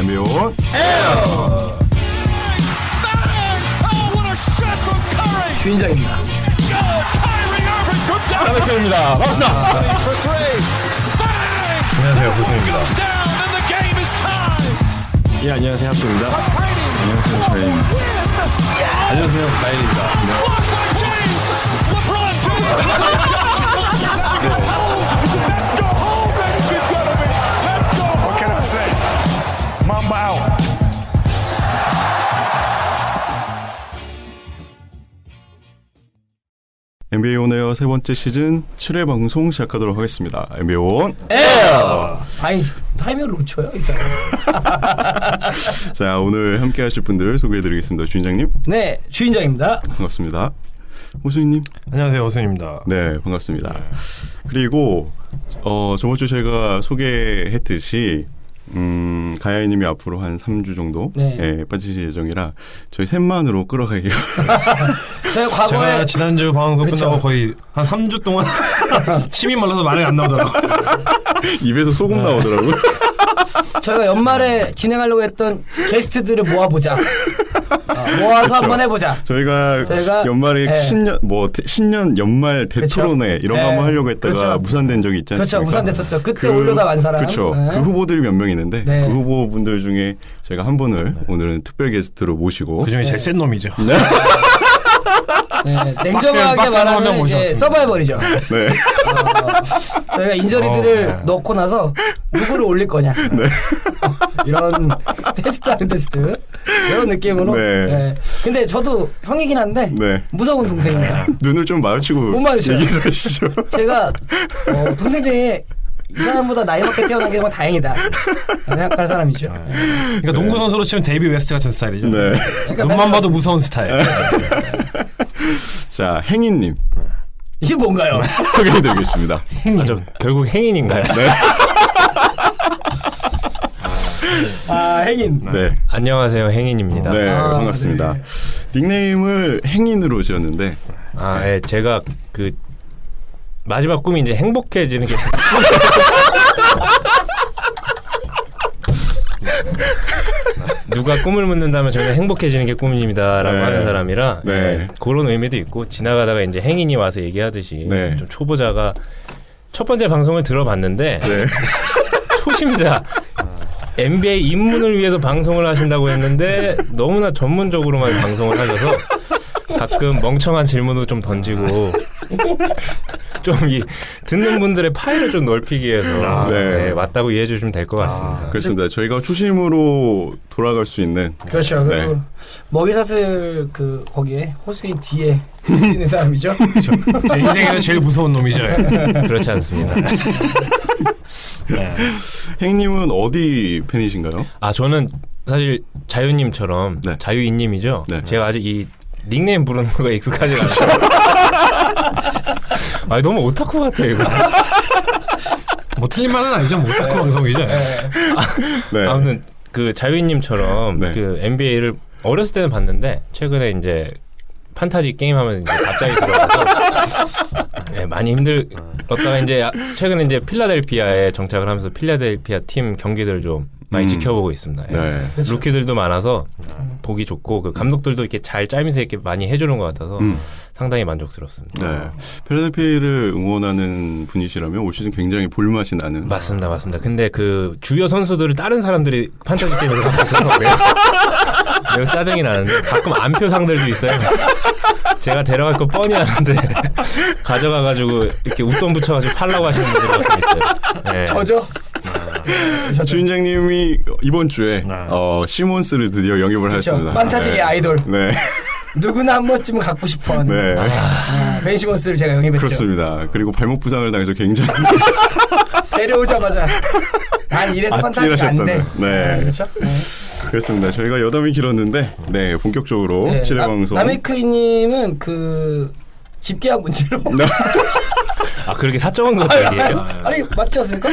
NBA 온 주인장입니다. 하나편입니다. 반갑습니다. 안녕하세요, 호수입니다. 예, 안녕하세요, 합수입니다. 안녕하세요, 가인입니다. 안녕하세요, 가인입니다. What can I say? Mamba out. NBA 온에어 세 번째 시즌 7회 방송 시작하도록 하겠습니다. NBA 온 에어. 아니 타이밍을 놓쳐요 이 사람. 자, 오늘 함께 하실 분들 소개해드리겠습니다. 주인장님 네, 주인장입니다. 반갑습니다. 호수인님 안녕하세요, 호수입니다. 네, 반갑습니다. 그리고 저번 주 저희가 소개했듯이 가야이님이 앞으로 한 3주 정도 빠지실 예정이라 저희 셋만으로 끌어가기가 제가 과거에 제가 지난주 방송 그쵸. 끝나고 거의 한 3주 동안 침이 말라서 말이 안 나오더라고요. 입에서 소금 나오더라고요. 저희가 연말에 진행하려고 했던 게스트들을 모아보자. 모아서 한번 해보자. 저희가 연말에 신년 연말 대토론회 이런 거 한번 하려고 했다가 무산된 적이 있지 않습니까? 그렇죠, 무산됐었죠. 그때 올려다 만 사람. 그렇죠. 그 후보들이 몇 명 있는데 네. 그 후보분들 중에 저희가 한 분을 오늘은 특별 게스트로 모시고 그 중에 제일 센 놈이죠. 네, 냉정하게 빡센 한명 말하면 이제 모셔왔습니다. 서바이벌이죠. 네. 저희가 인저리들을 넣고 나서 누구를 올릴 거냐. 이런 테스트하는 테스트. 이런 느낌으로. 네. 네. 근데 저도 형이긴 한데 무서운 동생입니다. 눈을 좀 마주치고 못 마주쳐요. 얘기를 하시죠. 제가 동생 중에 이 사람보다 나이 많게 태어난 게 정말 다행이다 생각하는 사람이죠. 그러니까 농구 선수로 치면 데이비 웨스트 같은 스타일이죠. 네. 눈만 봐도 무서운 스타일. 자, 행인님 이게 뭔가요? 소개해드리겠습니다. 저 결국 행인인가요? 네. 행인. 네. 안녕하세요, 행인입니다. 네, 반갑습니다. 네. 닉네임을 행인으로 지었는데 예, 제가 그 마지막 꿈이 이제 행복해지는 게 누가 꿈을 묻는다면 저는 행복해지는 게 꿈입니다라고 하는 사람이라 그런 의미도 있고, 지나가다가 이제 행인이 와서 얘기하듯이 좀 초보자가 첫 번째 방송을 들어봤는데 초심자 NBA 입문을 위해서 방송을 하신다고 했는데 너무나 전문적으로만 방송을 하셔서 가끔 멍청한 질문도 좀 던지고 좀 이 듣는 분들의 파일을 좀 넓히기 위해서 왔다고 이해해 주시면 될 것 같습니다. 그렇습니다. 저희가 초심으로 돌아갈 수 있는 그렇죠. 그리고 먹이사슬 거기에 호수인 뒤에 할 수 있는 사람이죠. 제 인생에서 제일 무서운 놈이죠. 그렇지 않습니다. 행님은 어디 팬이신가요? 저는 사실 자유님처럼 자유인님이죠. 제가 아직 이 닉네임 부르는 거가 익숙하지 않아요. 너무 오타쿠 같아요, 이거. 뭐 틀린 말은 아니죠. 뭐 오타쿠 방송이죠. 아무튼 그 자유인님처럼 그 NBA를 어렸을 때는 봤는데 최근에 이제 판타지 게임 하면 이제 갑자기 들어가서 많이 힘들었다가 이제 최근에 이제 필라델피아에 정착을 하면서 필라델피아 팀 경기들 좀 많이 지켜보고 있습니다. 루키들도 많아서 보기 좋고 그 감독들도 이렇게 잘 짜임새 있게 많이 해주는 것 같아서 상당히 만족스럽습니다. 필라델피아를 응원하는 분이시라면 올 시즌 굉장히 볼맛이 나는. 맞습니다. 근데 그 주요 선수들을 다른 사람들이 판타지 게임에서 갖고 있어서 매우 짜증이 나는데 가끔 안표상들도 있어요. 제가 데려갈 거 뻔히 아는데 가져가가지고 이렇게 웃돈 붙여가지고 팔라고 하시는 분들이 가끔 있어요. 저죠? 주인장님이 이번 주에 시몬스를 드디어 영입을 하셨습니다. 판타지의 아이돌. 누구나 한 번쯤은 갖고 싶어. 벤 시몬스를 제가 영입했죠. 그렇습니다. 그리고 발목 부상을 당해서 굉장히 데려오자마자 난 이래서 판타지가 안 돼. 그렇죠? 그렇습니다. 저희가 여담이 길었는데 본격적으로 7회 방송. 남이크이님은 그 집계약 문제로 그렇게 사적인 것도 얘기해요? 아니 맞지 않습니까?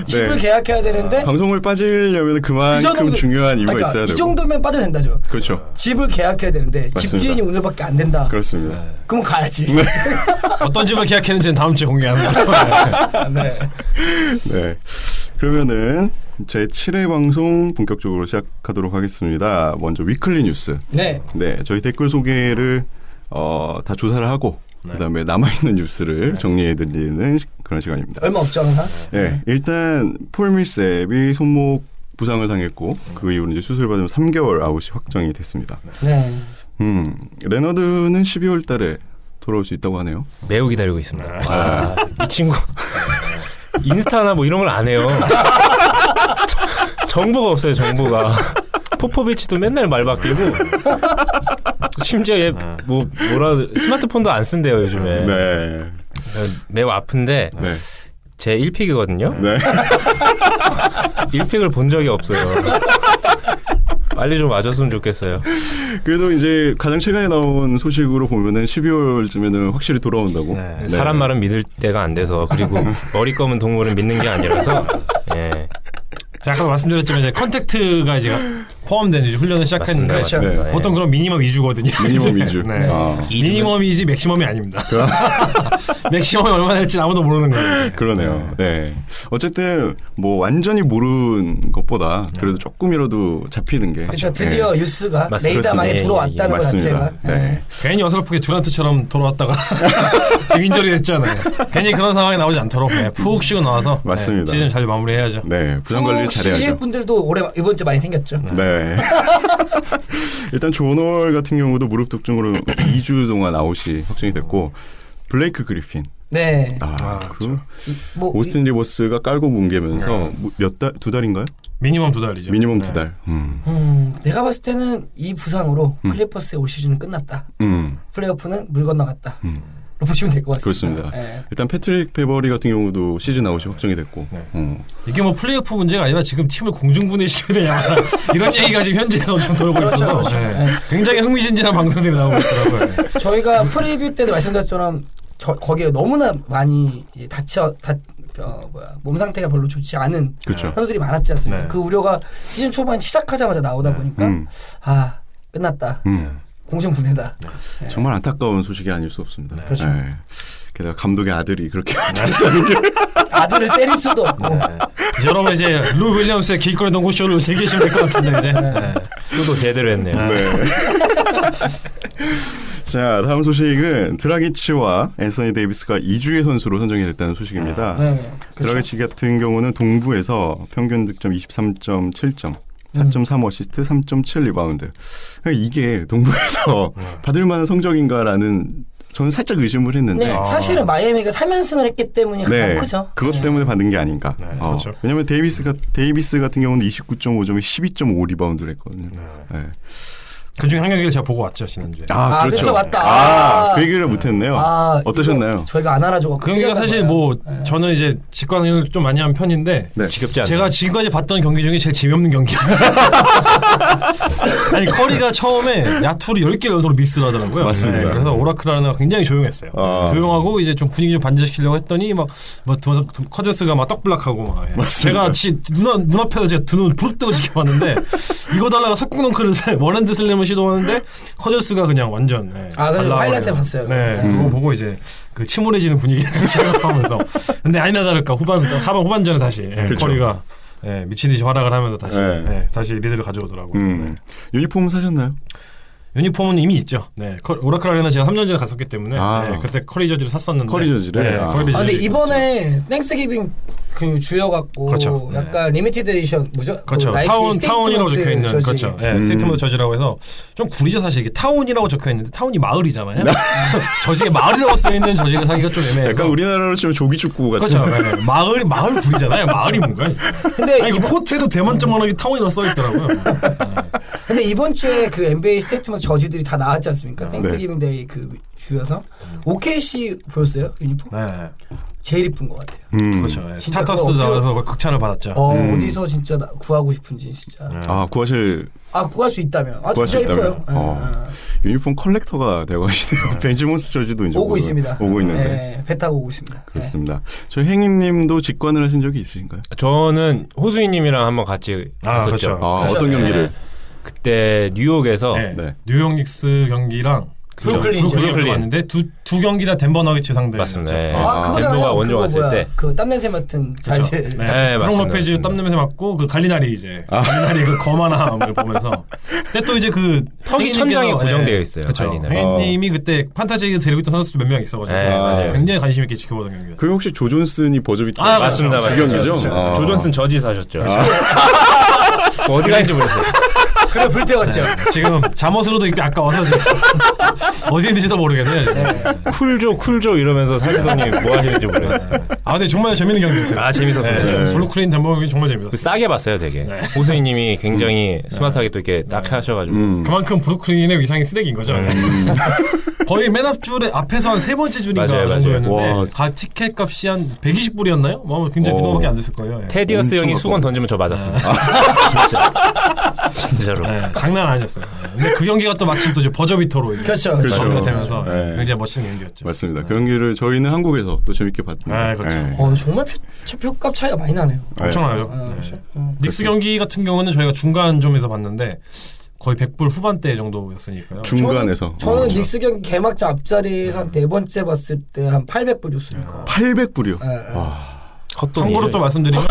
집을 계약해야 되는데 방송을 빠지려면 그만큼 중요한 이유가 있어야 되고 이 정도면 빠져도 된다죠. 그렇죠. 집을 계약해야 되는데 맞습니다. 집주인이 오늘밖에 안 된다. 그렇습니다. 그럼 가야지. 어떤 집을 계약했는지는 다음 주에 공개하는 거예요. 그러면은 제 7회 방송 본격적으로 시작하도록 하겠습니다. 먼저 위클리 뉴스. 네. 네, 저희 댓글 소개를 다 조사를 하고 그다음에 남아있는 뉴스를 정리해드리는 그런 시간입니다. 얼마 없죠 항상. 네, 일단 폴 밀셉이 손목 부상을 당했고 그 이후로 이제 수술 받으면 3개월 아웃이 확정이 됐습니다. 네. 레너드는 12월 달에 돌아올 수 있다고 하네요. 매우 기다리고 있습니다. 와, 이 친구 인스타나 뭐 이런 걸 안 해요. 정보가 없어요. 정보가. 포포비치도 맨날 말 바뀌고 심지어 얘 뭐라 스마트폰도 안 쓴대요 요즘에. 네. 매우 아픈데 네. 제 1픽이거든요. 네. 1픽을 본 적이 없어요. 빨리 좀 와줬으면 좋겠어요. 그래도 이제 가장 최근에 나온 소식으로 보면은 12월쯤에는 확실히 돌아온다고. 네. 사람 말은 믿을 때가 안 돼서 그리고 머리 검은 동물은 믿는 게 아니라서. 예. 아까 말씀드렸지만 이제 컨택트가 이제 포함된 이제 훈련을 시작했는데 맞습니다. 네. 보통 그런 미니멈 위주거든요. 미니멈 위주. 네. 아. 미니멈이지 맥시멈이 아닙니다. 맥시멈이 얼마나 될지 아무도 모르는 거예요. 이제. 그러네요. 네. 어쨌든 뭐 완전히 모르는 것보다 그래도 조금이라도 잡히는 게. 그렇죠. 드디어 뉴스가 맞습니다. 레이더 많이 예, 들어왔다는 것 맞습니다. 자체가. 네. 괜히 어설프게 두란트처럼 돌아왔다가 지금 인절이 됐잖아요. 괜히 그런 상황이 나오지 않도록 푹 쉬고 나와서 맞습니다. 시즌 잘 마무리해야죠. 네. 부상 관리를 쉬실 잘해야죠. 분들도 올해 이번 주에 많이 생겼죠. 네. 일단 존월 같은 경우도 무릎 독증으로 2주 동안 아웃이 확정이 됐고 블레이크 그리핀. 네. 뭐 오스틴 리버스가 깔고 뭉개면서 몇 달, 2달인가요? 미니멈 2달이죠. 미니멈 2달. 내가 봤을 때는 이 부상으로 클리퍼스의 올 시즌은 끝났다. 플레이오프는 물 건너갔다. 로 보시면 될 것 같습니다. 그렇습니다. 네. 일단 패트릭 베버리 같은 경우도 시즌 아웃이 확정이 됐고. 이게 뭐 플레이오프 문제가 아니라 지금 팀을 공중분해시켜야 되냐 이런 얘기가 지금 현지에서 엄청 돌고 그렇죠, 있어서 그렇죠. 네. 네. 굉장히 흥미진진한 방송들이 나오고 있더라고요. 저희가 프리뷰 때도 말씀드렸처럼 거기에 너무나 많이 이제 몸 상태가 별로 좋지 않은 그렇죠. 선수들이 많았지 않습니까? 네. 그 우려가 시즌 초반 시작하자마자 나오다 보니까 끝났다. 공중분해다. 네. 정말 안타까운 소식이 아닐 수 없습니다. 네. 그렇죠. 네. 게다가 감독의 아들이 그렇게 아들을 때릴 수도 없고. 여러분 이제 루 윌리엄스의 길거리 농구 쇼를 즐기시면 될 것 같은데 이제. 네. 또 제대로 했네요. 네. 자, 다음 소식은 드라기치와 앤서니 데이비스가 2주의 선수로 선정이 됐다는 소식입니다. 네. 드라기치 같은 경우는 동부에서 평균 득점 23.7점, 4.3 어시스트, 3.7 리바운드. 그러니까 이게 동부에서 받을 만한 성적인가라는 저는 살짝 의심을 했는데. 네, 사실은 마이애미가 3연승을 했기 때문에 가장 네, 크죠. 그것 네. 때문에 받은 게 아닌가. 네, 그렇죠. 왜냐하면 데이비스 같은 경우는 29.5점에 12.5 리바운드를 했거든요. 네. 그중에 한 경기를 제가 보고 왔죠 지난주에. 그렇죠, 맞다. 그 얘기를 못했네요. 어떠셨나요? 저희가 안 알아줘서 그 경기가 사실 뭐 저는 이제 직관을 좀 많이 한 편인데 네. 지겹지 않나요? 제가 지금까지 봤던 경기 중에 제일 재미없는 경기였어요. 아니 커리가 처음에 야투를 10개를 연속으로 미스를 하더라고요. 맞습니다. 네, 그래서 오라클라는 굉장히 조용했어요. 조용하고 이제 좀 분위기 좀 반전시키려고 했더니 막 커즈스가 막 떡블락하고 막. 예. 제가 눈앞에서 제가 두 눈을 부릅뜨고 지켜봤는데 이거 달라가 석궁덩크를 원핸드 슬램을 시도하는데 커즈스가 그냥 완전. 네, 그래서 하이라이트 봤어요. 네, 그거 보고 이제 그 침울해지는 분위기를 생각하면서 근데 아니나 다를까 후반전에 다시 그렇죠. 커리가 미친 듯이 활약을 하면서 다시 네. 다시 리드를 가져오더라고요. 네. 유니폼 사셨나요? 유니폼은 이미 있죠. 네, 오라클 아레나 제가 3년 전에 갔었기 때문에 그때 커리 저지를 샀었는데. 커리 저지를. 네, 근데 이번에 땡스기빙 그 주여갖고 그렇죠. 약간 리미티드 에디션 뭐죠? 그렇죠. 그 타운이라고 적혀 있는 저지. 그렇죠. 스테이트먼트 저지라고 해서 좀 구리죠 사실 이게 타운이라고 적혀 있는데 타운이 마을이잖아요. 저지에 마을이라고 써 있는 저지를 사기가 좀 애매해서. 약간 우리나라로 치면 조기축구 같은. 그렇죠. 네. 마을 구리잖아요. 마을이 뭔가. 근데 아니, 코트에도 대만점만하게 타운이라고 써 있더라고요. 근데 이번 주에 그 NBA 스테이트먼트 저지들이 다 나왔지 않습니까? 땡스기빙 데이 그 주여서 OKC 보였어요 유니폼? 네. 제일 이쁜 것 같아요. 그렇죠. 스타터스 나와서 극찬을 받았죠. 어디서 진짜 구하고 싶은지 진짜. 구할 수 있다면. 구할 수 진짜 있다면. 예뻐요. 유니폼 컬렉터가 되고 계시네요. 벤지몬스 저지도 이제 오고 있습니다. 오고 있는데. 네, 배 타고 오고 있습니다. 그렇습니다. 저희 행님님도 직관을 하신 적이 있으신가요? 저는 호수이님이랑 한번 같이 갔었죠. 그렇죠. 어떤 경기를? 그때 뉴욕에서 뉴욕 닉스 경기랑 브루클린 왔는데 두 경기 다 덴버 너게츠 상대. 맞습니다. 네. 그거잖아요. 덴버가 원정 왔을 때. 그 땀냄새 맡은 자제. 네, 브룩 로페즈 땀냄새 맡고 그 갈리나리 이제 갈리나리 그 거만함을 보면서. 근데 또 이제 그 턱이 천장에 고정되어 있어요. 그렇죠. 혜인님이 그때 판타지에 데리고 있던 선수들 몇 명 있어가지고 맞아요. 굉장히 관심 있게 지켜보던 경기였어요. 그 혹시 조 존슨이 버저비터? 맞습니다. 그 경기죠. 조 존슨 저지 사셨죠. 어디 가는지 모르겠어요. 그래 불태웠죠. 지금 잠옷으로도 입기 아까워서 지금 어디 있는지도 모르겠네요. 쿨조 이러면서 사시더니 뭐 하시는지 모르겠어요. 근데 정말 재밌는 경기였어요. 재밌었습니다. 브루클린 덴버 경기 정말 재밌었어요. 싸게 봤어요, 되게. 보수님이 굉장히 스마트하게 또 이렇게 딱 하셔가지고. 그만큼 브루클린의 위상이 쓰레기인 거죠. 거의 맨 앞줄에 앞에서 한 세 번째 줄인가 정도였는데 각 티켓 값이 한 120불이었나요? 굉장히 그 정도밖에 안 됐을 거예요. 테디어스 형이 수건 던지면 저 맞았습니다. 진짜로. 장난 아니었어요. 근데 그 경기가 또 마침 또 버저비터로 그렇죠. 마무리가 되면서 굉장히 멋진 경기였죠. 맞습니다. 그 경기를 저희는 한국에서 또 재밌게 봤습니다. 그렇죠. 정말 표값 차이가 많이 나네요. 엄청나요. 닉스 경기 같은 경우는 저희가 중간점에서 봤는데 거의 100불 후반대 정도였으니까요. 중간에서. 저는 닉스 경기 개막전 앞자리에서 한 네 번째 봤을 때 한 800불 줬으니까. 800불이요? 참고로 또 말씀드리면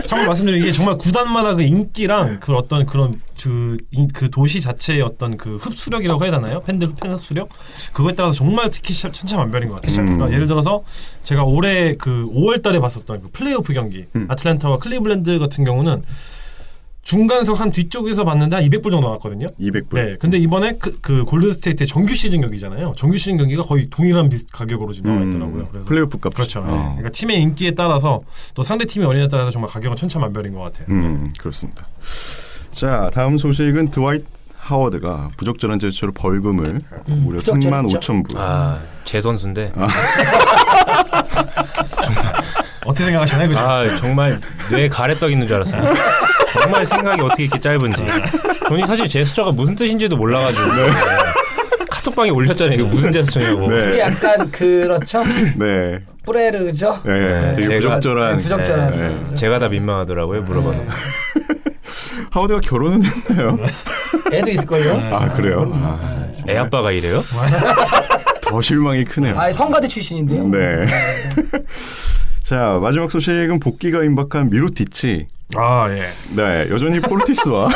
참고로 말씀드리면 이게 정말 구단마다 그 인기랑 그 어떤 그런 그 도시 자체의 어떤 그 흡수력이라고 해야 되나요? 팬 흡수력? 그거에 따라서 정말 특히 천차만별인 것 같아요. 그러니까 예를 들어서 제가 올해 그 5월달에 봤었던 그 플레이오프 경기 아틀랜타와 클리블랜드 같은 경우는 중간석 한 뒤쪽에서 봤는데 한 200불 정도 나왔거든요. 200불. 네. 근데 이번에 그 골든스테이트의 정규 시즌 경기잖아요. 정규 시즌 경기가 거의 동일한 가격으로 지금 나와 있더라고요. 그래서 플레이오프 값. 그렇죠. 그러니까 팀의 인기에 따라서 또 상대 팀의 원인에 따라서 정말 가격은 천차만별인 것 같아요. 그렇습니다. 자, 다음 소식은 드와이트 하워드가 부적절한 제스처로 벌금을 무려 35,000불. 제 선수인데. 어떻게 생각하시나요? 그죠? 정말 뇌에 가래떡 있는 줄 알았어요. 정말 생각이 어떻게 이렇게 짧은지. 저는 사실 제스처가 무슨 뜻인지도 몰라가지고 카톡방에 올렸잖아요. 이게 무슨 제스처냐고. 이게 약간 그렇죠. 네. 뿌레르죠. 네. 되게 부적절한. 제가 다 민망하더라고요. 물어봐도. 하워드가 결혼은 했나요? 애도 있을걸요. 그래요? 애 아빠가 이래요? 더 실망이 크네요. 성가대 출신인데요. 네. 자, 마지막 소식은 복귀가 임박한 미로티치. 네, 여전히 포르티스와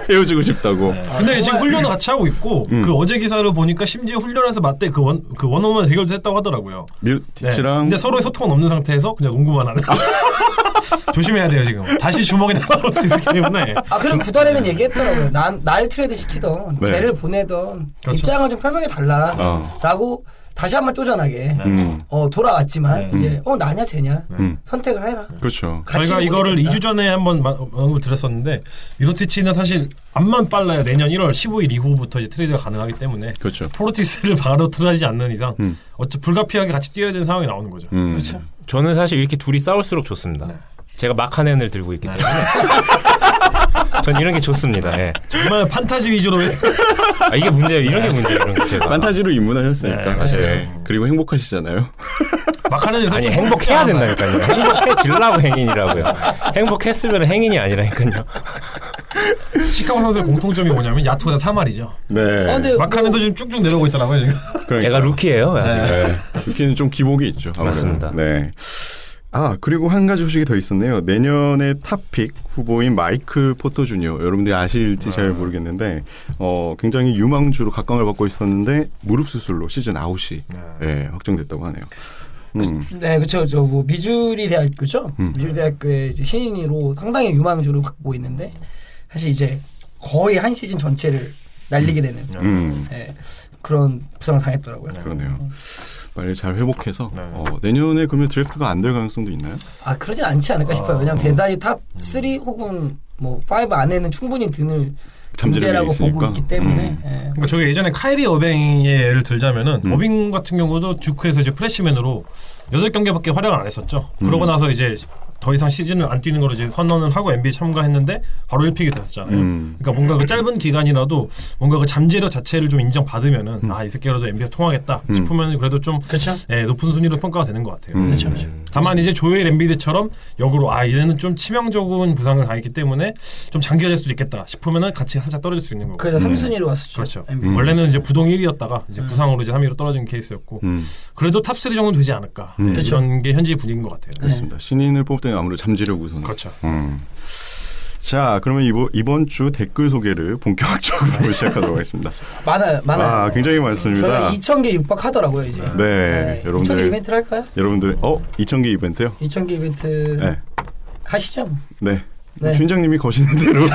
헤어지고 싶다고. 근데 지금 훈련을 같이 하고 있고 그 어제 기사를 보니까 심지어 훈련에서 맞대 그 원어원 대결도 했다고 하더라고요. 미로티치랑. 근데 서로의 소통은 없는 상태에서 그냥 농구만 하는. 조심해야 돼요 지금. 다시 주먹이 날아올 수 있기 때문에. 그리고 구단에는 얘기했더라고요. 날 트레이드 시키던 걔를 보내던 입장을 좀 설명해 달라라고. 다시 한번 쪼잔하게 돌아왔지만 이제 나냐 쟤냐 선택을 해라. 그렇죠. 저희가 이거를 2주 전에 한번 언급을 드렸었는데 미로티치는 사실 암만 빨라야 내년 1월 15일 이후부터 이제 트레이드가 가능하기 때문에 그렇죠. 포르티스를 바로 트레이드하지 않는 이상 불가피하게 같이 뛰어야 되는 상황이 나오는 거죠. 그렇죠. 저는 사실 이렇게 둘이 싸울수록 좋습니다. 제가 마카넨을 들고 있기 때문에 전 이런 게 좋습니다. 정말 판타지 위주로 이게 문제예요. 이런 게 문제예요. 이런 게 제가. 판타지로 입문하셨으니까. 맞아요. 그리고 행복하시잖아요. 마카넨에서 아니 행복해야 된다니까요. 행복해지려고 행인이라고요. 행복했으면 행인이 아니라니까요. 시카고 선수의 공통점이 뭐냐면 야투가 다 3할이죠. 네. 마카넨도 지금 쭉쭉 내려오고 있더라고요 지금. 그러니까. 얘가 루키예요. 아직. 루키는 좀 기복이 있죠. 아무래도. 맞습니다. 네. 그리고 한 가지 소식이 더 있었네요. 내년에 탑픽 후보인 마이클 포터 주니어. 여러분들이 아실지 잘 모르겠는데 굉장히 유망주로 각광을 받고 있었는데 무릎 수술로 시즌 아웃이 확정됐다고 하네요. 네, 그렇죠. 저 미주리 대학교죠. 미주리 대학교의 이제 신인으로 상당히 유망주로 갖고 있는데 사실 이제 거의 한 시즌 전체를 날리게 되는 그런 부상을 당했더라고요. 그러네요. 빨리 잘 회복해서 내년에 그러면 드래프트가 안 될 가능성도 있나요? 그러진 않지 않을까 싶어요. 왜냐하면 대단히 탑 3 혹은 5 안에는 충분히 드는 문제라고 보고 있기 때문에. 그러니까 저희 예전에 카이리 어빙의 예를 들자면은 어빙 같은 경우도 주크에서 이제 프레시맨으로 8경기밖에 활약을 안 했었죠. 그러고 나서 이제 더 이상 시즌을 안 뛰는 거로 이제 선언을 하고 NBA 참가했는데 바로 1픽이 됐었잖아요. 그러니까 뭔가 그 짧은 기간이라도 뭔가 그 잠재력 자체를 좀 인정받으면은 이 새끼라도 NBA에서 통하겠다 싶으면 그래도 좀 높은 순위로 평가가 되는 것 같아요. 다만 이제 조엘 엠비드처럼 역으로 얘는 좀 치명적인 부상을 당했기 때문에 좀 장기화될 수도 있겠다 싶으면은 같이 살짝 떨어질 수 있는 거고. 그래서 3순위로 왔었죠. 그렇죠. 원래는 이제 부동 1위였다가 이제 부상으로 이제 3위로 떨어진 케이스였고 그래도 탑 3 정도는 되지 않을까. 이런 게 현재의 분위기인 것 같아요. 그렇습니다. 신인을 뽑을 때는 아무래도 잠재력 우선. 그렇죠. 자, 그러면 이번 주 댓글 소개를 본격적으로 시작하도록 하겠습니다. 많아요. 굉장히 많습니다. 2,000개 육박하더라고요 이제. 네, 여러분들 2,000개 이벤트를 할까요? 여러분들 2,000개 이벤트요? 2,000개 이벤트 가시죠. 네. 팀장님이 거시는 대로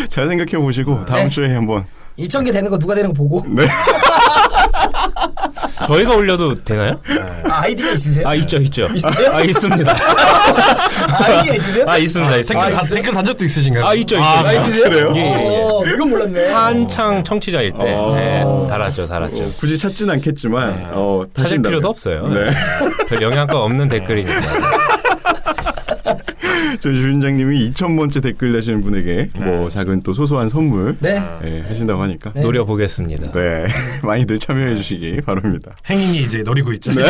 잘 생각해 보시고 다음 주에 한번 2,000개 되는 거 누가 되는 거 보고. 네. 저희가 올려도 되나요? 아이디가 있으세요? 있죠. 있어요? 있습니다. 아이디가 있으세요? 있습니다. 댓글 단 적도 있으신가요? 있죠. 있으세요? 그래요? 예. 이건 몰랐네. 한창 청취자일 때 달았죠. 굳이 찾진 않겠지만 찾을 필요도 없어요. 네. 별 영향가 없는 댓글이니까. 저희 주인장님이 2,000번째 댓글 내시는 분에게 뭐 작은 또 소소한 선물 하신다고 하니까 노려보겠습니다. 네. 많이들 참여해 주시기 바랍니다. 행인이 이제 노리고 있죠. 네.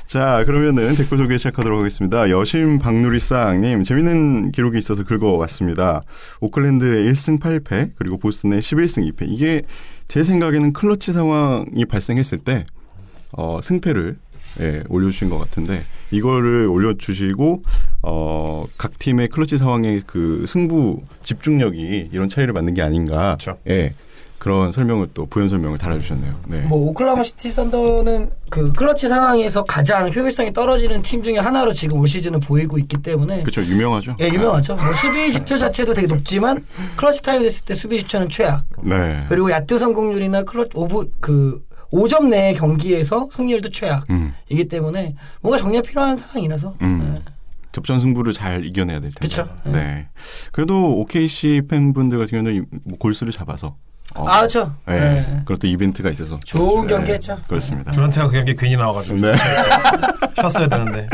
자, 그러면은 댓글 소개 시작하도록 하겠습니다. 여심 박누리쌍님, 재밌는 기록이 있어서 긁어왔습니다. 오클랜드의 1승 8패 그리고 보스턴의 11승 2패. 이게 제 생각에는 클러치 상황이 발생했을 때 승패를 올려주신 것 같은데 이거를 올려주시고 각 팀의 클러치 상황의 그 승부 집중력이 이런 차이를 맞는 게 아닌가. 그렇죠. 그런 설명을 또 부연 설명을 달아주셨네요. 네. 뭐 오클라호마 시티 선더는 그 클러치 상황에서 가장 효율성이 떨어지는 팀 중에 하나로 지금 올 시즌은 보이고 있기 때문에 그렇죠. 유명하죠. 유명하죠. 뭐 수비 지표 자체도 되게 높지만 클러치 타임 됐을 때 수비 지표는 최악. 네. 그리고 야투 성공률이나 클러치 5점 내의 경기에서 승률도 최악이기 때문에 뭔가 정리가 필요한 상황이라서. 접전 승부를 잘 이겨내야 될 텐데. 그렇죠. 네. 그래도 OKC 팬분들 같은 경우는 뭐 골수를 잡아서. 그렇죠. 그것도 이벤트가 있어서 좋은 경기했죠. 그렇습니다. 두란테가 그 경기 괜히 나와가지고 쉬었어야 되는데.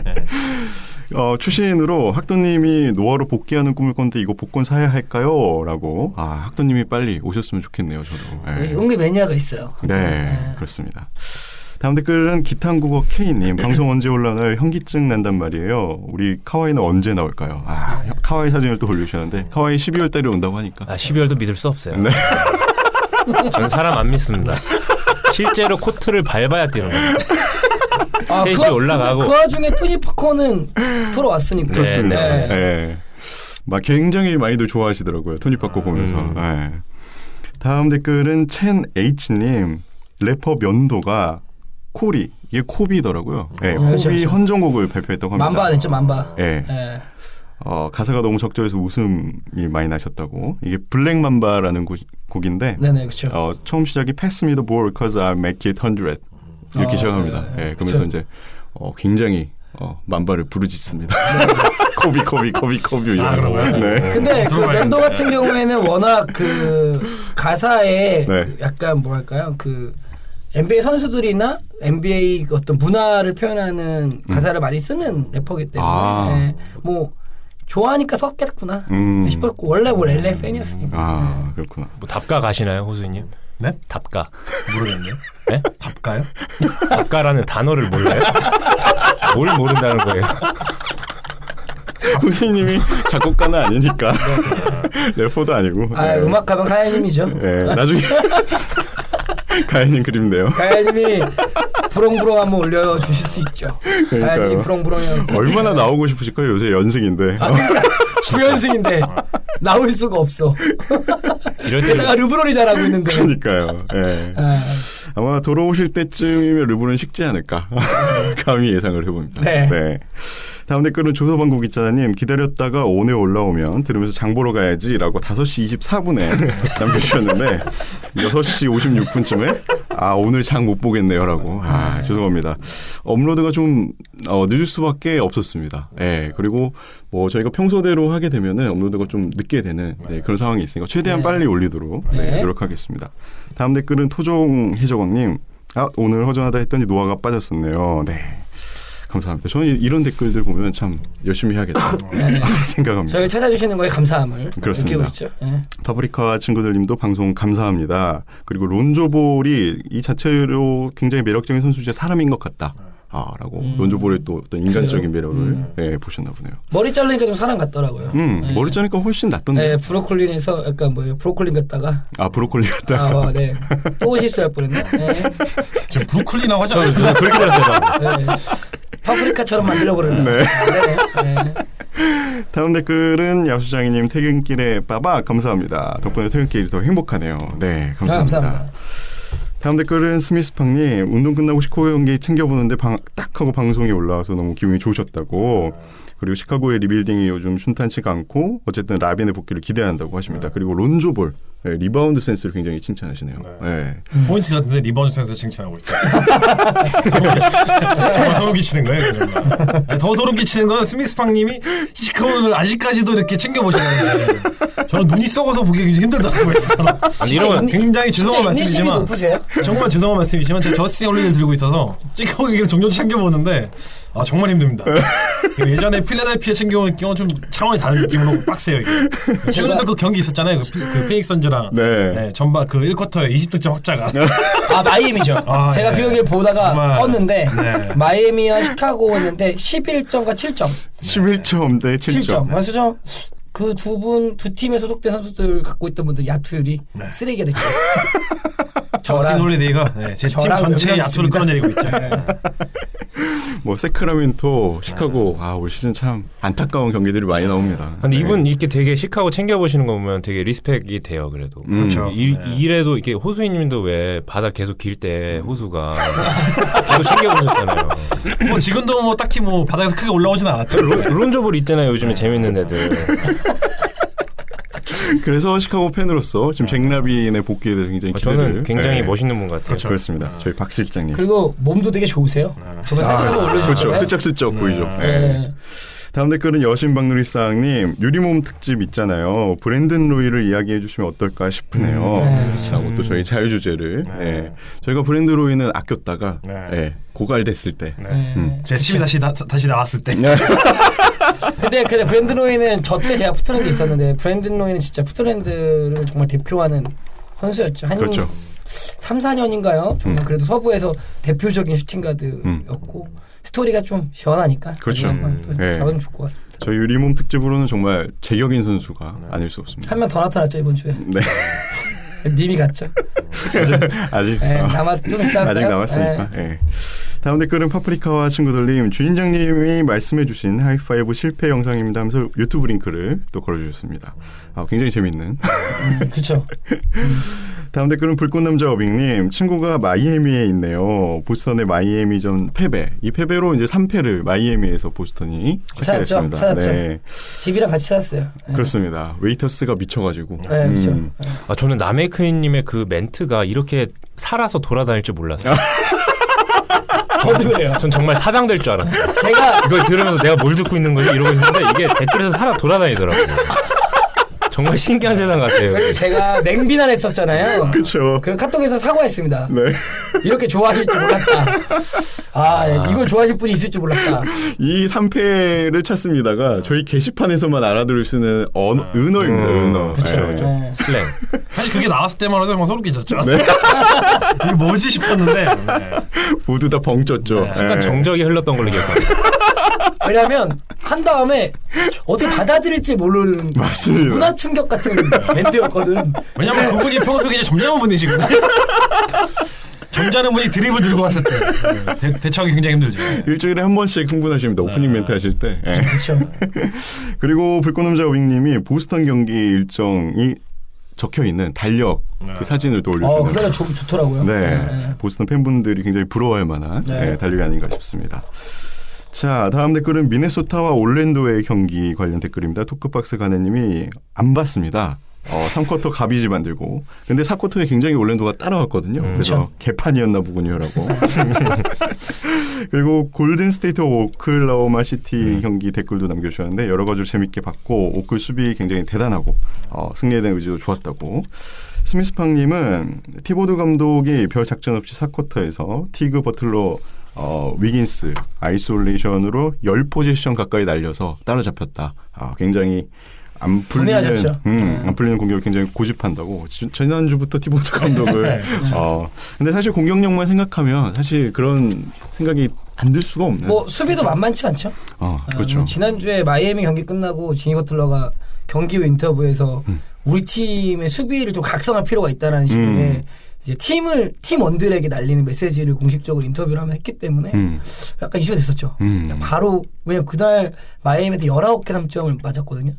추신으로 학도님이 노아로 복귀하는 꿈을 꿨는데 이거 복권 사야 할까요? 라고 학도님이 빨리 오셨으면 좋겠네요. 저도. 은근히 매니아가 있어요. 네, 그렇습니다. 다음 댓글은 기탄국어 K님, 방송 언제 올라나요? 현기증 난단 말이에요. 우리 카와이는 언제 나올까요? 카와이 사진을 또 올려주셨는데 카와이 12월 달에 온다고 하니까 12월도 믿을 수 없어요. 네. 전 사람 안 믿습니다. 실제로 코트를 밟아야 뛰는 겁니다. 셋이 올라가고 그 와중에 토니 파커는 돌아왔으니까. 그렇습니다. 네. 막 굉장히 많이들 좋아하시더라고요. 토니 파커 보면서. 네. 다음 댓글은 첸 H님, 래퍼 면도가 코리, 이게 코비더라고요. 네, 코비 헌정곡을 발표했다고 합니다. 만바 안 했죠, 만바. 네. 가사가 너무 적절해서 웃음이 많이 나셨다고. 이게 블랙맘바라는 곡인데 네네, 그렇죠. 처음 시작이 Pass me the ball because I make it 100 이렇게 시작합니다. 그러면서 이제 굉장히 만바를 부르짖습니다. 코비 이러고. 네. 근데 그 랜더 같은 경우에는 워낙 그 가사에 그 약간 뭐랄까요, 그 NBA 선수들이나 NBA 어떤 문화를 표현하는 가사를 많이 쓰는 래퍼기 때문에 뭐 좋아하니까 섞겠구나 싶었고 원래 뭐 LA 팬이었으니까. 그렇구나. 뭐 답가 가시나요, 호수님? 네? 답가. 모르겠는데. 네? 답가요? 답가라는 단어를 몰라요? 뭘 모른다는 거예요? 호시님이 작곡가는 아니니까 래퍼도 아니고. 음악가면 가야님이죠. 네, 나중에 가야님 그림인데요. 가야님이 부렁부렁 한번 올려주실 수 있죠. 가야님이 부렁부렁이요. 얼마나 나오고 싶으실까요? 요새 연승인데. 9연승인데 나올 수가 없어. 게다가 르브론이 잘하고 있는데. 그러니까요. 네. 아마 돌아오실 때쯤이면 르브론은 식지 않을까. 감히 예상을 해봅니다. 네. 다음 댓글은 조서방국 기자님, 기다렸다가 오늘 올라오면 들으면서 장 보러 가야지라고 5시 24분에 남겨주셨는데 6시 56분쯤에 오늘 장 못 보겠네요라고. 죄송합니다. 업로드가 좀 늦을 수밖에 없었습니다. 그리고 뭐 저희가 평소대로 하게 되면은 업로드가 좀 늦게 되는 그런 상황이 있으니까 최대한 빨리 올리도록 노력하겠습니다. 다음 댓글은 토종 해적왕님, 오늘 허전하다 했더니 노아가 빠졌었네요. 네. 감사합니다. 저는 이런 댓글들 보면 참 열심히 해야겠다 생각합니다. 저를 찾아주시는 거에 감사함을 그렇습니다. 느끼고 있죠. 네. 파프리카 친구들님도 방송 감사합니다. 그리고 론조볼이 이 자체로 굉장히 매력적인 선수 중에 사람인 것 같다. 라고 론조볼의 또 어떤 인간적인 매력을 보셨나 보네요. 머리 자르니까 좀 사람 같더라고요. 네. 머리 자르니까 훨씬 낫던데. 네, 브로콜린에서 약간 브로콜린 같다가 브로콜리 같다가 네. 또 실수할 뻔했네. 네. 지금 브루클린이라고 하잖아요. 그렇게 들었어요. 네. 파프리카처럼 만들려고 그러나. 네. 네. 다음 댓글은 야수장이님 퇴근길에 빠박 감사합니다. 덕분에 퇴근길이 더 행복하네요. 네, 감사합니다. 다음 댓글은 스미스팡님 운동 끝나고 시카고 경기 챙겨보는데 딱 하고 방송이 올라와서 너무 기분이 좋으셨다고. 그리고 시카고의 리빌딩이 요즘 순탄치가 않고 어쨌든 라빈의 복귀를 기대한다고 하십니다. 그리고 론조볼 리바운드 센스를 굉장히 칭찬하시네요. 네. 포인트 같은데 리바운드 센스를 칭찬하고 있죠. 더 소름 끼치는 거예요. 더 소름 끼치는 건 스미스팡님이 시카고를 아직까지도 이렇게 챙겨보시는데 저는 눈이 썩어서 보기 굉장히 힘들다고 했잖아. 이런 굉장히 죄송한 말씀이지만 정말 죄송한 말씀이지만 제가 저스틴 홀리데이를 들고 있어서 시카고 얘기를 종종 챙겨보는데 정말 힘듭니다. 예전에 필라델피아 챙겨온 경우는 좀 차원이 다른 느낌으로 빡세요. 이게. 최근에도 그 경기 있었잖아요. 그 피닉스 선즈랑 전반 그 1쿼터에 20득점 확자가 마이애미죠. 제가 그 경기를 보다가 껐는데 마이애미와 시카고였는데 11점과 7점. 11점 대 7점. 그래서 그 두 팀에 소속된 선수들 갖고 있던 분들 야투율이 쓰레기가 됐죠. 저스틴 홀리데이가 제 팀 전체의 야투를 끌어내리고 있죠. 세크라멘토, 시카고 올 시즌 참 안타까운 경기들이 많이 나옵니다. 근데 이분 이렇게 되게 시카고 챙겨보시는 거 보면 되게 리스펙이 돼요. 그래도 그렇죠. 이래도 이렇게 호수이님도 왜 바다 계속 길 때 호수가 계속 챙겨보셨잖아요. 지금도 딱히 바닥에서 크게 올라오진 않았죠. 론조볼 있잖아요. 요즘에 재밌는 애들. 그래서 시카고 팬으로서 지금 잭라빈의 복귀에 대해서 굉장히 기대를. 저는 굉장히 멋있는 분 같아요. 그렇죠. 그렇습니다. 저희 박 실장님. 그리고 몸도 되게 좋으세요. 저번 사진을 올려주셨잖아요. 그렇죠. 슬쩍슬쩍 보이죠. 다음 댓글은 여신박누리상님 유리몸 특집 있잖아요. 브랜든 로이를 이야기해 주시면 어떨까 싶으네요. 라고 또 저희 자유주제를 저희가 브랜든 로이는 아꼈다가 고갈됐을 때 제 팀이 다시 나왔을 때 근데 브랜든 로이는 저 때 제가 푸트랜드 있었는데 브랜든 로이는 진짜 푸트랜드를 정말 대표하는 선수였죠. 한 3, 4년인가요? 정말 그래도 서부에서 대표적인 슈팅가드였고 스토리가 좀 시원하니까 그렇죠. 한번 또 잡으면 좋을 것 같습니다. 저희 유리몸 특집으로는 정말 제격인 선수가 아닐 수 없습니다. 한 명 더 나타났죠 이번 주에. 네. 님이 갔죠. 아직 좀 있다 아직 남았으니까. 다음 댓글은 파프리카와 친구들님 주인장님이 말씀해주신 하이파이브 실패 영상입니다 하면서 유튜브 링크를 또 걸어주셨습니다. 굉장히 재밌는. 그렇죠. 다음 댓글은 불꽃남자 어빙님 친구가 마이애미에 있네요. 보스턴의 마이애미전 패배. 이 패배로 이제 3패를 마이애미에서 보스턴이 찾았습니다. 찾았죠. 집이랑 같이 찾았어요. 그렇습니다. 웨이터스가 미쳐가지고. 그렇죠. 저는 나메크님의 그 멘트가 이렇게 살아서 돌아다닐 줄 몰랐어요. 저도 그래요. 전 정말 사장될 줄 알았어요. 제가 이걸 들으면서 내가 뭘 듣고 있는 거지 이러고 있는데 이게 댓글에서 살아 돌아다니더라고요. 정말 신기한 세상 같아요. 그리고 제가 냉비난 했었잖아요. 그렇죠. 그래서 카톡에서 사과했습니다. 네. 이렇게 좋아하실 줄 몰랐다. 이걸 좋아하실 분이 있을 줄 몰랐다. 이 3패를 찾습니다가 저희 게시판에서만 알아들을 수 있는 은어입니다. 은어. 그렇죠. 슬랭. 사실 그게 나왔을 때만 해도 소름 끼쳤죠. 이게 뭐지 싶었는데 모두 다 벙쪘죠. 순간 정적이 흘렀던 걸로 기억합니다. 왜냐하면 한 다음에 어떻게 받아들일지 모르는 맞습니다. 문화 충격 같은 멘트였거든. 왜냐면 그분이 평소에 이제 점잖은 분이시거든요. 점잖은 분이 드립을 들고 왔을 때 대처하기 굉장히 힘들죠. 일주일에 한 번씩 흥분하십니다. 오프닝 멘트 하실 때. 그렇죠. 그리고 불꽃남자 오빙님이 보스턴 경기 일정이 적혀있는 달력 그 사진을 또 올려주셨네요. 그 사진 좋더라고요. 네. 보스턴 팬분들이 굉장히 부러워할 만한 달력이 아닌가 싶습니다. 자, 다음 댓글은 미네소타와 올랜도의 경기 관련 댓글입니다. 토크박스 가네님이 안 봤습니다. 3쿼터 가비지 만들고. 근데 4쿼터에 굉장히 올랜도가 따라왔거든요. 그래서 개판이었나 보군요라고. 그리고 골든스테이트 오클라호마 시티 경기 댓글도 남겨주셨는데 여러 가지로 재밌게 봤고 오클 수비 굉장히 대단하고 승리에 대한 의지도 좋았다고. 스미스팡님은 티보드 감독이 별 작전 없이 4쿼터에서 티그 버틀러 위긴스 아이솔레이션으로 10포지션 가까이 날려서 따라잡혔다. 굉장히 안 풀리는 안 풀리는 공격을 굉장히 고집한다고 지난주부터 티보트 감독을 근데 사실 공격력만 생각하면 사실 그런 생각이 안 들 수가 없는. 뭐 수비도 만만치 않죠. 그렇죠. 지난주에 마이애미 경기 끝나고 지니 버틀러가 경기 후 인터뷰에서 우리 팀의 수비를 좀 각성할 필요가 있다는 식의 이제 팀원들에게 날리는 메시지를 공식적으로 인터뷰를 하면 했기 때문에 약간 이슈가 됐었죠. 바로 왜냐면 그날 마이애미한테 19개 3점을 맞았거든요.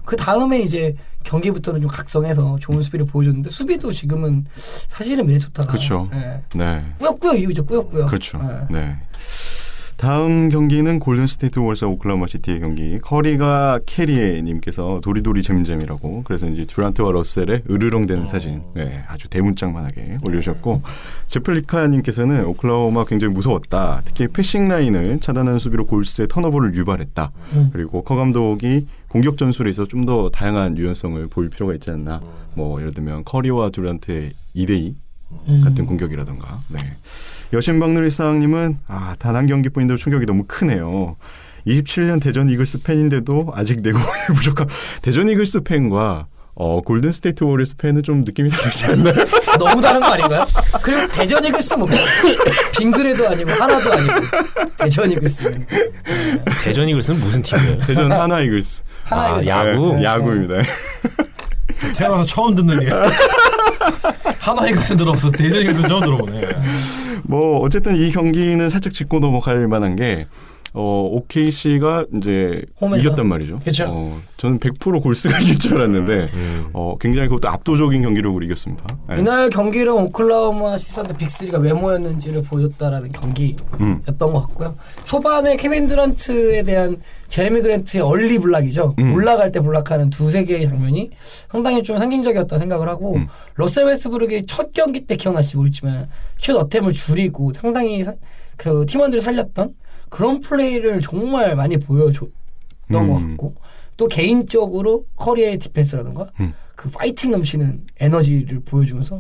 그 다음에 이제 경기부터는 좀 각성해서 좋은 수비를 보여줬는데 수비도 지금은 사실은 미네소타가 그렇죠. 네. 꾸역꾸역 이후죠. 꾸역꾸역. 그렇죠. 네. 다음 경기는 골든스테이트 워리어스 오클라호마 시티의 경기. 커리가 캐리님께서 도리도리 잼잼이라고 그래서 이제 듀란트와 러셀의 으르렁대는 사진 아주 대문짝만하게 올려주셨고 제플리카님께서는 오클라호마 굉장히 무서웠다. 특히 패싱 라인을 차단하는 수비로 골스의 턴오버를 유발했다. 그리고 커 감독이 공격 전술에 있어서 좀 더 다양한 유연성을 보일 필요가 있지 않나. 뭐 예를 들면 커리와 듀란트의 2대2 같은 공격이라던가. 네. 여신박누리상님은 단 한 경기뿐인데도 충격이 너무 크네요. 27년 대전 이글스 팬인데도 아직 내공이 부족한 대전 이글스 팬과 골든스테이트 워리어스 팬은 좀 느낌이 다르지 않나요? 너무 다른 거 아닌가요? 그리고 대전 이글스 뭐 빙그레도 아니고 하나도 아니고 대전 이글스는 대전 이글스는 무슨 팀이에요? 대전 하나 이글스. 하나 이글스. 야구? 야구입니다. 태어나서 처음 듣는 일. 하나 이글스 들어서 대전 이글스 처음 들어보네. 뭐 어쨌든 이 경기는 살짝 짚고 넘어갈 만한 게 OKC가 이제 홈에서? 이겼단 말이죠. 그렇죠. 저는 100% 골스가 이길 줄 알았는데 굉장히 그것도 압도적인 경기력으로 이겼습니다. 이날 경기는 오클라호마 시선드 빅3가 왜 모였는지를 보여줬다라는 경기였던 것 같고요. 초반에 케빈 듀란트에 대한 제레미 그랜트의 얼리 블락이죠. 올라갈 때 블락하는 두세 개의 장면이 상당히 좀 상징적이었다 생각을 하고 러셀 웨스트브룩이 첫 경기 때 기억나실지 모르겠지만 슛 어템을 줄이고 상당히 그 팀원들을 살렸던 그런 플레이를 정말 많이 보여줬던 것 같고 또 개인적으로 커리의 디펜스라든가 그 파이팅 넘치는 에너지를 보여주면서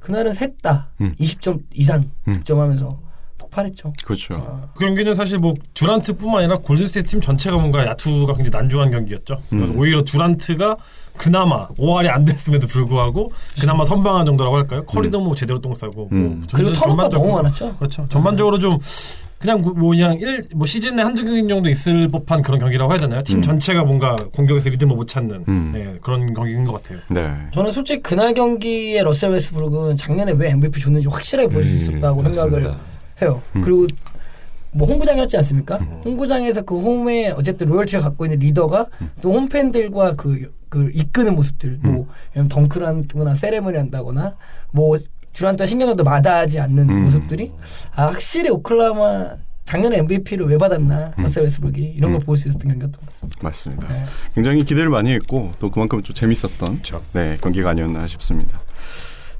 그날은 셋 다 20점 이상 득점하면서 폭발했죠. 그렇죠. 그 경기는 사실 뭐 듀란트뿐만 아니라 골든스테이트 팀 전체가 뭔가 야투가 굉장히 난조한 경기였죠. 그래서 오히려 듀란트가 그나마 5할이 안 됐음에도 불구하고 그나마 선방한 정도라고 할까요? 커리도 뭐 제대로 똥 싸고 그리고 턴오버가 너무 많았죠. 그렇죠. 전반적으로 좀 그냥 뭐 시즌에 한두 경기 정도 있을 법한 그런 경기라고 해야 되나요? 팀 전체가 뭔가 공격에서 리듬을 못 찾는 그런 경기인 것 같아요. 네. 저는 솔직히 그날 경기에 러셀 웨스트브룩은 작년에 왜 MVP 줬는지 확실하게 보여줄 수 있었다고 생각을 해요. 그리고 뭐 홈구장이었지 않습니까? 홈구장에서 그 홈에 어쨌든 로열티가 갖고 있는 리더가 또 홈팬들과 그 이끄는 모습들 뭐 덩크를 한거나 세레머니 한다거나 뭐 듀란트와 신경전도 마다하지 않는 모습들이 확실히 오클라호마 작년에 MVP를 왜 받았나 러셀 웨스트브룩이 이런 걸 볼 수 있었던 경기였던 것 같습니다. 맞습니다. 네. 굉장히 기대를 많이 했고 또 그만큼 좀 재밌었던 경기가 아니었나 싶습니다.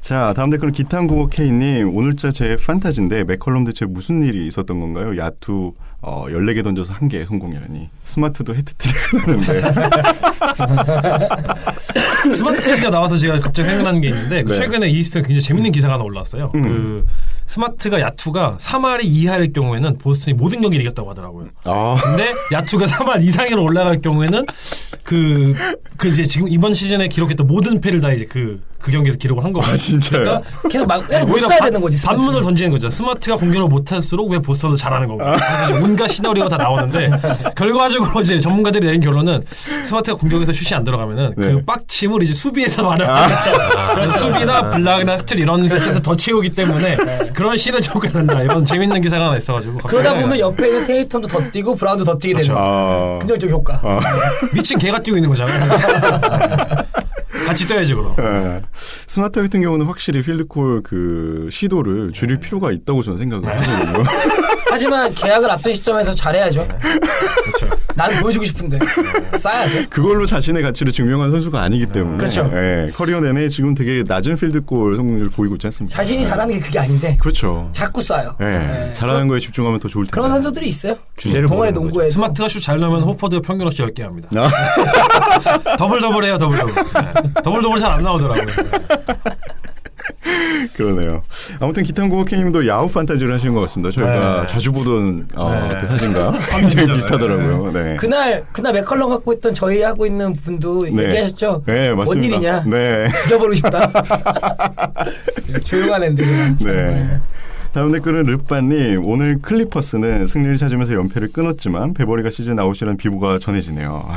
자, 다음 댓글은 기탄국어 K님. 오늘자 제 판타지인데 맥컬럼 대체 무슨 일이 있었던 건가요? 야투 14개 던져서 1개 성공이라니. 스마트도 해트트릭을 하는데. 스마트 얘기가 나와서 제가 갑자기 생각나는 게 있는데 최근에 ESPN 굉장히 재밌는 기사가 하나 올라왔어요. 그 스마트가 야투가 3할 이하일 경우에는 보스턴이 모든 경기를 이겼다고 하더라고요. 근데 야투가 3할 이상으로 올라갈 경우에는 그 이제 지금 이번 시즌에 기록했던 모든 패를 다 이제 그 경기에서 기록을 한 거거든요. 진짜요? 그러니까 계속 못 써야 되는 거지. 반문을 던지는 거죠. 스마트가 공격을 못할수록 왜 보스턴은 잘하는 거고. 온갖 시나리오가 다 나오는데 결과적으로 이제 전문가들이 내린 결론은 스마트가 공격에서 슛이 안 들어가면은 그 빡침을 이제 수비에서 말하는 거죠. 수비나 블락이나 스틸 이런 것에서 더 채우기 때문에 그런 신을 적게 된다. 이런 재밌는 기사가 하나 있어가지고. 그러다 보면 옆에 있는 테이텀도 더 뛰고 브라운도 더 뛰게 되는 긍정적 효과. 미친 개가 뛰고 있는 거잖아요. 같이 뛰어야지 그럼. 스마트 같은 경우는 확실히 필드골 그 시도를 줄일 필요가 있다고 저는 생각을 하거든요. 하지만 계약을 앞둔 시점에서 잘해야죠. 그렇죠. 난 보여주고 싶은데 쌓아야죠. 그걸로 자신의 가치를 증명한 선수가 아니기 때문에. 그렇죠. 커리어 내내 지금 되게 낮은 필드골 성공률을 보이고 있지 않습니까? 자신이 잘하는 게 그게 아닌데. 그렇죠. 자꾸 쌓아요. 잘하는 거에 집중하면 더 좋을 텐데. 그런 선수들이 있어요. 주제를 동아리 농구에 스마트가 슛 잘 넣으면 호퍼드가 평균 슛 10개 합니다. 더블더블해요. 더블더블 잘 안 나오더라고요. 그러네요. 아무튼 기탄고학회님도 야후 판타지를 하시는 것 같습니다. 저희가 자주 보던 그 사진과 굉장히 비슷하더라고요. 네. 그날 맥컬럼 갖고 있던 저희 하고 있는 분도 얘기하셨죠. 네, 맞습니다. 뭔 일이냐. 네. 죽여버리고 싶다. 조용한 엔딩이야. 네. 다음 댓글은 르빠님. 오늘 클리퍼스는 승리를 찾으면서 연패를 끊었지만 베버리가 시즌 아웃이라는 비보가 전해지네요.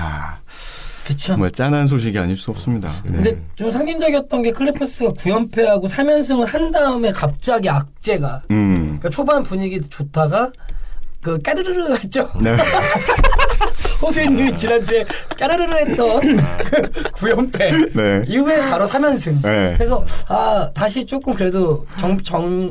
그쵸. 정말 짠한 소식이 아닐 수 없습니다. 네. 근데 좀 상징적이었던 게 클리퍼스가 9연패하고 3연승을 한 다음에 갑자기 악재가 그러니까 초반 분위기 좋다가 그 까르르르 했죠. 네. 호수인님이 지난주에 까르르르 했던 그 9연패 네. 이후에 바로 3연승. 네. 그래서 다시 조금 그래도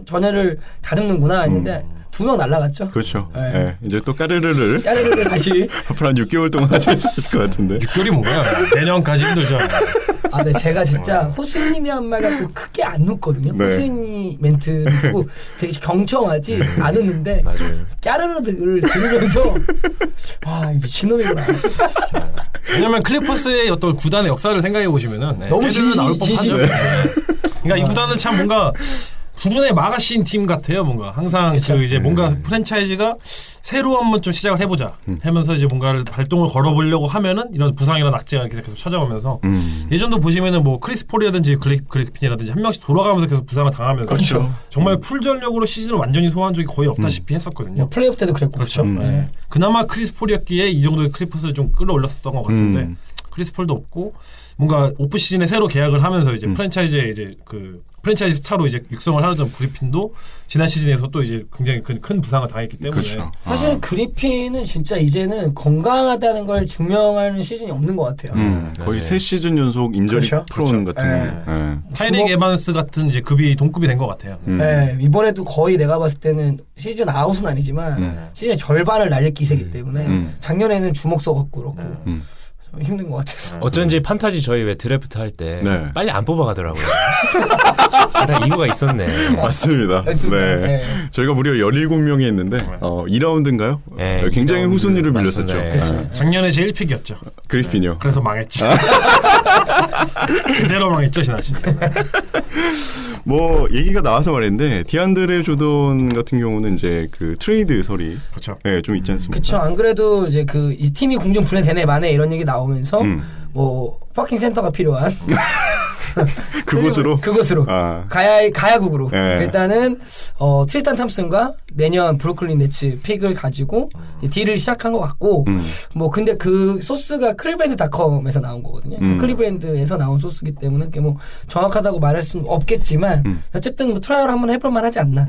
전열을 다듬는구나 했는데 2명 날라갔죠. 그렇죠. 네. 네. 이제 또 까르르를 다시 앞으로 한 6개월 동안 하실 수 있을 것 같은데. 6개월이 뭔가요? 내년까지 힘들죠. 네, 제가 진짜 호수님이 한 말 갖고 크게 안 웃거든요. 네. 호수님 멘트를 듣고 되게 경청하지 안 웃는데 까르르를 들으면서 미친놈이구나. 왜냐면 클리퍼스의 어떤 구단의 역사를 생각해 보시면은 너무 진심. 그러니까 이 구단은 참 뭔가 불운의 마가신 팀 같아요. 뭔가 항상 그쵸? 그 이제 뭔가 프랜차이즈가 새로 한번 좀 시작을 해보자 하면서 이제 뭔가를 발동을 걸어보려고 하면은 이런 부상이나 낙제가 이렇게 계속 찾아오면서 예전도 보시면은 뭐 크리스 폴이라든지 그리핀이라든지 한 명씩 돌아가면서 계속 부상을 당하면서 그렇죠. 정말 풀 전력으로 시즌을 완전히 소화한 적이 거의 없다시피 했었거든요. 플레이오프 때도 그랬고 그렇죠. 네. 그나마 크리스 폴이었기에 이 정도의 클리퍼스를 좀 끌어올렸었던 것 같은데 크리스 폴도 없고 뭔가 오프 시즌에 새로 계약을 하면서 이제 프랜차이즈에 이제 그 프랜차이즈 스타로 이제 육성을 하던 그리핀도 지난 시즌에서 또 이제 굉장히 큰 부상을 당했기 때문에 그렇죠. 사실은 그리핀은 진짜 이제는 건강하다는 걸 증명하는 시즌이 없는 것 같아요. 거의 3시즌 연속 인저리 그렇죠? 프로는 그렇죠. 같은. 타이렉 에반스 같은 이제 동급이 된 것 같아요. 네, 이번에도 거의 내가 봤을 때는 시즌 아웃은 아니지만 시즌 절반을 날릴 기세이기 때문에 작년에는 주목 써갖고 그렇고 힘든 것 같아요. 어쩐지 판타지 저희 왜 드래프트 할 때 빨리 안 뽑아가더라고요. 다 이유가 있었네. 맞습니다. 네. 저희가 무려 17명이 했는데 2라운드인가요? 네, 굉장히 2라운드 후순위를 밀렸었죠. 맞습니다. 작년에 제 1픽이었죠. 그리핀이요. 그래서 망했죠. 제대로 망했죠, 지난 시즌. 뭐 얘기가 나와서 말인데 디안드레 조던 같은 경우는 이제 그 트레이드 설이 그렇죠. 네, 좀 있지 않습니까? 그렇죠. 안 그래도 이제 그 이 팀이 공중 분해되네 마네 이런 얘기 나오면서 뭐 퍼킹 센터가 필요한 그곳으로 가야국으로 네. 일단은 트리스탄 탐슨과 내년 브루클린 네츠 픽을 가지고 딜을 시작한 것 같고 뭐 근데 그 소스가 클리브랜드닷컴에서 나온 거거든요. 클리브랜드에서 나온 소스기 때문에 그게 뭐 정확하다고 말할 수는 없겠지만 어쨌든 뭐 트라이얼 한번 해볼 만하지 않나.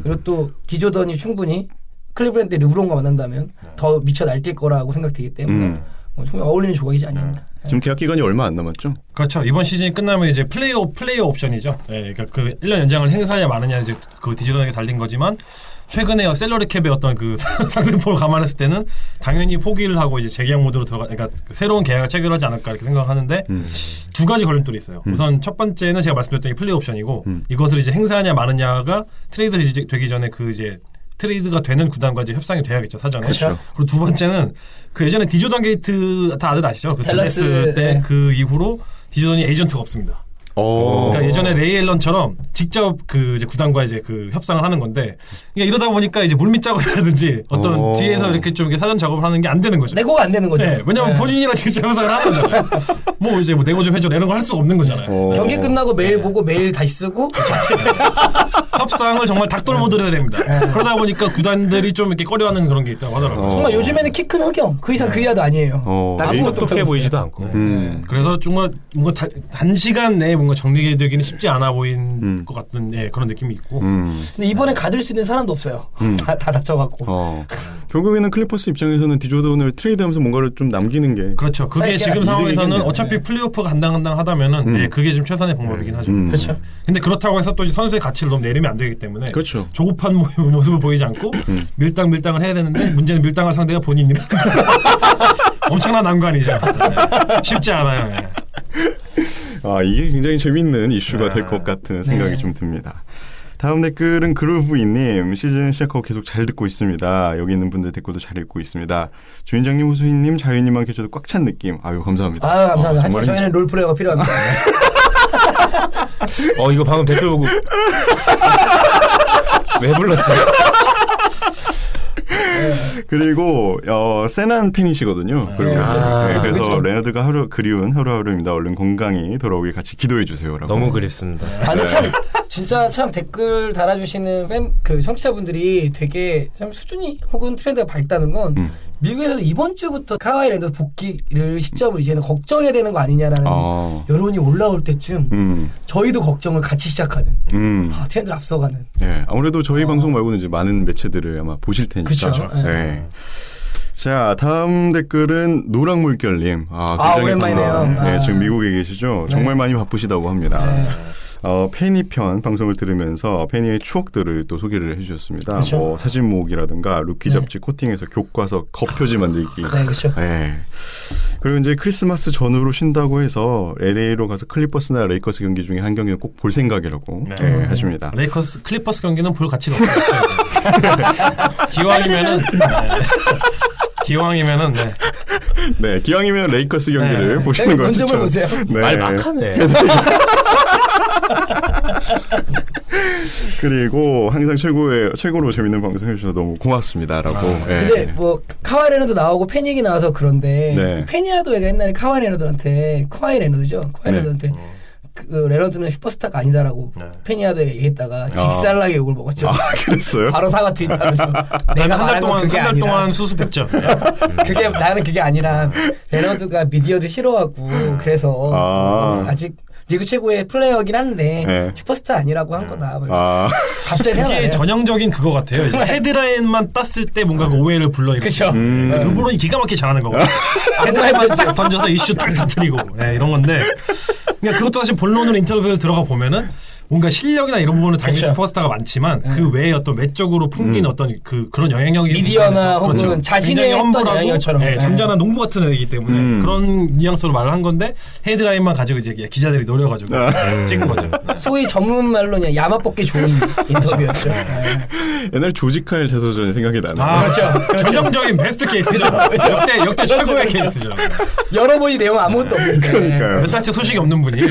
그리고 또 디조던이 충분히 클리브랜드 르브론과 만난다면 더 미쳐 날뛸 거라고 생각되기 때문에 충분히 어울리는 조각이지 않나. 지금 계약 기간이 얼마 안 남았죠? 그렇죠. 이번 시즌이 끝나면 이제 플레이어 옵션이죠. 네, 그러니까 그 1년 연장을 행사하냐 마느냐 이제 그 디조던에게 달린 거지만 최근에 셀러리 캡의 어떤 그 상승폭을 감안했을 때는 당연히 포기를 하고 이제 재계약 모드로 그러니까 새로운 계약을 체결하지 않을까 이렇게 생각하는데 두 가지 걸림돌이 있어요. 우선 첫 번째는 제가 말씀드렸던 이 플레이 옵션이고 이것을 이제 행사하냐 마느냐가 트레이드 되기 전에 그 이제 트레이드가 되는 구단과 이제 협상이 돼야겠죠, 사전에. 그렇죠. 그리고 두 번째는 그 예전에 디조던 게이트 다들 아시죠? 그 댈러스 때 그 이후로 디조던이 에이전트가 없습니다. 그러니까 예전에 레이 앨런처럼 직접 그 이제 구단과 이제 그 협상을 하는 건데, 그러니까 이러다 보니까 이제 물밑 작업이라든지 어떤 뒤에서 이렇게 좀 이렇게 사전 작업을 하는 게 안 되는 거죠. 내고가 안 되는 거죠. 네, 왜냐면 본인이랑 직접 협상을 하는 거잖아요. 뭐 이제 뭐 내고 좀 해줘 이런 거 할 수가 없는 거잖아요. 경기 끝나고 메일 보고 메일 다시 쓰고 협상을 정말 닭돌 모드로 해야 됩니다. 그러다 보니까 구단들이 좀 이렇게 꺼려하는 그런 게 있다고 하더라고요. 정말 요즘에는 키 큰 흑영 그 이상 그 이하도 아니에요. 똑똑해 보이지도 않고. 그래서 정말 뭔가 단시간 내에 뭔가 정리되기는 쉽지 않아 보인 것 같은 그런 느낌이 있고. 근데 이번에 가둘 수 있는 사람도 없어요. 다 다쳐갖고. 결국에는 클리퍼스 입장에서는 디조던을 트레이드하면서 뭔가를 좀 남기는 게 그렇죠. 그게 지금 상황에서는 어차피 플레이오프가 간당간당하다면은 그게 좀 최선의 방법이긴 하죠. 그렇죠. 근데 그렇다고 해서 또 선수의 가치를 너무 내리면 안 되기 때문에 그렇죠. 조급한 모습을 보이지 않고 밀당을 해야 되는데 문제는 밀당할 상대가 본인이라 엄청난 난관이죠. 쉽지 않아요. 이게 굉장히 재밌는 이슈가 될 것 같은 생각이 좀 듭니다. 다음 댓글은 그루브이님. 시즌 시작하고 계속 잘 듣고 있습니다. 여기 있는 분들 댓글도 잘 읽고 있습니다. 주인장님, 후수인님, 자유님만 계셔도 꽉 찬 느낌. 아유 감사합니다. 감사합니다. 하지만 저희는 롤플레이어가 필요합니다. 이거 방금 댓글 보고 왜 불렀지? 그리고 세난 팬이시거든요. 그리고 그래서 그렇죠. 레너드가 그리운 하루하루입니다. 얼른 건강히 돌아오길 같이 기도해 주세요라고. 너무 그립습니다. 아니 참 진짜 참 댓글 달아주시는 그 청취자분들이 되게 참 수준이 혹은 트렌드가 밝다는 건 미국에서 이번 주부터 카와이 레너드 복귀를 시점으로 이제는 걱정해야 되는 거 아니냐라는 여론이 올라올 때쯤 저희도 걱정을 같이 시작하는 트렌드를 앞서가는. 네, 아무래도 저희 방송 말고는 이제 많은 매체들을 아마 보실 테니까. 그렇죠. 네. 자, 다음 댓글은 노랑물결님. 굉장히 오랜만이네요. 네, 지금 미국에 계시죠? 정말 많이 바쁘시다고 합니다. 네. 페니 편 방송을 들으면서 페니의 추억들을 또 소개를 해주셨습니다. 그쵸. 뭐 사진목이라든가 루키 잡지 코팅해서 교과서 겉표지 만들기. 네, 그렇죠. 네. 그리고 이제 크리스마스 전후로 쉰다고 해서 LA로 가서 클리퍼스나 레이커스 경기 중에 한 경기는 꼭 볼 생각이라고 하십니다. 레이커스 클리퍼스 경기는 볼 가치가 없어요. 기왕이면은 네, 기왕이면 레이커스 경기를 보시는 걸 먼저 보세요. 네. 말 막하네. 그리고 항상 최고로 재밌는 방송 해주셔서 너무 고맙습니다라고. 근데 뭐 카와이 레너드 나오고 팬 얘기 나와서 그런데 그 페니아도가 옛날에 카와이 레너드한테 그 레너드는 슈퍼스타가 아니다라고 페니아도에 얘기했다가 직살나게 욕을 먹었죠. 그랬어요? 바로 사과 트윗하면서 내가 말한 건 그게 한 달 아니라. 동안 수습했죠. 나는 그게 아니라 레너드가 미디어도 싫어하고 그래서 아직 리그 최고의 플레이어긴 한데 슈퍼스타 아니라고 한 거다. 갑자기 생각나네요. 그게 전형적인 그거 같아요. 헤드라인만 땄을 때 뭔가 그 오해를 불러일으키고 그쵸. 르브론이 기가 막히게 잘하는 거고 헤드라인만 던져서 이슈 딱 터뜨리고 이런 건데 그러니까 그것도 사실 본론으로 인터뷰에 들어가 보면은 뭔가 실력이나 이런 부분은 당연히 슈퍼스타가 많지만 그 외에 어떤 외적으로 풍기는 어떤 그런 영향력이 미디어나 혹은 자신의 했던 영향력처럼 잠잠한 농부 같은 애이기 때문에 그런 뉘앙스로 말을 한 건데 헤드라인만 가지고 이제 기자들이 노려가지고 찍은 거죠. 소위 전문 말로 그냥 야마 뽑기 좋은 인터뷰였죠. 옛날 조지칼 재소전이 생각이 나네요. 그렇죠. 전형적인 베스트 케이스죠. 역대 최고의 케이스죠. 여러분이 내용 아무것도 없는데. 그러니까요. 사실 소식이 없는 분이.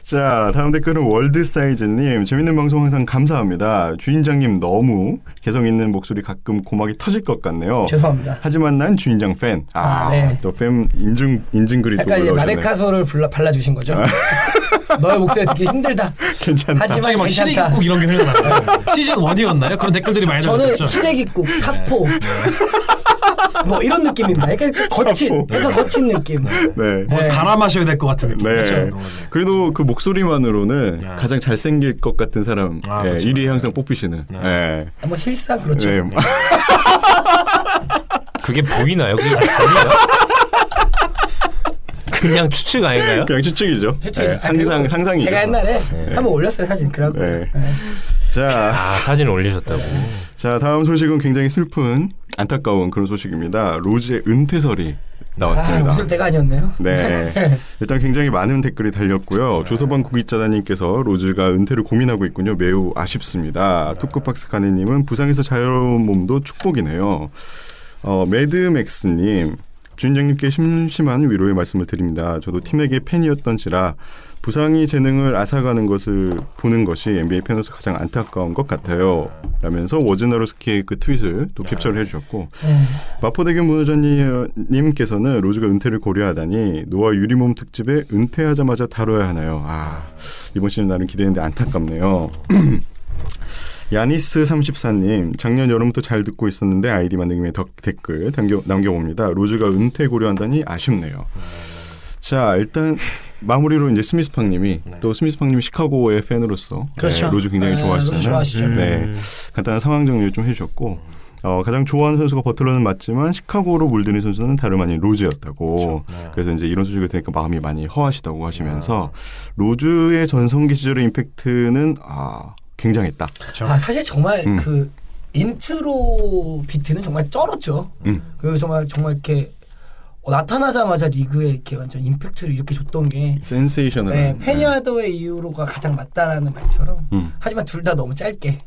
자, 다음 댓글은 월드사이즈님. 재밌는 방송 항상 감사합니다. 주인장님 너무 개성 있는 목소리 가끔 고막이 터질 것 같네요. 죄송합니다. 하지만 난 주인장 팬. 네. 또 팬 인증글이 또 약간 올라오셨네. 마데카소를 발라주신 거죠. 너의 목소리 듣기 힘들다. 괜찮다. 하지만 막 괜찮다. 시래기국 이런 게 흘러나요. 시즌 1이었나요? 그런 댓글들이 많이 저는 나왔죠. 시래기국, 사포 뭐 이런 느낌입니다. 약간 거친 느낌. 네. 뭐 갈아 마셔야 될 것 같은 느낌. 네. 그렇죠? 그래도 그 목소리만으로는 가장 잘생길 것 같은 사람 그렇죠. 1위에 항상 뽑히시는. 네. 뭐 실상 그렇죠. 네. 그게 보이나요? 그게 보이나요? 그냥 추측 아닌가요? 그냥 추측이죠. 네. 상상이죠. 제가 옛날에 한번 올렸어요 사진. 그래갖고. 네. 자, 사진을 올리셨다고. 자, 다음 소식은 굉장히 슬픈 안타까운 그런 소식입니다. 로즈의 은퇴설이 나왔습니다. 웃을 때가 아니었네요. 네. 일단 굉장히 많은 댓글이 달렸고요. 조서방 구기자다님께서 로즈가 은퇴를 고민하고 있군요. 매우 아쉽습니다. 투쿠박스 카네님은 부상에서 자유로운 몸도 축복이네요. 매드맥스님, 주인장님께 심심한 위로의 말씀을 드립니다. 저도 팀에게 팬이었던지라 부상이 재능을 앗아가는 것을 보는 것이 NBA 팬으로서 가장 안타까운 것 같아요. 라면서 워즈나로스키의 그 트윗을 또 캡처를 해주셨고 마포대교 문호자님께서는 로즈가 은퇴를 고려하다니 노아 유리몸 특집에 은퇴하자마자 다뤄야 하나요? 이번 시즌 나름 기대했는데 안타깝네요. 야니스 34님, 작년 여름부터 잘 듣고 있었는데 아이디 만들기에 댓글 남겨봅니다. 로즈가 은퇴 고려한다니 아쉽네요. 자, 일단 마무리로 이제 스미스팡님이 또 스미스팡님이 시카고의 팬으로서 그렇죠. 로즈 굉장히 좋아하시잖아요. 로즈 좋아하시죠. 네, 간단한 상황 정리를 좀 해주셨고 가장 좋아하는 선수가 버틀러는 맞지만 시카고로 물드는 선수는 다름 아닌 로즈였다고. 그렇죠. 그래서 이제 이런 소식을 들으니까 마음이 많이 허하시다고 하시면서 로즈의 전성기 시절의 임팩트는 굉장했다. 그렇죠. 사실 정말 그 인트로 비트는 정말 쩔었죠. 그리고 정말 이렇게 나타나자마자 리그에 이렇게 완전 임팩트를 이렇게 줬던 게 센세이셔널. 네, 페니아도의 이후로가 가장 맞다라는 말처럼 하지만 둘 다 너무 짧게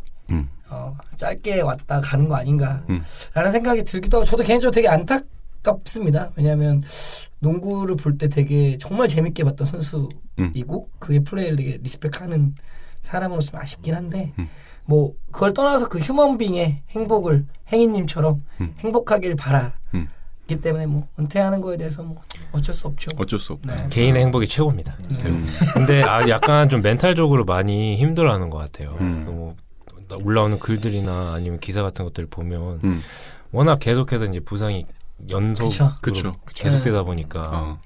짧게 왔다 가는 거 아닌가라는 생각이 들기도 하고 저도 개인적으로 되게 안타깝습니다. 왜냐하면 농구를 볼 때 되게 정말 재밌게 봤던 선수이고 그의 플레이를 되게 리스펙하는 사람으로서 좀 아쉽긴 한데 뭐 그걸 떠나서 그 휴먼빙의 행복을 행인님처럼 행복하길 바라기 때문에 뭐 은퇴하는 거에 대해서 뭐 어쩔 수 없죠. 어쩔 수 없다. 네. 개인의 행복이 최고입니다. 근데 약간 좀 멘탈적으로 많이 힘들어하는 것 같아요. 뭐 올라오는 글들이나 아니면 기사 같은 것들 보면 워낙 계속해서 이제 부상이 연속으로 계속되다 보니까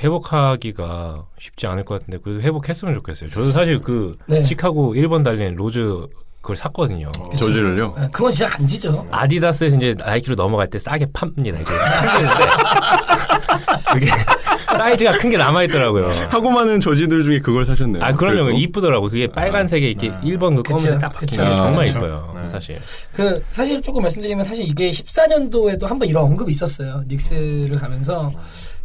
회복하기가 쉽지 않을 것 같은데 그래도 회복했으면 좋겠어요. 저도 사실 그 시카고 1번 달린 로즈 그걸 샀거든요. 저지를요? 네, 그건 진짜 간지죠. 아디다스에서 이제 나이키로 넘어갈 때 싸게 팝니다. 이게 그게 사이즈가 큰 게 남아있더라고요. 하고 많은 저지들 중에 그걸 사셨네요. 그럼요. 이쁘더라고요. 그게 빨간색에 이렇게 1번 그 검은색 딱 박힌 게 정말 이뻐요. 사실. 사실 조금 말씀드리면 사실 이게 14년도에도 한번 이런 언급이 있었어요. 닉스를 가면서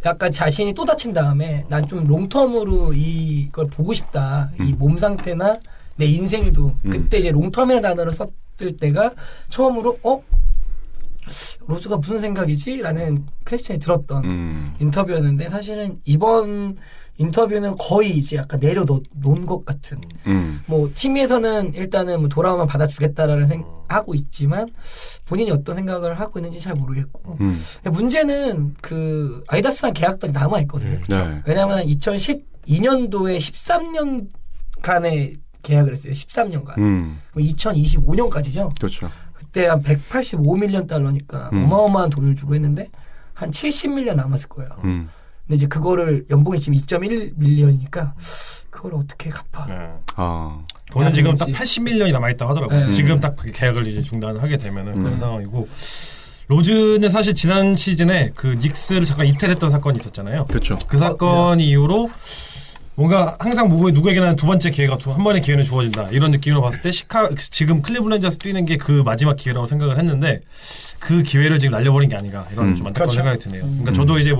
약간 자신이 또 다친 다음에 난 좀 롱텀으로 이걸 보고 싶다. 이 몸 상태나 내 인생도 그때 이제 롱텀이라는 단어를 썼을 때가 처음으로 로즈가 무슨 생각이지? 라는 퀘스천이 들었던 인터뷰였는데 사실은 이번 인터뷰는 거의 이제 약간 내려놓은 것 같은 뭐 팀에서는 일단은 뭐 돌아오면 받아주겠다라는 하고 있지만 본인이 어떤 생각을 하고 있는지 잘 모르겠고 문제는 그 아디다스랑 계약까지 남아있거든요. 네. 왜냐하면 2012년도에 13년간의 계약을 했어요. 13년간. 2025년까지죠. 그렇죠. 그때 한 185밀리언 달러니까 어마어마한 돈을 주고 했는데 한 70밀리언 남았을 거예요. 근데 이제 그거를 연봉이 지금 2.1밀리언이니까 그걸 어떻게 갚아? 돈은 지금 딱 80밀리언이 남아있다고 하더라고요. 네. 지금 딱 그 계약을 이제 중단하게 되면은 그런 상황이고 로즈는 사실 지난 시즌에 그 닉스를 잠깐 이탈했던 사건이 있었잖아요. 그렇죠. 그 사건 이후로 뭔가 항상 누구에게나 두 번째 기회가 한 번의 기회는 주어진다 이런 느낌으로 봤을 때 지금 클리블랜드에서 뛰는 게 그 마지막 기회라고 생각을 했는데 그 기회를 지금 날려버린 게 아닌가 이런 좀 안타까운 생각이 드네요. 그러니까 저도 이제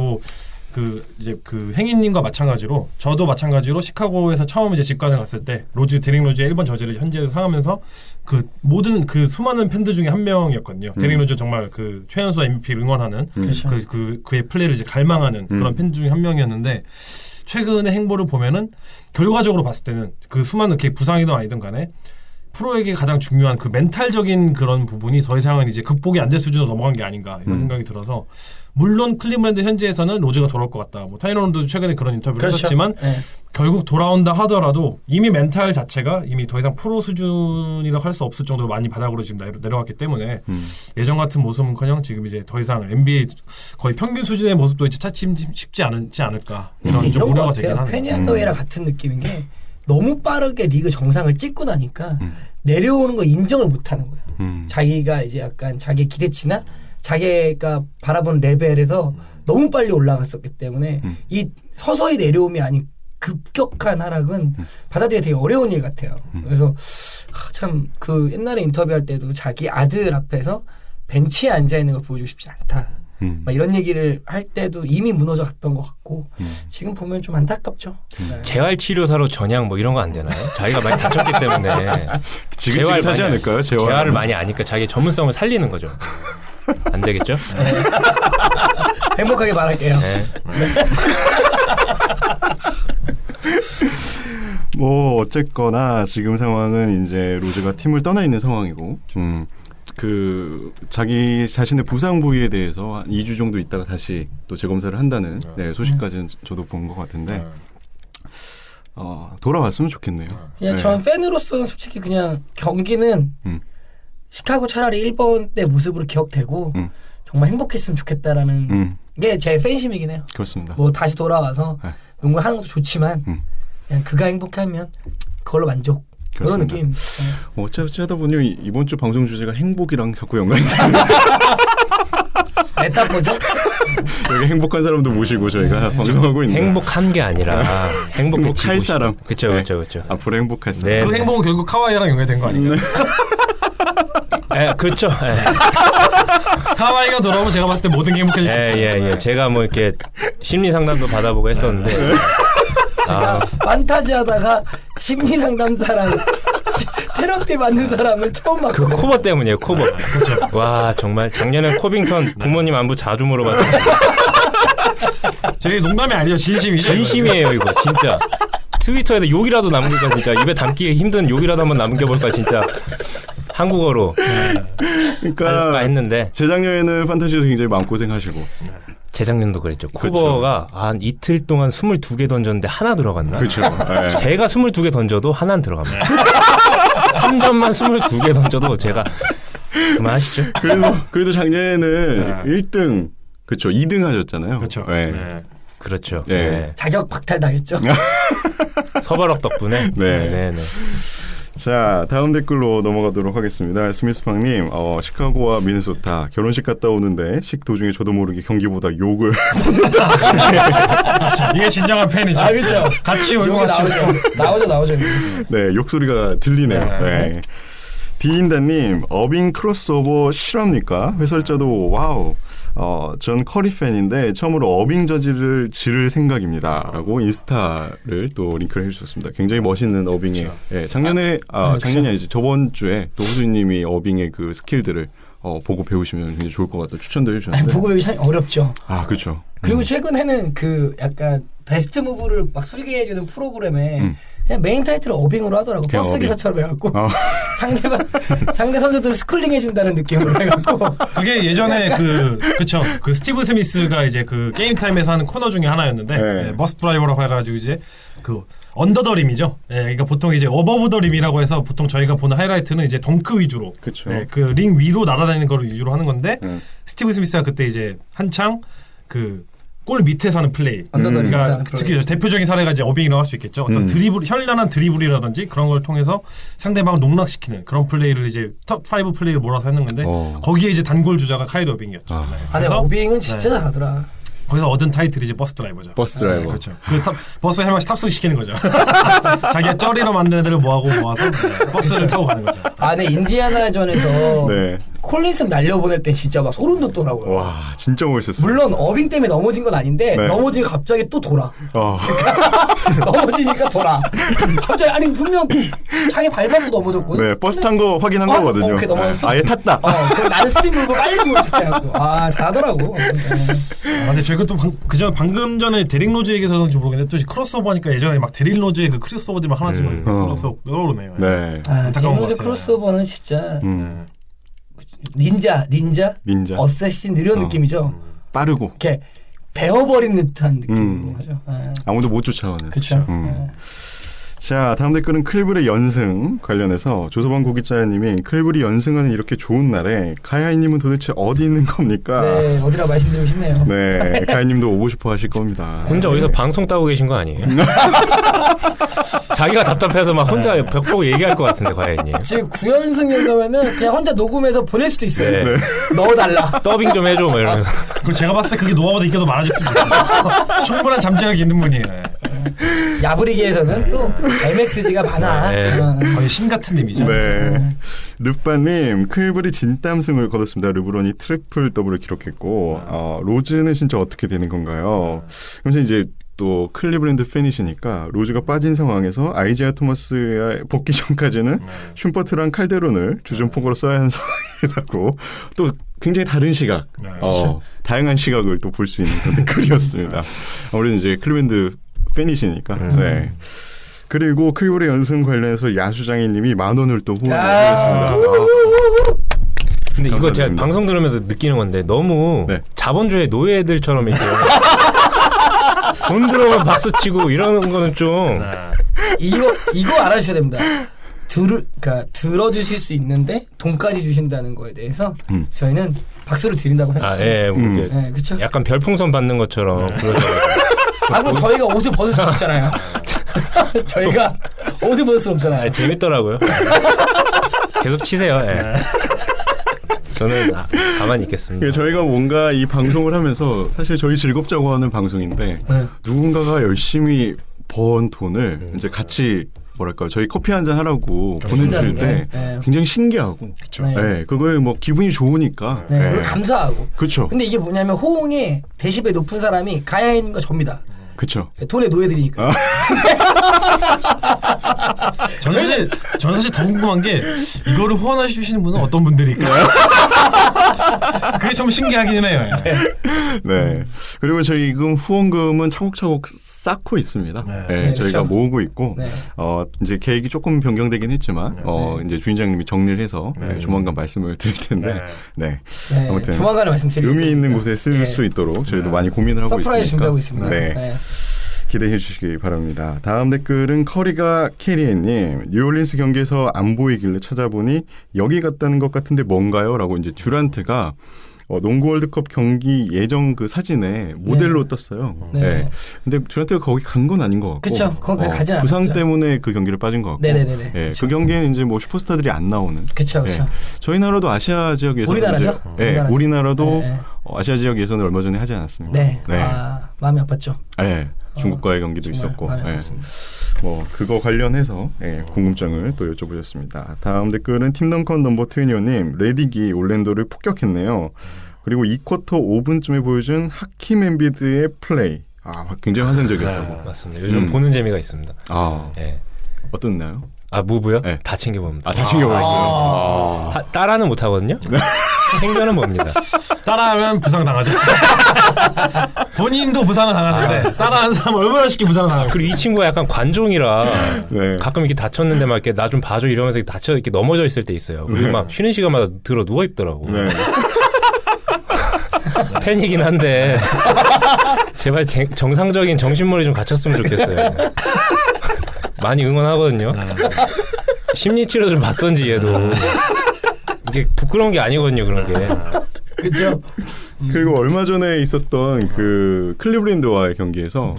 그 행인님과 마찬가지로 저도 마찬가지로 시카고에서 처음 이제 직관을 갔을 때 데릭 로즈의 1번 저지를 현지에서 상하면서 그 모든 그 수많은 팬들 중에 한 명이었거든요. 데릭 로즈 정말 그 최연소 MVP를 응원하는 그의 플레이를 이제 갈망하는 그런 팬들 중에 한 명이었는데. 최근의 행보를 보면은 결과적으로 봤을 때는 그 수많은 부상이든 아니든 간에 프로에게 가장 중요한 그 멘탈적인 그런 부분이 더 이상은 이제 극복이 안 될 수준으로 넘어간 게 아닌가 이런 생각이 들어서 물론 클리블랜드 현지에서는 로즈가 돌아올 것 같다. 뭐 타이러론도 최근에 그런 인터뷰를 했었지만 결국 돌아온다 하더라도 이미 멘탈 자체가 이미 더 이상 프로 수준이라고 할 수 없을 정도로 많이 바닥으로 지금 내려갔기 때문에 예전 같은 모습은커녕 지금 이제 더 이상 NBA 거의 평균 수준의 모습도 이제 찾기 쉽지 않지 않을까 이런 좀 우려가 되긴 하네요. 페니아더웨이랑 같은 느낌인 게 너무 빠르게 리그 정상을 찍고 나니까 내려오는 걸 인정을 못하는 거예요. 자기가 이제 약간 자기 기대치나 자기가 바라본 레벨에서 너무 빨리 올라갔었기 때문에 이 서서히 내려옴이 아닌 급격한 하락은 받아들이기 되게 어려운 일 같아요. 그래서 참 그 옛날에 인터뷰할 때도 자기 아들 앞에서 벤치에 앉아있는 걸 보여주고 싶지 않다. 막 이런 얘기를 할 때도 이미 무너져 갔던 것 같고 지금 보면 좀 안타깝죠. 네. 재활치료사로 전향 뭐 이런 거 안 되나요? 자기가 많이 다쳤기 때문에 지긋지긋하지 않을까요? 재활을 많이 아니까 자기 전문성을 살리는 거죠. 안 되겠죠? 네. 행복하게 말할게요. 네. 뭐 어쨌거나 지금 상황은 이제 로즈가 팀을 떠나 있는 상황이고 그 자기 자신의 부상 부위에 대해서 한 2주 정도 있다가 다시 또 재검사를 한다는 소식까지는 저도 본 것 같은데 돌아왔으면 좋겠네요. 그냥 전 팬으로서는 솔직히 그냥 경기는 시카고 차라리 1번 때 모습으로 기억되고 정말 행복했으면 좋겠다라는 게 제 팬심이긴 해요. 그렇습니다. 뭐 다시 돌아와서 농구하는 것도 좋지만 그냥 그가 행복하면 그걸로 만족. 그런 느낌. 어찌 하다 보니 이번 주 방송 주제가 행복이랑 자꾸 연관이 되는 메타포죠? 여기 행복한 사람도 모시고 저희가 방송하고 있는 행복한 게 아니라 행복할 사람. 그렇죠. 앞으로 행복할 사람. 네. 그 행복은 결국 카와이랑 연결된 거 아닌가요? 그렇죠. 카와이가 돌아오면 제가 봤을 때 모든 게 행복해질 수 있어요. 제가 뭐 이렇게 심리 상담도 받아보고 했었는데 제가 판타지하다가 심리 상담사랑 테라피 받는 사람을 처음 그 봤거든요. 코버 때문이에요. 코버. 그렇죠. 와 정말 작년에 코빙턴 부모님 안부 자주 물어봤어요. 저희 농담이 아니에요. 진심이죠. 진심이에요 이거 진짜. 트위터에다 욕이라도 남길까 진짜. 입에 담기 힘든 욕이라도 한번 남겨볼까 진짜. 한국어로. 그러니까 했는데 재작년에는 판타지에서 굉장히 마음고생하시고 재작년도 그랬죠. 코버가 한 이틀 동안 22개 던졌는데 하나 들어갔나? 그렇죠. 네. 제가 22개 던져도 하나는 들어갑니다. 3점만 22개 던져도 제가 그만하시죠. 그래도 작년에는 1등 그렇죠. 2등 하셨잖아요. 그렇죠. 네. 네. 그렇죠. 네. 네. 자격 박탈당했죠. 서바럭 덕분에. 네. 네. 자, 다음 댓글로 넘어가도록 하겠습니다. 스미스팡님, 시카고와 미네소타 결혼식 갔다 오는데 식 도중에 저도 모르게 경기보다 욕을 이게 진정한 팬이죠. 아 그렇죠. 같이 울고 여기 같이 웃고. 나오죠. 네, 욕소리가 들리네요. 네. 비인다님, 어빙 크로스오버 실합니까? 해설자도 와우. 전 커리 팬인데 처음으로 어빙 저지를 지를 생각입니다. 라고 인스타를 또 링크를 해주셨습니다. 굉장히 멋있는 어빙에. 그렇죠. 네, 작년에, 작년이 아니지. 저번 주에 또 호수님이 어빙의 그 스킬들을 보고 배우시면 굉장히 좋을 것 같다 추천도 해주셨는데. 보고 배우기 참 어렵죠. 아, 그렇죠. 그리고 최근에는 그 약간 베스트 무브를 막 소개해주는 프로그램에 그냥 메인 타이틀을 어빙으로 하더라고. 버스 어빙. 기사처럼 해갖고 상대 선수들을 스쿨링 해준다는 느낌으로 해갖고. 그게 예전에 그쵸. 그 스티브 스미스가 이제 그 게임 타임에서 하는 코너 중에 하나였는데 네. 버스 드라이버라고 해가지고 이제 그 언더더림이죠. 예, 그러니까 보통 이제 어버브더림이라고 해서 보통 저희가 보는 하이라이트는 이제 덩크 위주로, 그쵸. 예, 그 링 위로 날아다니는 걸 위주로 하는 건데 스티브 스미스가 그때 이제 한창 그 골 밑에서 하는 플레이. 언더더림. 그러니까 특히 대표적인 사례가 이제 어빙이라고 할 수 있겠죠. 어떤 드리블, 현란한 드리블이라든지 그런 걸 통해서 상대방을 농락시키는 그런 플레이를 이제 top5 플레이를 몰아서 했는 건데 거기에 이제 단골 주자가 카이리 어빙이었죠. 네. 근데 어빙은 진짜 잘하더라. 거기서 얻은 타이틀이 이제 버스 드라이버죠. 버스 드라이버. 네, 그렇죠. 버스 한 명씩 탑승 시키는 거죠. 자기가 쩌리로 만든 애들을 모아서 버스를 타고 가는 거죠. 근데 인디아나전에서 네. 콜린슨 날려보낼 때 진짜 막 소름 돋더라고요. 와, 진짜 멋있었어요. 물론 어빙 때문에 넘어진 건 아닌데 네. 넘어지고 갑자기 또 돌아. 넘어지니까 돌아. 갑자기 아니 분명 자기 발바닥 넘어졌거든. 네, 버스 탄 거 확인한 거거든요. 오케이, 넘어졌어. 아예 탔다. 그럼 나는 스피드 물고 빨리 보고 싶다고. 잘하더라고. 근데 저희가 또 방금 전에 데릭 로즈 얘기해서 그런지 모르겠는데 또 크로스오버 하니까 예전에 막 데릭 로즈의 그 크로스오버들만 하나 찍어서 떠오르네요. 네. 데릭 로즈 크로스오버는 진짜 닌자, 어쌔신 이런 느낌이죠. 빠르고. 이렇게 베어버린 듯한 느낌으로 하죠. 아무도 못 쫓아오는. 그렇죠. 자, 다음 댓글은 클불의 연승 관련해서 조서방 구기자님이 클불이 연승하는 이렇게 좋은 날에 가야이님은 도대체 어디 있는 겁니까? 네, 어디라고 말씀드리고 싶네요. 네, 가야이님도 오고 싶어 하실 겁니다. 혼자 어디서 방송 따고 계신 거 아니에요? 자기가 답답해서 막 혼자 벽 보고 얘기할 것 같은데 과연님. 지금 9연승 정도면은 그냥 혼자 녹음해서 보낼 수도 있어요. 네. 넣어달라. 더빙 좀 해줘 뭐 이러면서. 그리고 제가 봤을 때 그게 노하보다 인기도 많아질 수도 있어요. 충분한 잠재력이 있는 분이에요. 야부리기에서는 또 MSG가 많아. 네. 거의 신 같은 님이죠. 네. 르빠님, 클불이 진땀승을 거뒀습니다. 르브론이 트리플 더블을 기록했고, 로즈는 진짜 어떻게 되는 건가요? 그래서 이제 또 클리블랜드 팬이시니까 로즈가 빠진 상황에서 아이지아 토마스의 복귀 전까지는 슈퍼트랑 칼데론을 주전폭으로 써야 하는 상황이라고 또 굉장히 다른 시각, 다양한 시각을 또 볼 수 있는 그런 댓글이었습니다. 우리는 이제 클리블랜드 팬이시니까. 네. 그리고 클리블의 연승 관련해서 야수장애님이 10,000원을 또 후원해주셨습니다. 근데 이거 감사드립니다. 제가 방송 들으면서 느끼는 건데 너무 자본주의 노예들처럼 이렇게 돈 들어오면 박수 치고 이러는 거는 좀 이거 알아주셔야 됩니다. 들어주실 수 있는데 돈까지 주신다는 거에 대해서 저희는 박수를 드린다고 생각합니다. 네, 그렇죠. 약간 별풍선 받는 것처럼 그럼 저희가 옷을 벗을 수 없잖아요. 저희가 옷을 벗을 수 없잖아요. 재밌더라고요. 계속 치세요. 저는 가만히 있겠습니다. 저희가 뭔가 이 방송을 하면서 사실 저희 즐겁자고 하는 방송인데 누군가가 열심히 번 돈을 이제 같이 뭐랄까요, 저희 커피 한잔 하라고 보내주실 때 굉장히 신기하고, 그거에 뭐 기분이 좋으니까, 그리고 감사하고. 그렇죠. 근데 이게 뭐냐면 호응의 데시벨 높은 사람이 가야인과 접니다. 그렇죠. 돈의 노예들이니까. 저는 사실 더 궁금한 게 이거를 후원해 주시는 분은 어떤 분들일까요? 그게 좀 신기하긴 해요. 네. 그리고 저희 지금 후원금은 차곡차곡 쌓고 있습니다. 네, 저희가 그렇죠. 모으고 있고 이제 계획이 조금 변경되긴 했지만 이제 주인장님이 정리를 해서 조만간 말씀을 드릴 텐데 아무튼 조만간에 말씀드릴게요. 의미 있는 곳에 쓸 수 있도록 저희도 많이 고민을 하고 있으니까 서프라이즈 준비하고 있습니다. 기대해 주시기 바랍니다. 다음 댓글은 커리가 캐리애님. 뉴올린스 경기에서 안 보이길래 찾아보니 여기 갔다는 것 같은데 뭔가요? 라고 이제 듀란트가 농구 월드컵 경기 예정 그 사진에 모델로 떴어요. 네. 근데 듀란트가 거기 간 건 아닌 것 같고. 그렇죠. 거기 가진 않았죠. 부상 때문에 그 경기를 빠진 것 같고. 네네네. 그 경기에는 이제 뭐 슈퍼스타들이 안 나오는. 그렇죠. 저희 나라도 아시아 지역 예선. 우리나라죠? 우리나라도 아시아 지역 예선을 얼마 전에 하지 않았습니까? 네. 마음이 아팠죠. 네. 중국과의 경기도 있었고, 뭐 그거 관련해서 궁금증을 또 여쭤보셨습니다. 다음 댓글은 팀덩컨 넘버 21님, 레딕이 올랜도를 폭격했네요. 그리고 2쿼터 5분쯤에 보여준 하킴 엠비드의 플레이, 굉장히 환상적이었다고. 맞습니다. 요즘 보는 재미가 있습니다. 어떻나요? 무브요? 다 챙겨봅니다. 다 챙겨보셨어요? 따라는 못 하거든요. 챙겨는 봅니다. 따라하면 부상 당하죠. 본인도 부상을 당하는데 따라하는 사람 얼마나 쉽게 부상을 당하죠. 그리고 이 친구가 약간 관종이라 가끔 이렇게 다쳤는데 막 이렇게 나 좀 봐줘 이러면서 이렇게 넘어져 있을 때 있어요. 그리고 막 쉬는 시간마다 들어 누워 있더라고. 팬이긴 한데 제발 정상적인 정신머리 좀 갖췄으면 좋겠어요. 많이 응원하거든요. 심리치료 좀 받던지 얘도. 이게 부끄러운 게 아니거든요, 그런 게. 그렇죠. 그리고 얼마 전에 있었던 그 클리블랜드와의 경기에서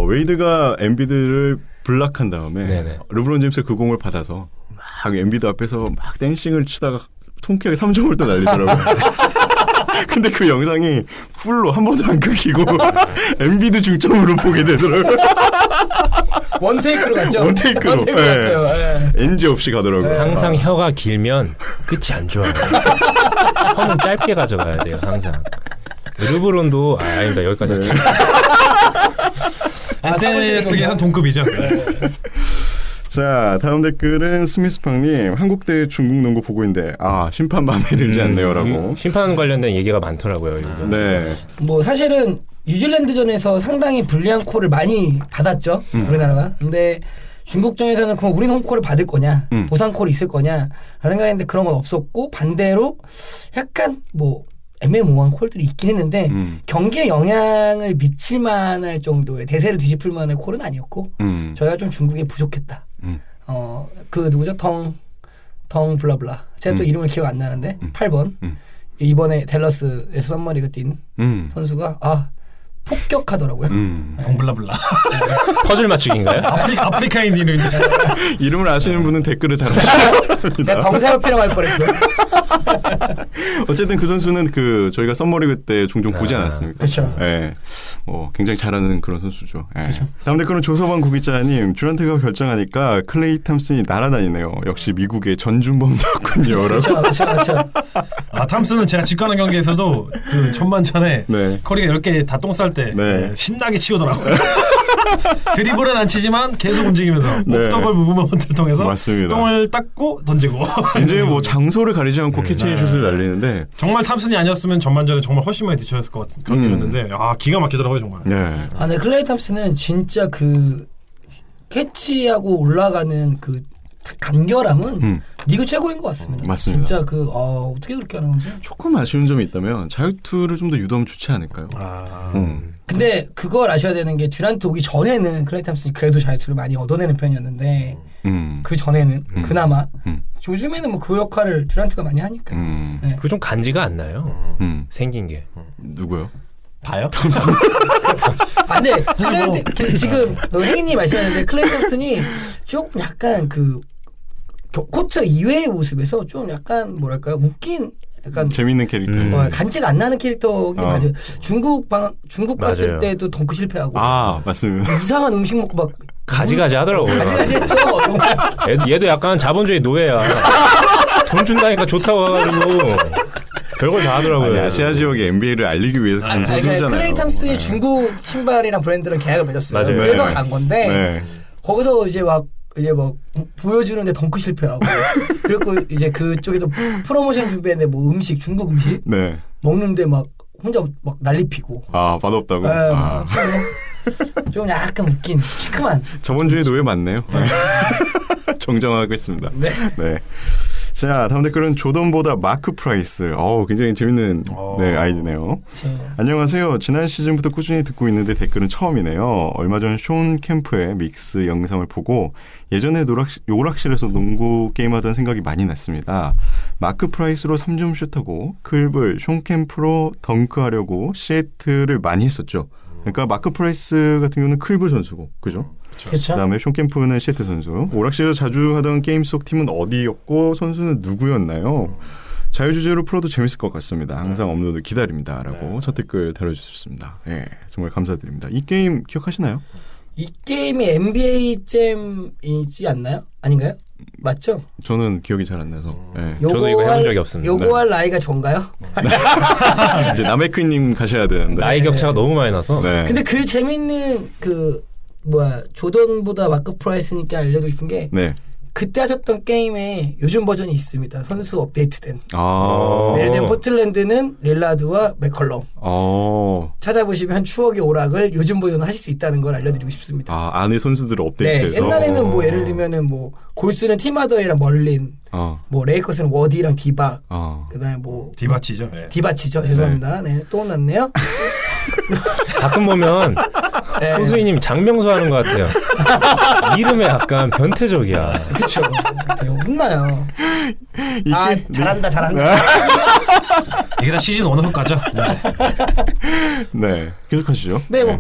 웨이드가 엠비드를 블락한 다음에 르브론 제임스가 그 공을 받아서 막 엠비드 앞에서 막 댄싱을 치다가 통쾌하게 3점을 또 날리더라고요. 근데 그 영상이 풀로 한 번도 안 끊기고 엠비드 중점으로 보게 되더라고요. 원테이크로 갔죠? 원테이크로 갔어요. NG 없이 가더라고요. 항상 혀가 길면 끝이 안 좋아요. 혀는 짧게 가져가야 돼요. 항상. 르브론도 아닙니다. 여기까지 할게요. SNS계는 동급이죠. 자, 다음 댓글은 스미스팡님. 한국 대 중국 농구 보고 있는데 심판 마음에 들지 않네요라고. 심판 관련된 얘기가 많더라고요. 뭐 사실은 뉴질랜드전에서 상당히 불리한 콜을 많이 받았죠. 우리나라가. 근데 중국전에서는 그럼 우린 홈콜을 받을 거냐, 보상콜이 있을 거냐 라는 생각했는데 그런 건 없었고, 반대로 약간 뭐 애매모호한 콜들이 있긴 했는데 경기에 영향을 미칠 만할 정도의 대세를 뒤집을 만한 콜은 아니었고 저희가 좀 중국에 부족했다. 그 누구죠? 덩 블라블라. 제가 또 이름을 기억 안 나는데 8번 이번에 댈러스에서 썸머리그 뛴 선수가 폭격하더라고요. 덩블라블라. 퍼즐 맞추기인가요? 아프리카인 이름인데. 이름을 아시는 분은 댓글을 달아주시기 내가 덩세어피라고 할 뻔했어. 어쨌든 그 선수는 그 저희가 썸머리그 때 종종 보지 않았습니까? 그렇죠. 굉장히 잘하는 그런 선수죠. 다음 댓글은 조서방 구기자님. 듀란트가 결정하니까 클레이 탐슨이 날아다니네요. 역시 미국의 전준범이었군요. 그렇죠. 탐슨은 제가 직관한 경기에서도 그 전반전에 커리가 10개 다 똥 쌀 때 신나게 치우더라고요. 드리블은 안 치지만 계속 움직이면서 더블 무브먼트를 통해서 맞습니다. 똥을 닦고 던지고. 이제 뭐 장소를 가리지 않고 캐치앤슛을 날리는데 정말 탐슨이 아니었으면 전반전에 정말 훨씬 많이 뒤쳐졌을 것 같은 경기였는데 기가 막히더라고요 정말. 네, 클레이 탐슨은 진짜 그 캐치하고 올라가는 그 간결함은 리그 최고인 것 같습니다. 맞습니다. 진짜 그 어떻게 그렇게 하는 건지. 조금 아쉬운 점이 있다면 자유투를 좀 더 유도하면 좋지 않을까요? 근데 그걸 아셔야 되는 게 듀란트 오기 전에는 클레이 탐슨이 그래도 자유투를 많이 얻어내는 편이었는데 그 전에는 그나마 요즘에는 뭐 그 역할을 듀란트가 많이 하니까. 그거 좀 간지가 안 나요. 생긴 게. 누구요? 다요? 근데 지금 행인이 말씀하셨는데 클레이 탐슨이 조금 약간 그 코트 이외의 모습에서 좀 약간 뭐랄까요, 웃긴 약간 재밌는 캐릭터. 간지가 안 나는 캐릭터긴 맞아요. 중국 갔을 때도 덩크 실패하고. 맞습니다. 이상한 음식 먹고 막 가지가지 하더라고요. 가지가지 했죠. 얘도 약간 자본주의 노예야. 돈 준다니까 좋다고 해가지고 별걸 다 하더라고요. 아시아 지역의 NBA를 알리기 위해서 간지를 하잖아요. 클레이 탐슨이 중국 신발이랑 브랜드랑 계약을 맺었어요. 맞아요. 그래서 간 건데 거기서 이제 막 보여주는데 덩크 실패하고 그리고 이제 그쪽에도 프로모션 준비했는데 뭐 음식 중국 음식 네. 먹는데 막 혼자 막 난리 피고 맛없다고. 좀 약간 웃긴 시큼한. 저번 주에 노예 맞네요. 정정하겠습니다. 네. 네. 자, 다음 댓글은 조던보다 마크 프라이스. 굉장히 재밌는 아이디네요. 안녕하세요. 지난 시즌부터 꾸준히 듣고 있는데 댓글은 처음이네요. 얼마 전 숀 캠프의 믹스 영상을 보고 예전에 오락실에서 농구 게임하던 생각이 많이 났습니다. 마크 프라이스로 3점 슛하고 클블, 숀 캠프로 덩크하려고 시애틀을 많이 했었죠. 그러니까 마크 프라이스 같은 경우는 클블 선수고, 그죠? 그렇죠. 그다음에 숀 캠프는 시애틀 선수. 오락실에서 자주 하던 게임 속 팀은 어디였고 선수는 누구였나요? 자유주제로 풀어도 재밌을 것 같습니다. 항상 업로드 기다립니다라고 첫 댓글 달아주셨습니다. 네, 정말 감사드립니다. 이 게임 기억하시나요? 이 게임이 NBA 잼이지 않나요? 아닌가요? 맞죠? 저는 기억이 잘 안 나서. 네. 저도 이거 해본 적이 없습니다. 요거 할 나이가 좋은가요? 이제 남해크님 가셔야 되는데. 나이 격차가 너무 많이 나서. 네. 근데 그 재밌는 조던보다 마크 프라이스니까 알려드리고 싶은 게 그때 하셨던 게임에 요즘 버전이 있습니다. 선수 업데이트된. 예를 들면 포틀랜드는 릴라드와 맥컬럼. 찾아보시면 추억의 오락을 요즘 버전으로 하실 수 있다는 걸 알려드리고 싶습니다. 안에 선수들을 업데이트해서. 네, 옛날에는 뭐 예를 들면은 뭐 골스는 팀하더이랑 멀린, 뭐 레이커스는 워디랑 디박, 그다음에 뭐 디바치죠. 네. 디바치죠. 죄송합니다. 네, 또 혼났네요. 가끔 보면 호수이님 장명수 하는 것 같아요. 이름에 약간 변태적이야. 그렇죠. 혼나요. 잘한다. 이게 다 시즌 1 효과죠. 네, 계속하시죠. 네, 뭐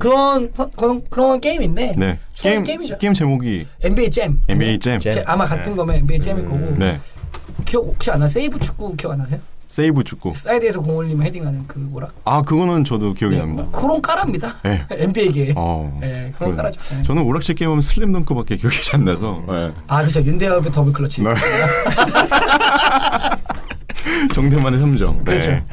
그런 게임인데. 네, 게임이죠. 게임 제목이 NBA 잼. NBA 잼. 아마 같은 거면 NBA 잼일 거고. 네. 기억 혹시 안 나? 세이브 축구 기억 안 나세요? 세이브 축구. 사이드에서 공 올리면 헤딩하는 그 뭐라? 그거는 저도 기억이 납니다. 그런 까랍니다. NBA계. 네, 그런 까라죠. 네. 저는 오락실 게임하면 슬램덩크밖에 기억이 잘 안 나서. 그렇죠. 윤대엽의 더블 클러치. 네. 정대만의 3점. 그렇죠. 네.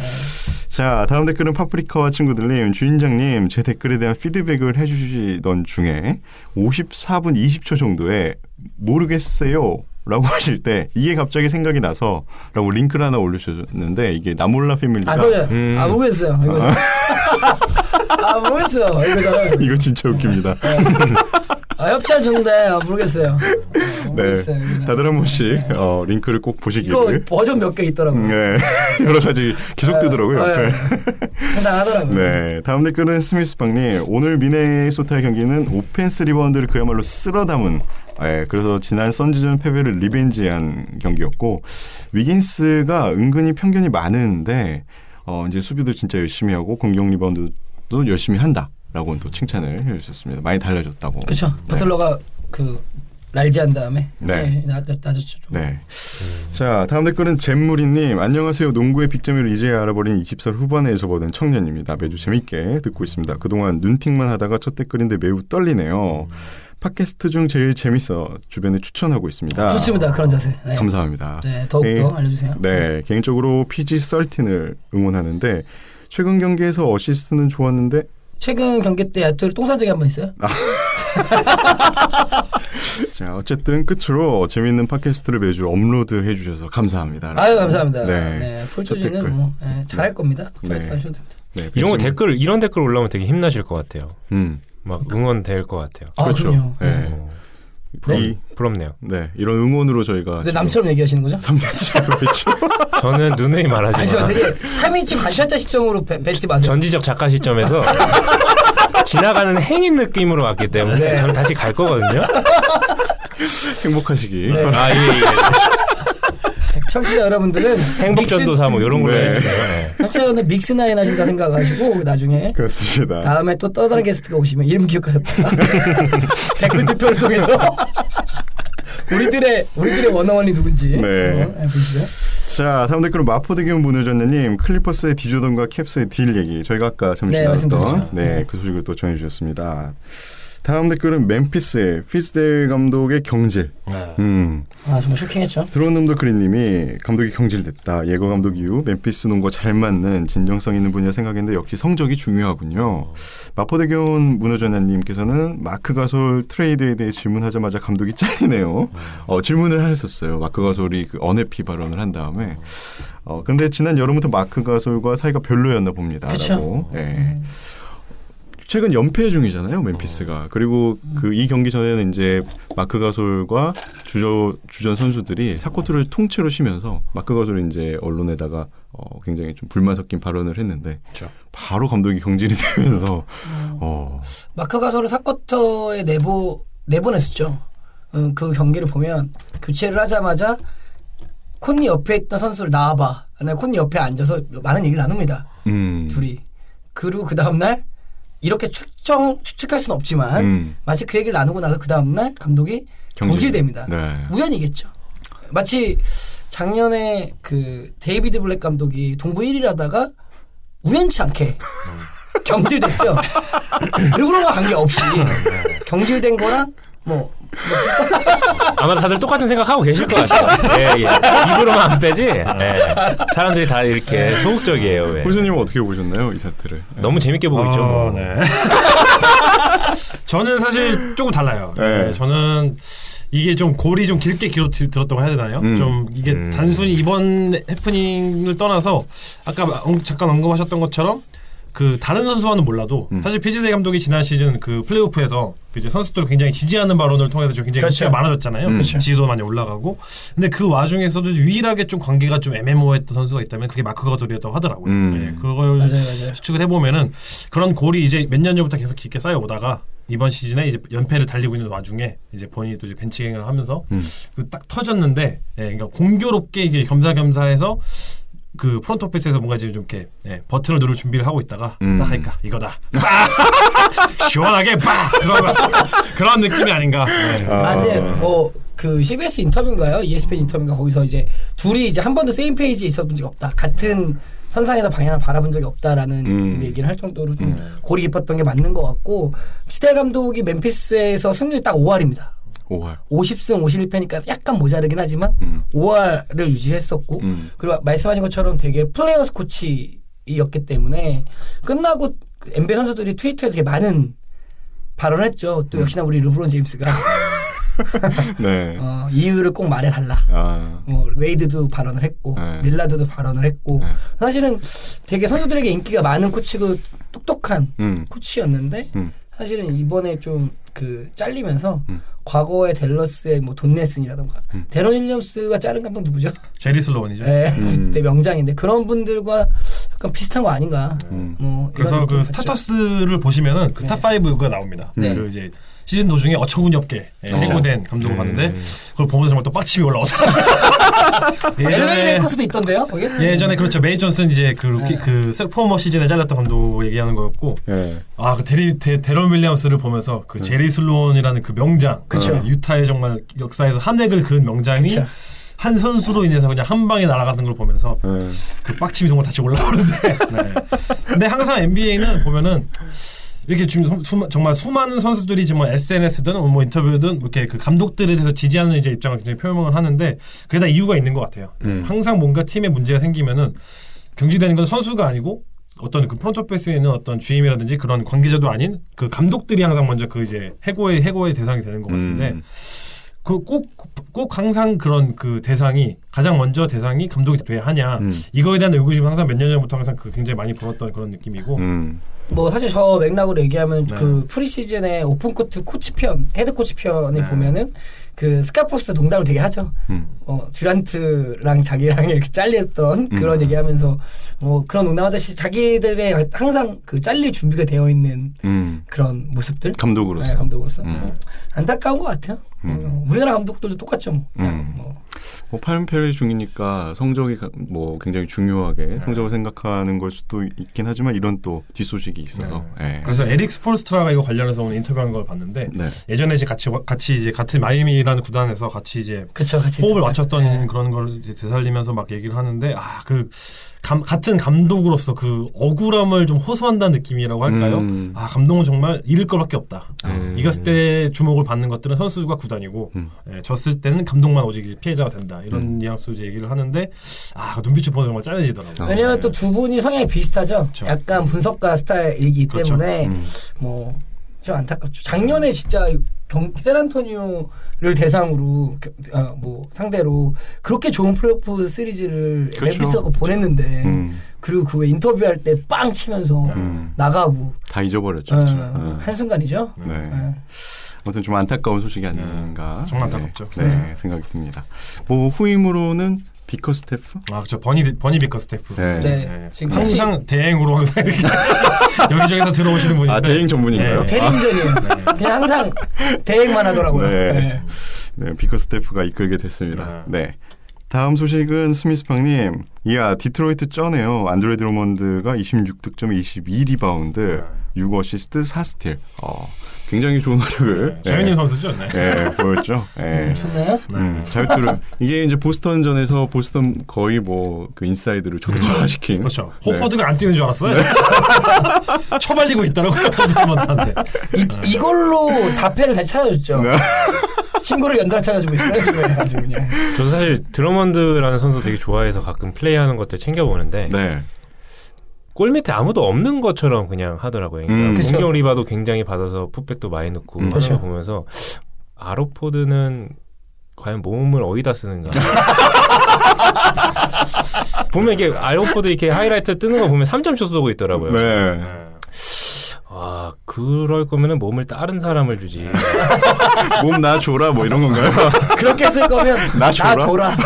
자, 다음 댓글은 파프리카와 친구들님, 주인장님, 제 댓글에 대한 피드백을 해주시던 중에 54분 20초 정도에 모르겠어요 라고 하실 때 이게 갑자기 생각이 나서 라고 링크를 하나 올려주셨는데 이게 나몰라 패밀리가 모르겠어요. 이거죠. 모르겠어요. 이거잖아요. 이거 진짜 웃깁니다. 협찬 준대. 모르겠어요. 네, 다들 한 번씩 링크를 꼭 보시기를. 이거 버전 몇 개 있더라고요. 네, 여러 가지 계속 뜨더라고요. 옆에. 상당하더라고요. 네, 다음 댓글은 스미스방님. 오늘 미네소타의 경기는 오펜스 리바운드를 그야말로 쓸어 담은. 그래서 지난 선지전 패배를 리벤지한 경기였고 위긴스가 은근히 편견이 많은데 이제 수비도 진짜 열심히 하고 공격 리바운드도 열심히 한다라고 또 칭찬을 해주셨습니다. 많이 달라졌다고. 그렇죠. 버틀러가 랄지한 다음에 낮았죠. 네. 자, 다음 댓글은 잼무리님. 안녕하세요. 농구의 빅점을 이제야 알아버린 20살 후반에 접어든 청년입니다. 매주 재밌게 듣고 있습니다. 그동안 눈팅만 하다가 첫 댓글인데 매우 떨리네요. 팟캐스트 중 제일 재밌어 주변에 추천하고 있습니다. 좋습니다. 그런 자세. 네. 감사합니다. 네, 더욱더 알려주세요. 네, 개인적으로 PG13을 응원하는데 최근 경기에서 어시스트는 좋았는데 최근 경기 때 야투를 똥 싼 적이 한 번 있어요? 자, 어쨌든 끝으로 재미있는 팟캐스트를 매주 업로드 해주셔서 감사합니다. 감사합니다. 네, 풀조지는 잘할 겁니다. 하셔도 됩니다. 네, 이런 댓글 올라오면 되게 힘나실 것 같아요. 막 응원될 것 같아요. 그렇죠. 그럼요. 네. 부럽네요. 네, 이런 응원으로 저희가. 근데 남처럼 얘기하시는 거죠? 3년째 그렇죠. 저는 누누이 말하지만. 되게 3인칭 관찰자 시점으로 뵙지 마세요. 전지적 작가 시점에서 지나가는 행인 느낌으로 왔기 때문에 저는 다시 갈 거거든요. 행복하시기. 네. 청취자 여러분들은 행복전도사 뭐 이런 걸로 해주세요. 청취자 여러분들 믹스9 하신다 생각하시고 나중에 그렇습니다. 다음에 또 다른 게스트가 오시면 이름 기억하셨다가 댓글 투표를 통해서 우리들의 원어원이 누군지 보시죠. 자, 다음 댓글은 마포대교 문효전님. 클리퍼스의 디조던과 캡스의 딜 얘기 저희가 아까 잠시 나눴던 그 소식을 또 전해주셨습니다. 다음 댓글은 멤피스의 피츠델 감독의 경질. 정말 쇼킹했죠. 드론놈도 그린님이 감독이 경질됐다. 예거 감독 이후 멤피스 농구와 잘 맞는 진정성 있는 분이라 생각했는데 역시 성적이 중요하군요. 마포대교원 문호전야님께서는 마크 가솔 트레이드에 대해 질문하자마자 감독이 잘리네요. 질문을 하셨었어요. 마크 가솔이 그 언해피 발언을 한 다음에. 그런데 지난 여름부터 마크 가솔과 사이가 별로였나 봅니다. 그렇죠. 네. 최근 연패 중이잖아요, 멤피스가. 그리고 이 경기 전에는 이제 마크 가솔과 주전 선수들이 사코트를 통째로 쉬면서 마크 가솔이 이제 언론에다가 굉장히 좀 불만 섞인 발언을 했는데 그렇죠. 바로 감독이 경질이 되면서 마크 가솔을 사쿼터에 내보냈었죠. 그 경기를 보면 교체를 하자마자 콘니 옆에 있던 선수를 나와봐. 콘니 옆에 앉아서 많은 얘기를 나눕니다. 둘이. 그리고 그 다음날 이렇게 추측할 수는 없지만 마치 그 얘기를 나누고 나서 그 다음날 감독이 경질됩니다. 네. 우연이겠죠. 마치 작년에 그 데이비드 블랙 감독이 동부 1위를 하다가 우연치 않게 경질됐죠. 일부러가 관계없이 경질된 거랑 뭐 비슷한. 아마 다들 똑같은 생각하고 계실 것 같아요. 예. 입으로만 안 빼지. 사람들이 다 이렇게 소극적이에요. 호수님은 어떻게 보셨나요, 이 사태를? 너무 재밌게 보고 있죠. 뭐. 네. 저는 사실 조금 달라요. 네. 저는 이게 좀 골이 좀 길게 들었다고 해야 되나요? 좀 이게 단순히 이번 해프닝을 떠나서 아까 잠깐 언급하셨던 것처럼 그 다른 선수와는 몰라도 사실 피츠델 감독이 지난 시즌 그 플레이오프에서 이제 선수들을 굉장히 지지하는 발언을 통해서 좀 굉장히 그렇죠. 많아졌잖아요. 지지도 많이 올라가고. 근데 그 와중에서도 유일하게 좀 관계가 좀 애매모호했던 선수가 있다면 그게 마크 가솔이었다고 하더라고요. 네, 그걸 맞아요. 추측을 해보면은 그런 골이 이제 몇 년 전부터 계속 깊게 쌓여오다가 이번 시즌에 이제 연패를 달리고 있는 와중에 이제 본인이 또 이제 벤치갱을 하면서 딱 터졌는데, 그러니까 공교롭게 이게 겸사겸사해서 그 프론트 오피스에서 뭔가 이제 좀 이렇게 버튼을 누를 준비를 하고 있다가 딱 하니까 이거다. 시원하게 들어가 그런 느낌이 아닌가. 근데 뭐 그 CBS 인터뷰인가요? ESPN 인터뷰인가 거기서 이제 둘이 이제 한 번도 세임 페이지에 있어본 적이 없다. 같은 선상에서 방향을 바라본 적이 없다라는 얘기를 할 정도로 좀 골이 깊었던 게 맞는 것 같고 피츠델 감독이 멤피스에서 승률이 딱 5할입니다. 5할. 50승 51패니까 약간 모자르긴 하지만 5할을 유지했었고 그리고 말씀하신 것처럼 되게 플레이어스 코치였기 때문에 끝나고 NBA 선수들이 트위터에 되게 많은 발언을 했죠. 또 역시나 우리 르브론 제임스가 네. 이유를 꼭 말해달라. 웨이드도 발언을 했고 릴라드도 발언을 했고 사실은 되게 선수들에게 인기가 많은 코치고 똑똑한 코치였는데 사실은 이번에 좀 그 잘리면서 과거의 댈러스의 뭐 돈 넬슨이라던가 데런 윌리엄스가 자른 감독 누구죠? 제리 슬로원이죠. 네, 그때 명장인데 그런 분들과 약간 비슷한 거 아닌가. 뭐 그래서 그 스타터스를 보시면은 그 탑 5가 나옵니다. 그 이제 시즌 도중에 어처구니 없게 해고된 감독을 봤는데 그걸 보면서 정말 또 빡침이 올라오더라고요. LA 레이커스도 있던데요, 거기? 예전에 그렇죠. 메이 존슨 이제 그 루키 그 포머 시즌에 잘렸던 감독 얘기하는 거였고, 그 데런 윌리엄스를 보면서 그 제리 슬로원이라는 그 명장, 유타의 정말 역사에서 한 획을 그은 명장이. 한 선수로 인해서 그냥 한 방에 날아가는 걸 보면서 그 빡침이 정말 다시 올라오는데. 근데 항상 NBA는 보면은. 이렇게 지금 정말 수많은 선수들이 지금 뭐 SNS든 뭐 인터뷰든 이렇게 그 감독들에 대해서 지지하는 이제 입장을 굉장히 표명을 하는데 그게 다 이유가 있는 것 같아요. 항상 뭔가 팀에 문제가 생기면은 경질되는 건 선수가 아니고 어떤 그 프론트 오피스에 있는 어떤 GM이라든지 그런 관계자도 아닌 그 감독들이 항상 먼저 그 이제 해고의 대상이 되는 것 같은데 그 꼭 항상 그런 그 대상이 가장 먼저 대상이 감독이 돼야 하냐 이거에 대한 의구심은 항상 몇 년 전부터 항상 그 굉장히 많이 불었던 그런 느낌이고. 뭐 사실 저 맥락으로 얘기하면 그 프리시즌의 오픈코트 코치편 헤드 코치편에 보면은 그 스카포스 농담을 되게 하죠. 듀란트랑 자기랑 이렇게 잘렸던 그런 얘기하면서 그런 농담하듯이 자기들의 항상 그 잘릴 준비가 되어 있는 그런 모습들 감독으로서 안타까운 것 같아요. 우리나라 감독들도 똑같죠. 뭐. 8연패 중이니까 성적이 뭐 굉장히 중요하게 성적을 생각하는 걸 수도 있긴 하지만 이런 또 뒷소식이 있어서. 그래서 에릭 스폴스트라가 이거 관련해서 오늘 인터뷰한 걸 봤는데 예전에 이제 같이 이제 같은 마이애미라는 구단에서 같이 이제 같이 호흡을 맞췄던 그런 걸 이제 되살리면서 막 얘기를 하는데 같은 감독으로서 그 억울함을 좀 호소한다는 느낌이라고 할까요? 감독은 정말 잃을 것밖에 없다. 이겼을 때 주목을 받는 것들은 선수가 구단이고 졌을 때는 감독만 오직 피해자가 된다. 이런 뉘앙스 얘기를 하는데 눈빛을 보면 정말 짠해지더라고요. 왜냐면 또 두 분이 성향이 비슷하죠. 그렇죠. 약간 분석가 스타일이기 때문에 뭐 좀 안타깝죠. 작년에 진짜 샌안토니오를 대상으로 뭐 상대로 그렇게 좋은 플레이오프 시리즈를 멤피스하고 보냈는데 그리고 그 인터뷰할 때 빵 치면서 나가고 다 잊어버렸죠. 한순간이죠. 아무튼 좀 안타까운 소식이 아닌가. 정말 안타깝죠. 생각이 듭니다. 뭐 후임으로는 비커스테프? 그렇죠. 버니 비커스테프. 지금 항상 대행으로 항상 이렇게 여기저기서 들어오시는 분인데. 대행 전문인가요? 대행전이에요. 그냥 항상 대행만 하더라고요. 비커스테프가 이끌게 됐습니다. 다음 소식은 스미스팡님. 디트로이트 쩌네요. 안드레 드러먼드가 26득점, 22리바운드, 6어시스트, 4스틸. 굉장히 좋은 활약을 자연인 선수죠. 보였죠. 좋나요? 자유투를 이게 이제 보스턴전에서 보스턴 거의 뭐 그 인사이드를 초토화시킨. 그렇죠. 호퍼드가 안 뛰는 줄 알았어요. 처발리고 있더라고요. 이걸로 4패를 다시 찾아줬죠. 친구를 연달아 찾아주고 있어요. 아주 그냥. 저도 사실 드러먼드라는 선수 되게 좋아해서 가끔 플레이하는 것들 챙겨보는데 골 밑에 아무도 없는 것처럼 그냥 하더라고요. 그러니까 공격 리바도 굉장히 받아서 풋백도 많이 넣고 하는 거 보면서 아로포드는 과연 몸을 어디다 쓰는가. 보면 이게 아로포드 이렇게 하이라이트 뜨는 거 보면 3점 슛 쏘고 있더라고요. 그럴 거면은 몸을 다른 사람을 주지. 몸 나 줘라 뭐 이런 건가요? 그렇게 쓸 거면 나 줘라.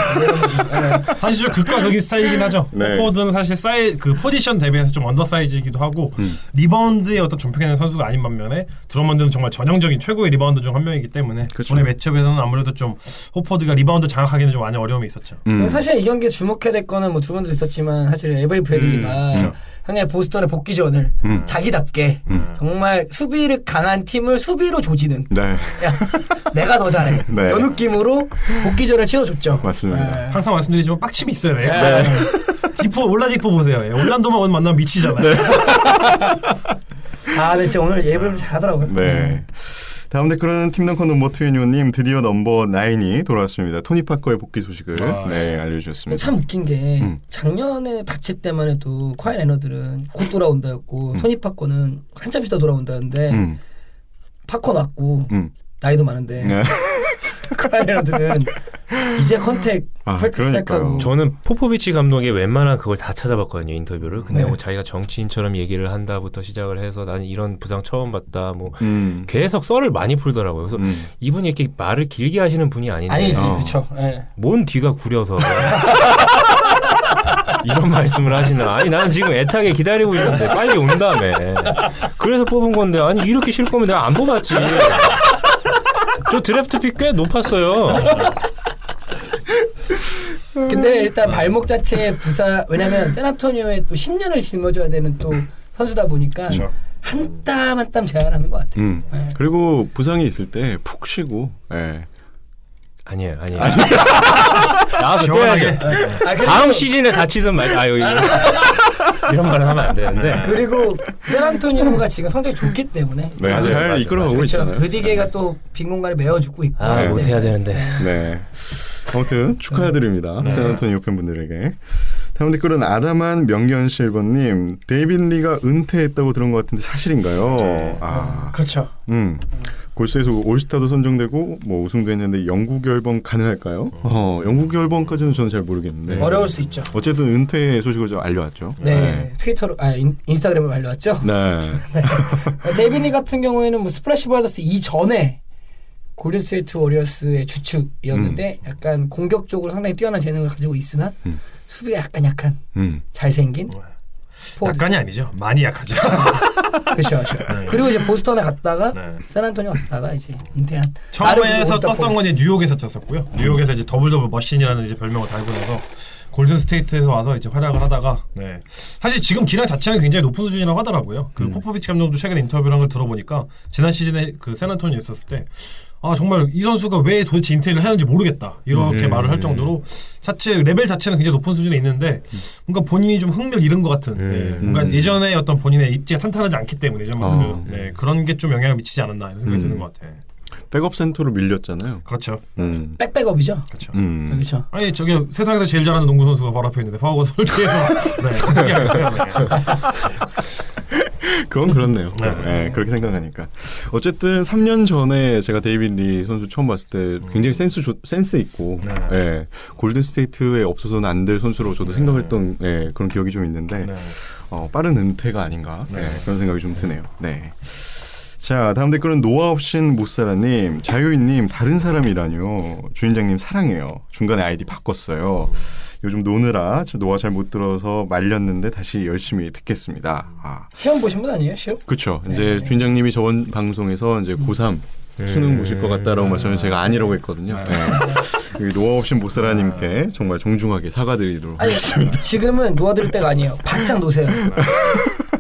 사실 좀 극과 극인 스타일이긴 하죠. 포워드는 사실 그 포지션 대비해서 좀 언더사이즈이기도 하고 리바운드의 어떤 전평하는 선수가 아닌 반면에 드러먼드는 정말 전형적인 최고의 리바운드 중 한 명이기 때문에 오늘 매치업에서는 아무래도 좀 호퍼드가 리바운드 장악하기는 좀 많이 어려움이 있었죠. 사실 이 경기에 주목해야 될 거는 뭐 두 번도 있었지만 사실 에버리 브래들리가 상당히 보스턴의 복귀전을 자기답게 정말 수비를 강한 팀을 수비로 조지는 내가 더 잘해 이 느낌으로 복귀전을 치러줬죠. 맞습니다. 항상 말씀드리지만 빡침이 있어야 돼요. 올라디포 보세요. 올란도만 만나면 미치잖아요. 진짜 오늘 예불을 잘하더라고요. 다음 댓글은 팀덩컨 넘버 2NU님 드디어 넘버 9이 돌아왔습니다. 토니 파커의 복귀 소식을 알려주셨습니다. 참 웃긴 게 작년에 다칠 때만 해도 콰이 레너들은 곧 돌아온다였고 토니 파커는 한참 있다 돌아온다는데 파커 났고 나이도 많은데 콰이 레너들은 이제 컨택 시작하고. 저는 포포비치 감독의 웬만한 그걸 다 찾아봤거든요. 인터뷰를. 근데 뭐 자기가 정치인처럼 얘기를 한다부터 시작을 해서 나는 이런 부상 처음 봤다. 뭐 계속 썰을 많이 풀더라고요. 그래서 이분이 이렇게 말을 길게 하시는 분이 아닌데. 아니지, 그렇죠. 뭔 뒤가 구려서 이런 말씀을 하시나. 아니 나는 지금 애타게 기다리고 있는데 빨리 온다며. 그래서 뽑은 건데 아니 이렇게 쉴 거면 내가 안 뽑았지. 저 드래프트 픽 꽤 높았어요. 근데 일단 발목 자체의 왜냐면 샌안토니오에 또 10년을 짊어져야 되는 또 선수다 보니까 한 땀 한 땀 제한하는 것 같아요. 그리고 부상이 있을 때 푹 쉬고. 아니에요. 나와서 뛰어야죠. 다음 시즌에 다치든 이런 말을 하면 안 되는데. 그리고 샌안토니오가 지금 성적이 좋기 때문에 잘 이끌어가고 있잖아요. 르디게가 또 빈 공간을 메워주고 있고. 못해야 되는데. 아무튼 축하드립니다. 샌안토니오 팬분들에게. 다음 댓글은 아담한 명견실버님. 데이빈 리가 은퇴했다고 들은 것 같은데 사실인가요? 그렇죠. 골스에서 올스타도 선정되고 뭐 우승도 했는데 영구 결번 가능할까요? 영구 결번까지는 저는 잘 모르겠는데 어려울 수 있죠. 어쨌든 은퇴 소식을 좀 알려왔죠. 트위터로 인스타그램으로 알려왔죠. 데이빈 리 같은 경우에는 뭐 스플래시 브라더스 이전에 골든 스테이트 워리어스의 주축이었는데 약간 공격적으로 상당히 뛰어난 재능을 가지고 있으나 수비가 약간 약한 잘생긴 약간이 아니죠. 많이 약하죠. 그렇죠. 네. 그리고 이제 보스턴에 갔다가 네. 샌안토니오 갔다가 이제 은퇴한. 처음에서 떴던 건 이제 뉴욕에서 떴었고요. 뉴욕에서 이제 더블 머신이라는 이제 별명을 달고 나서 골든 스테이트에서 와서 이제 활약을 하다가 네. 사실 지금 기량 자체는 굉장히 높은 수준이라고 하더라고요. 그 포포비치 감독도 최근에 인터뷰를 한 걸 들어보니까 지난 시즌에 그 샌안토니오에 있었을 때 아 정말 이 선수가 왜 도대체 인테리어를 하는지 모르겠다 이렇게 말을 할 정도로 자체 레벨 자체는 굉장히 높은 수준에 있는데 뭔가 본인이 좀 흥미를 잃은 것 같은 뭔가 예전에 어떤 본인의 입지가 탄탄하지 않기 때문에 예전만큼 네, 그런 게 좀 영향을 미치지 않았나 이런 생각이 드는 것 같아. 백업 센터로 밀렸잖아요. 그렇죠. 백업이죠. 그렇죠. 그렇죠. 아니 저기 세상에서 제일 잘하는 농구 선수가 바로 앞에 있는데 파워가 설계해서 네, 어떻게 알았어요? 네. 그건 그렇네요. 네, 그렇게 생각하니까. 어쨌든 3년 전에 제가 데이빗 리 선수 처음 봤을 때 굉장히 센스 있고 네, 골든 스테이트에 없어서는 안 될 선수로 저도 생각했던 네, 그런 기억이 좀 있는데 빠른 은퇴가 아닌가 그런 생각이 좀 드네요. 네. 자, 다음 댓글은 노아 없인 못살아님, 자유인님 다른 사람이라뇨. 주인장님 사랑해요. 중간에 아이디 바꿨어요. 요즘 노느라 노아 잘 못 들어서 말렸는데 다시 열심히 듣겠습니다. 아. 시험 보신 분 아니에요? 시험? 그렇죠. 이제 주인장님이 저번 방송에서 이제 고3 수능 보실 것 같다라고 말씀을 제가 아니라고 했거든요. 네. 노아 없인 못살아님께 정말 정중하게 사과드리도록 하겠습니다. 지금은 놓아드릴 때가 아니에요. 바짝 놓으세요.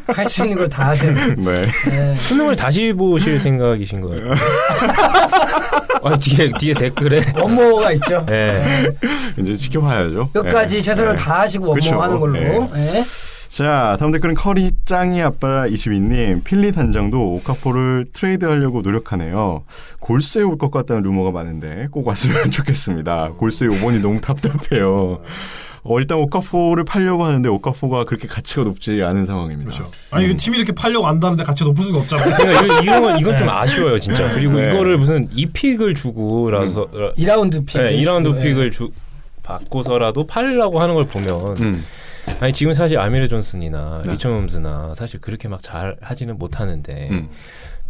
할 수 있는 걸 다 하세요. 네. 수능을 다시 보실 생각이신 거예요? 아, 뒤에 댓글에 원모가 있죠. 네. 이제 지켜봐야죠. 끝까지 최선을 다하시고 원모하는 걸로. 네. 자, 다음 댓글은 커리 짱이 아빠 22님. 필리 단장도 오카포를 트레이드하려고 노력하네요. 골세 올 것 같다는 루머가 많은데 꼭 왔으면 좋겠습니다. 골세 5번이 너무 답답해요. 일단 오카포를 팔려고 하는데 오카포가 그렇게 가치가 높지 않은 상황입니다. 그렇죠. 아니 팀이 이렇게 팔려고 한다는데 가치가 높을 수가 없잖아요. 이건 좀 아쉬워요 진짜. 그리고 이거를 무슨 2픽을 주고라서 2라운드 픽, 2라운드 픽을 바꿔서라도 팔려고 하는 걸 보면 아니 지금 사실 아미레 존슨이나 리처 홈즈나 사실 그렇게 막 잘 하지는 못하는데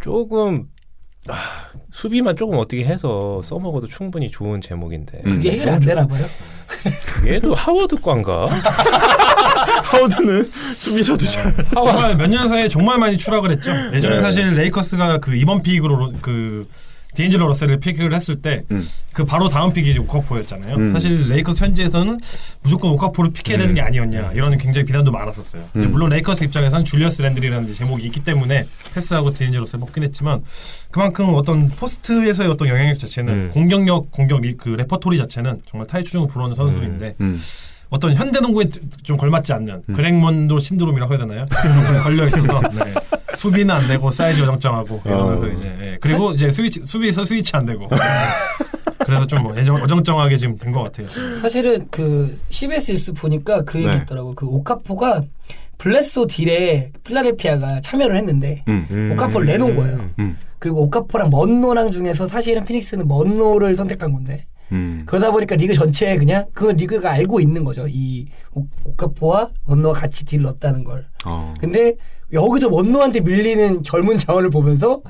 조금 수비만 조금 어떻게 해서 써먹어도 충분히 좋은 제목인데 그게 해결이 안 되나 봐요. 얘도 하워드 과인가? 하워드는 수비셔도 잘. 정말 몇 년 사이에 정말 많이 추락을 했죠. 예전에 사실 레이커스가 그 이번 픽으로 그 디앤젤로 러셀을 픽을 했을 때 그 바로 다음 픽이 이제 오카포였잖아요. 사실 레이커스 현지에서는 무조건 오카포를 픽해야 되는 게 아니었냐 이런 굉장히 비난도 많았었어요. 물론 레이커스 입장에서는 줄리어스 랜들이라는 제목이 있기 때문에 패스하고 디앤젤로 러셀 뽑긴 했지만 그만큼 어떤 포스트에서의 어떤 영향력 자체는 공격 그 레퍼토리 자체는 정말 타이 추종을 불어오는 선수인데 어떤 현대 농구에 좀 걸맞지 않는 그렉먼도 신드롬이라고 해야 되나요? 걸려 있어서 네. 수비는 안 되고 사이즈 어정쩡하고 이러면서 이제 그리고 이제 수비에서 스위치 안 되고 그래서 좀 뭐 어정쩡하게 지금 된 것 같아요. 사실은 그 CBS 뉴스 보니까 그 얘기 있더라고. 그 오카포가 블레소 딜에 필라델피아가 참여를 했는데 오카포를 내놓은 거예요. 그리고 오카포랑 먼노랑 중에서 사실은 피닉스는 먼노를 선택한 건데 그러다 보니까 리그 전체에 그냥 그 리그가 알고 있는 거죠. 이 오카포와 먼노가 같이 딜을 넣었다는 걸. 근데 여기서 먼노한테 밀리는 젊은 자원을 보면서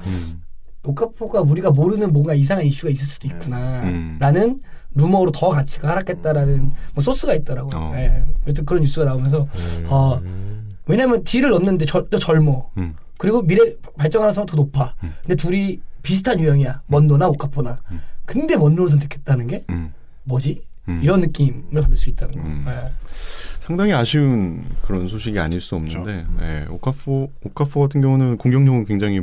오카포가 우리가 모르는 뭔가 이상한 이슈가 있을 수도 있구나 라는 루머로 더 가치가 하락했다라는 뭐 소스가 있더라고요. 네. 그런 뉴스가 나오면서 왜냐면 딜을 넣는데 젊어. 그리고 미래 발전하는 사람 더 높아. 근데 둘이 비슷한 유형이야. 먼노나 오카포나. 근데 먼노를 선택했다는 게 뭐지? 이런 느낌을 받을 수 있다는 거. 네. 상당히 아쉬운 그런 소식이 아닐 수 없는데 네, 오카포 같은 경우는 공격력은 굉장히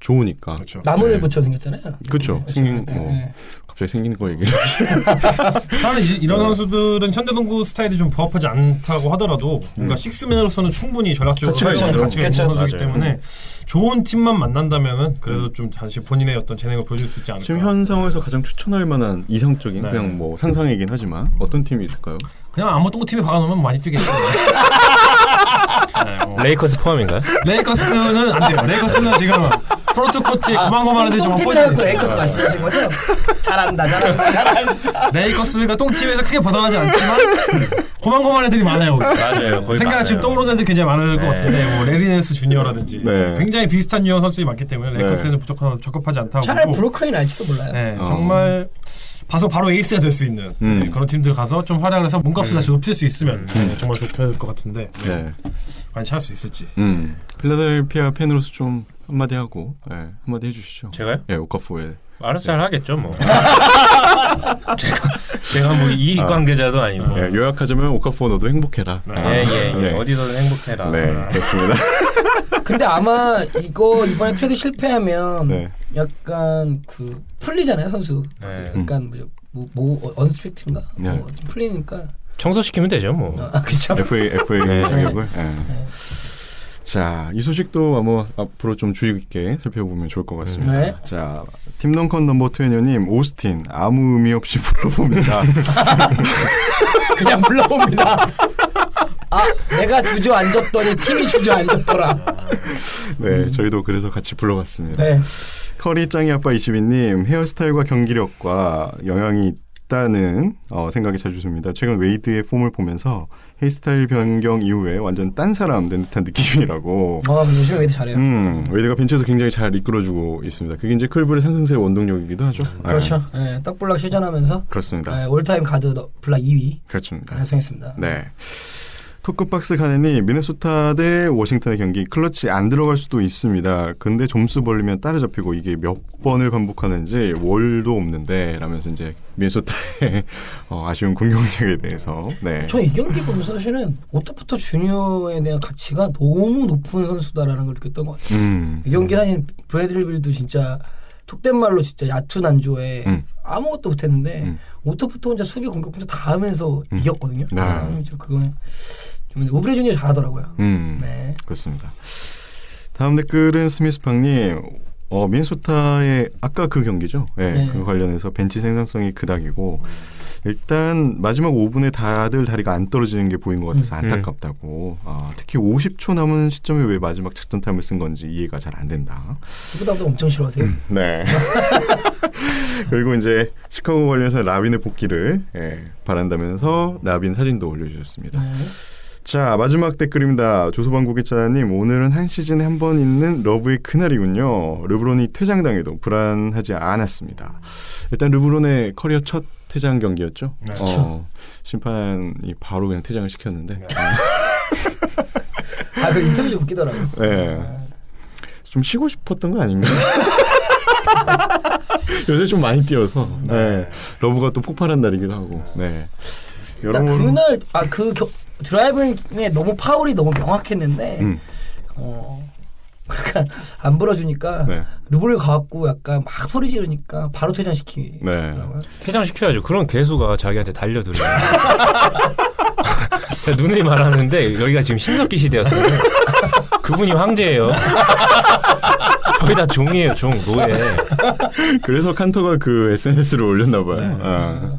좋으니까. 그렇죠. 나무를 붙여 생겼잖아요. 그렇죠. 갑자기 생긴 거 얘기를. 사실 이런 선수들은 현대농구 스타일이 좀 부합하지 않다고 하더라도 뭔가 식스맨으로서는 충분히 전략적으로 가치가 있는 선수이기 때문에 좋은 팀만 만난다면은 그래도 좀 다시 본인의 어떤 재능을 보여줄 수 있지 않을까. 지금 현 상황에서 가장 추천할 만한 이상적인 그냥 뭐 상상이긴 하지만 어떤 팀이 있을까요? 그냥 아무 똥구 팀에 박아놓으면 많이 뛰겠죠. 레이커스 포함인가요? 레이커스는 안 돼요. 레이커스는 지금 프론트 코트에 고만고만한 애들이 좀 똥팀이라고 또 레이커스 말씀하신 거죠? 잘한다. 레이커스가 똥팀에서 크게 벗어나지 않지만 고만고만한 애들이 많아요. 맞아요. 생각은 지금 떠오르는 애들 굉장히 많을 것 같은데 뭐 레리 낸스 주니어라든지 굉장히 비슷한 유형 선수들이 많기 때문에 레이커스에는 적합하지 않다고 차라리 브루클린 알지도 몰라요. 정말 봐서 바로 에이스가 될 수 있는 그런 팀들 가서 좀 활약을 해서 몸값을 다시 높일 수 있으면 정말 좋을 것 같은데 많이 찾을 수 있을지. 필라델피아 팬으로서 좀 한마디 하고 한마디 해주시죠. 제가요? 예, 오카포에. 알아서 잘 하겠죠 뭐. 제가 뭐 이익 관계자도 아니고. 예, 요약하자면 오카포 너도 행복해라. 예. 어디서든 행복해라. 네, 그렇습니다. 근데 아마 이번에 트레이드 실패하면 약간 그 풀리잖아요 선수. 약간 뭐 언스트릭트인가? 좀 풀리니까. 청소시키면 되죠 뭐. 그렇죠. FA 장벽을. 자, 이 소식도 아마 앞으로 좀 주의 깊게 살펴보면 좋을 것 같습니다. 자, 팀덩컨 넘버 20님 오스틴 아무 의미 없이 불러봅니다. 그냥 불러봅니다. 내가 주저앉았더니 팀이 주저앉았더라. 네, 저희도 그래서 같이 불러봤습니다. 네. 커리 짱이 아빠 22님 헤어스타일과 경기력과 영향이 있다는 생각이 자주 듭니다. 최근 웨이드의 폼을 보면서 헤어스타일 변경 이후에 완전 딴 사람 된 듯한 느낌이라고. 요즘 웨이드 잘해요. 웨이드가 벤치에서 굉장히 잘 이끌어주고 있습니다. 그게 이제 클블의 상승세의 원동력이기도 하죠. 그렇죠. 떡블락 시전하면서 그렇습니다. 올타임 가드 블락 2위 그렇습니다. 달성했습니다. 네. 토크박스 가네니 미네소타 대 워싱턴의 경기 클러치 안 들어갈 수도 있습니다. 근데 점수 벌리면 따라잡히고 이게 몇 번을 반복하는지 월도 없는데 라면서 이제 미네소타의 아쉬운 공격력에 대해서. 네. 저 이 경기 보면서 사실은 오토포터 주니어에 대한 가치가 너무 높은 선수다라는 걸 느꼈던 것 같아요. 이 경기 사실 브래들리 빌도 진짜 톡된 말로 진짜 얕은 난조에 아무것도 못했는데 오토포터 혼자 수비 공격 혼자 다 하면서 이겼거든요. 진짜 그거는 우브레 주니어 잘하더라고요. 네. 그렇습니다. 다음 댓글은 스미스팡님 미네소타의 아까 그 경기죠. 네. 그 관련해서 벤치 생산성이 그닥이고 일단 마지막 5분에 다들 다리가 안 떨어지는 게 보인 것 같아서 안타깝다고. 특히 50초 남은 시점에 왜 마지막 작전 타임을 쓴 건지 이해가 잘 안 된다. 지구다도 엄청 싫어하세요. 네. 그리고 이제 시카고 관련해서 라빈의 복귀를 바란다면서 라빈 사진도 올려주셨습니다. 자, 마지막 댓글입니다. 조소방구 기자님, 오늘은 한 시즌에 한 번 있는 러브의 그날이군요. 르브론이 퇴장당해도 불안하지 않았습니다. 일단 르브론의 커리어 첫 퇴장 경기였죠. 그렇죠. 심판이 바로 그냥 퇴장을 시켰는데. 그 인터뷰 좀 웃기더라고요. 네. 좀 쉬고 싶었던 거 아닌가? 요새 좀 많이 뛰어서. 네. 러브가 또 폭발한 날이기도 하고. 네. 그날 드라이브에 너무 파울이 너무 명확했는데 그러니까 안 불어주니까 르브론이 가갖고 약간 막 소리 지르니까 바로 퇴장시키더라고요. 퇴장시켜야죠. 그런 개수가 자기한테 달려들어요. 제가 누누이 말하는데 여기가 지금 신석기 시대였어요. 그분이 황제예요. 거의 다 종이에요. 종, 노예. 그래서 칸터가 그 SNS를 올렸나 봐요.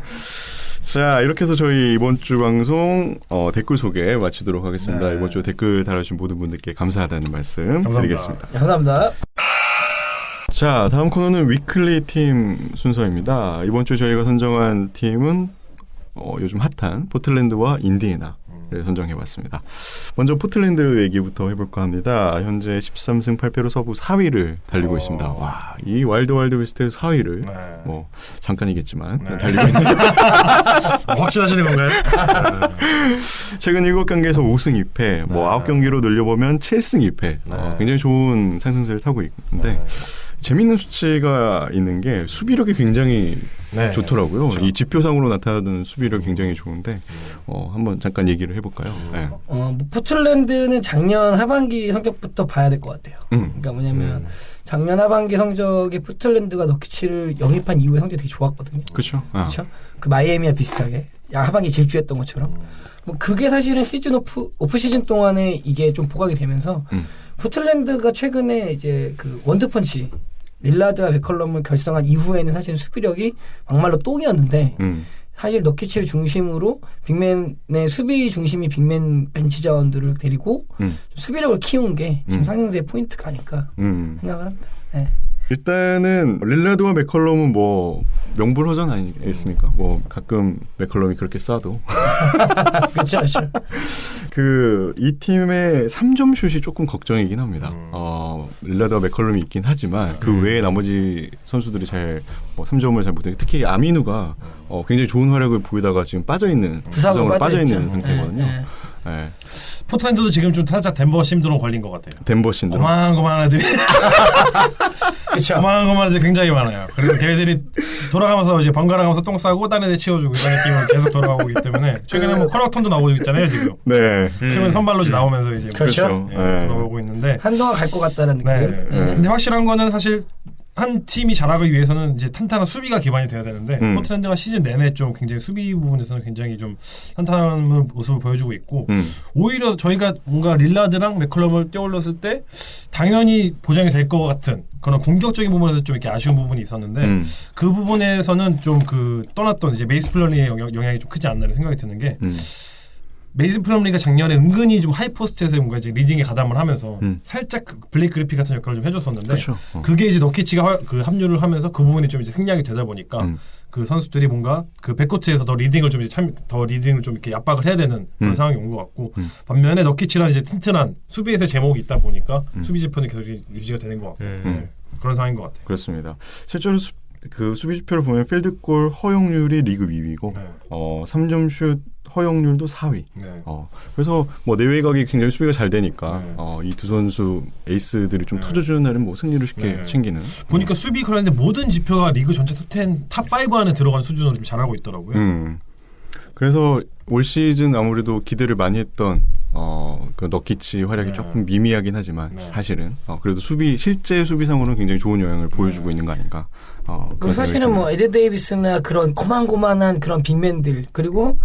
자, 이렇게 해서 저희 이번 주 방송 댓글 소개 마치도록 하겠습니다. 이번 주 댓글 달아주신 모든 분들께 감사하다는 말씀 드리겠습니다. 감사합니다. 자, 다음 코너는 위클리 팀 순서입니다. 이번 주 저희가 선정한 팀은 요즘 핫한 포틀랜드와 인디애나를 선정해봤습니다. 먼저 포틀랜드 얘기부터 해볼까 합니다. 현재 13승 8패로 서부 4위를 달리고 있습니다. 와, 이 와일드 웨스트 4위를 뭐 잠깐이겠지만 달리고 있는 확신하시는 건가요? 최근 7경기에서 5승 2패, 뭐 9경기로 늘려보면 7승 2패. 굉장히 좋은 상승세를 타고 있는데 재미있는 수치가 있는 게 수비력이 굉장히 좋더라고요. 그렇죠. 이 지표상으로 나타나는 수비력이 굉장히 좋은데 한번 잠깐 얘기를 해볼까요? 뭐 포틀랜드는 작년 하반기 성적부터 봐야 될 것 같아요. 그러니까 뭐냐면 작년 하반기 성적이 포틀랜드가 너키치를 영입한 이후에 성적이 되게 좋았거든요. 그렇죠. 그렇죠. 그 마이애미와 비슷하게 하반기 질주했던 것처럼. 뭐 그게 사실은 시즌 오프 시즌 동안에 이게 좀 보강이 되면서 포틀랜드가 최근에 이제 그 원투펀치 릴라드와 맥컬럼을 결성한 이후에는 사실 수비력이 막말로 똥이었는데 사실 너키치를 중심으로 빅맨의 수비 중심이 빅맨 벤치 자원들을 데리고 수비력을 키운 게 지금 상승세의 포인트가 아닐까 생각을 합니다. 네. 일단은 릴라드와 맥컬럼은 뭐 명불허전 아니겠습니까? 뭐 가끔 맥컬럼이 그렇게 쏴도 그렇죠. 그 이 팀의 3점 슛이 조금 걱정이긴 합니다. 릴라드와 맥컬럼이 있긴 하지만 그 외에 나머지 선수들이 잘 뭐 3점을 잘 못해. 특히 아미누가 굉장히 좋은 활약을 보이다가 지금 부상으로 빠져있는 상태거든요. 네. 포틀랜드도 지금 좀 살짝 덴버 신드롬 걸린 것 같아요. 덴버 신드롬. 고만고만한 애들이 그렇죠. 고만고만한 애들이 굉장히 많아요. 그리고 걔네들이 돌아가면서 이제 번갈아 가면서 똥 싸고 다른 애들 치워주고 이런 느낌은 계속 돌아가고 있기 때문에 최근에 뭐 커넥턴도 나오고 있잖아요 지금. 네. 최근 선발로 나오면서 이제 그렇죠. 나오고 있는데 한동안 갈 것 같다는 느낌. 근데 확실한 거는 사실 한 팀이 잘하기 위해서는 이제 탄탄한 수비가 기반이 돼야 되는데 포틀랜드가 시즌 내내 좀 굉장히 수비 부분에서는 굉장히 좀 탄탄한 모습을 보여주고 있고 오히려 저희가 뭔가 릴라드랑 맥컬럼을 떼올렸을 때 당연히 보장이 될 것 같은 그런 공격적인 부분에서 좀 이렇게 아쉬운 부분이 있었는데 그 부분에서는 좀 그 떠났던 이제 메이스 플럼리의 영향이 좀 크지 않나 생각이 드는 게 메이슨 플럼리가 작년에 은근히 좀 하이포스트에서 뭔가 이제 리딩에 가담을 하면서 살짝 그 블레이크 그리피 같은 역할을 좀 해줬었는데 그렇죠. 그게 이제 너키치가 그 합류를 하면서 그 부분이 좀 이제 생략이 되다 보니까 그 선수들이 뭔가 그 백코트에서 더 리딩을 좀 이제 더 리딩을 좀 이렇게 압박을 해야 되는 그런 상황이 온 것 같고 반면에 너키치랑 이제 튼튼한 수비에서 제목이 있다 보니까 수비 지표는 계속 유지가 되는 것 같고 그런 상황인 것 같아요. 그렇습니다. 실제로 그 수비 지표를 보면 필드골 허용률이 리그 2위고 3점 슛 허용률도 4위. 그래서 뭐 내외각이 굉장히 수비가 잘 되니까 이 두 선수 에이스들이 좀 터져주는 날은 뭐 승리를 쉽게 챙기는. 보니까 수비 그런데 모든 지표가 리그 전체 톱10, 탑5 안에 들어간 수준으로 좀 잘하고 있더라고요. 그래서 올 시즌 아무래도 기대를 많이 했던 그 너키치 활약이 조금 미미하긴 하지만 사실은 그래도 실제 수비상으로는 굉장히 좋은 영향을 보여주고 있는 거 아닌가. 그리고 사실은 뭐 에드 데이비스나 그런 고만고만한 그런 빅맨들 그리고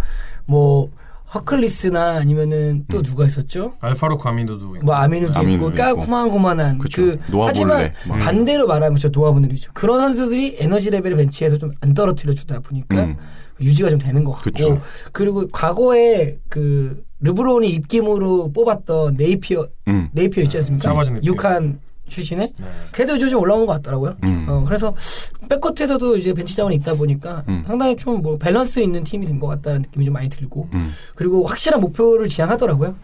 뭐 허클리스나 아니면은 또 누가 있었죠? 알파로 아미누도 있고. 뭐 아미누도 있고 고만고만한 그쵸. 하지만 반대로 말하면 저 노아보늘이죠. 그런 선수들이 에너지 레벨을 벤치에서 좀 안 떨어뜨려 주다 보니까 유지가 좀 되는 것 같고 그쵸. 그리고 과거에 그 르브론이 입김으로 뽑았던 네이피어 있지 않습니까? 6한 출신에 걔도 요즘 올라온 것 같더라고요. 그래서 백코트에서도 이제 벤치 자원이 있다 보니까 상당히 좀 뭐 밸런스 있는 팀이 된 것 같다는 느낌이 좀 많이 들고 그리고 확실한 목표를 지향하더라고요.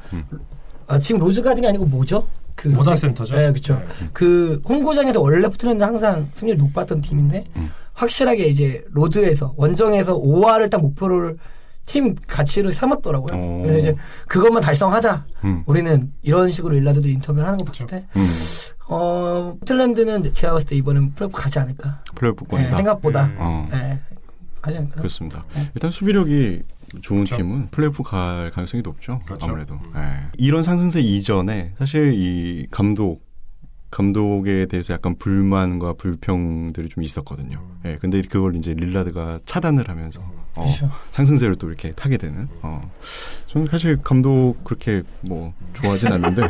지금 로즈가든이 아니고 뭐죠? 그 모다 센터죠. 네, 그렇죠. 그 홈구장에서 원래 포틀랜드 항상 승률이 높았던 팀인데 확실하게 이제 로드에서 원정에서 5화를 딱 목표를 팀 가치로 삼았더라고요. 그래서 이제 그것만 달성하자. 우리는 이런 식으로 릴라드도 인터뷰를 하는 거 봤을 때 포틀랜드는 제가 봤을 때 이번엔 플레이오프 가지 않을까. 플레이오프권이다. 생각보다 가지 않을까. 그렇습니다. 일단 수비력이 좋은 팀은 플레이오프 갈 가능성이 높죠. 그렇죠. 아무래도 이런 상승세 이전에 사실 이 감독에 대해서 약간 불만과 불평들이 좀 있었거든요. 근데 그걸 이제 릴라드가 차단을 하면서 그렇죠. 상승세를 또 이렇게 타게 되는. 저는 사실 감독 그렇게 뭐 좋아하진 않는데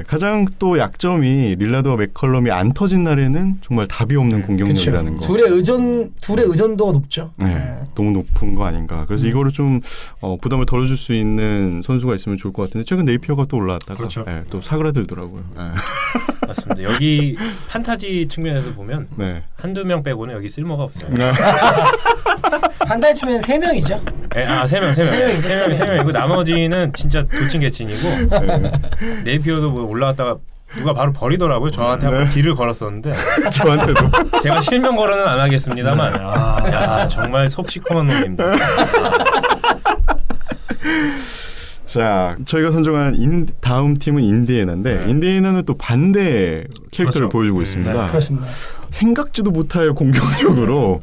가장 또 약점이 릴라드와 맥컬럼이 안 터진 날에는 정말 답이 없는 공격력이라는 거. 둘의 의존도가 높죠. 너무 높은 거 아닌가. 그래서 이거를 좀 부담을 덜어줄 수 있는 선수가 있으면 좋을 것 같은데 최근 네이피어가 또 올라왔다가 그렇죠. 또 사그라들더라고요. 맞습니다. 여기 판타지 측면에서 보면 한두 명 빼고는 여기 쓸모가 없어요. 한 달 치면 3명이죠. 세 명이고 나머지는 진짜 돌진개찐이고 네이피어도 뭐 올라왔다가 누가 바로 버리더라고요. 저한테 한번 딜을 걸었었는데 저한테도 제가 실명 거론은 안 하겠습니다만 야, 정말 속 시커먼 놈입니다. 자, 저희가 선정한 다음 팀은 인디애나인데 인디애나는 또 반대 캐릭터를 보여주고 있습니다. 그렇습니다. 생각지도 못할 공격력으로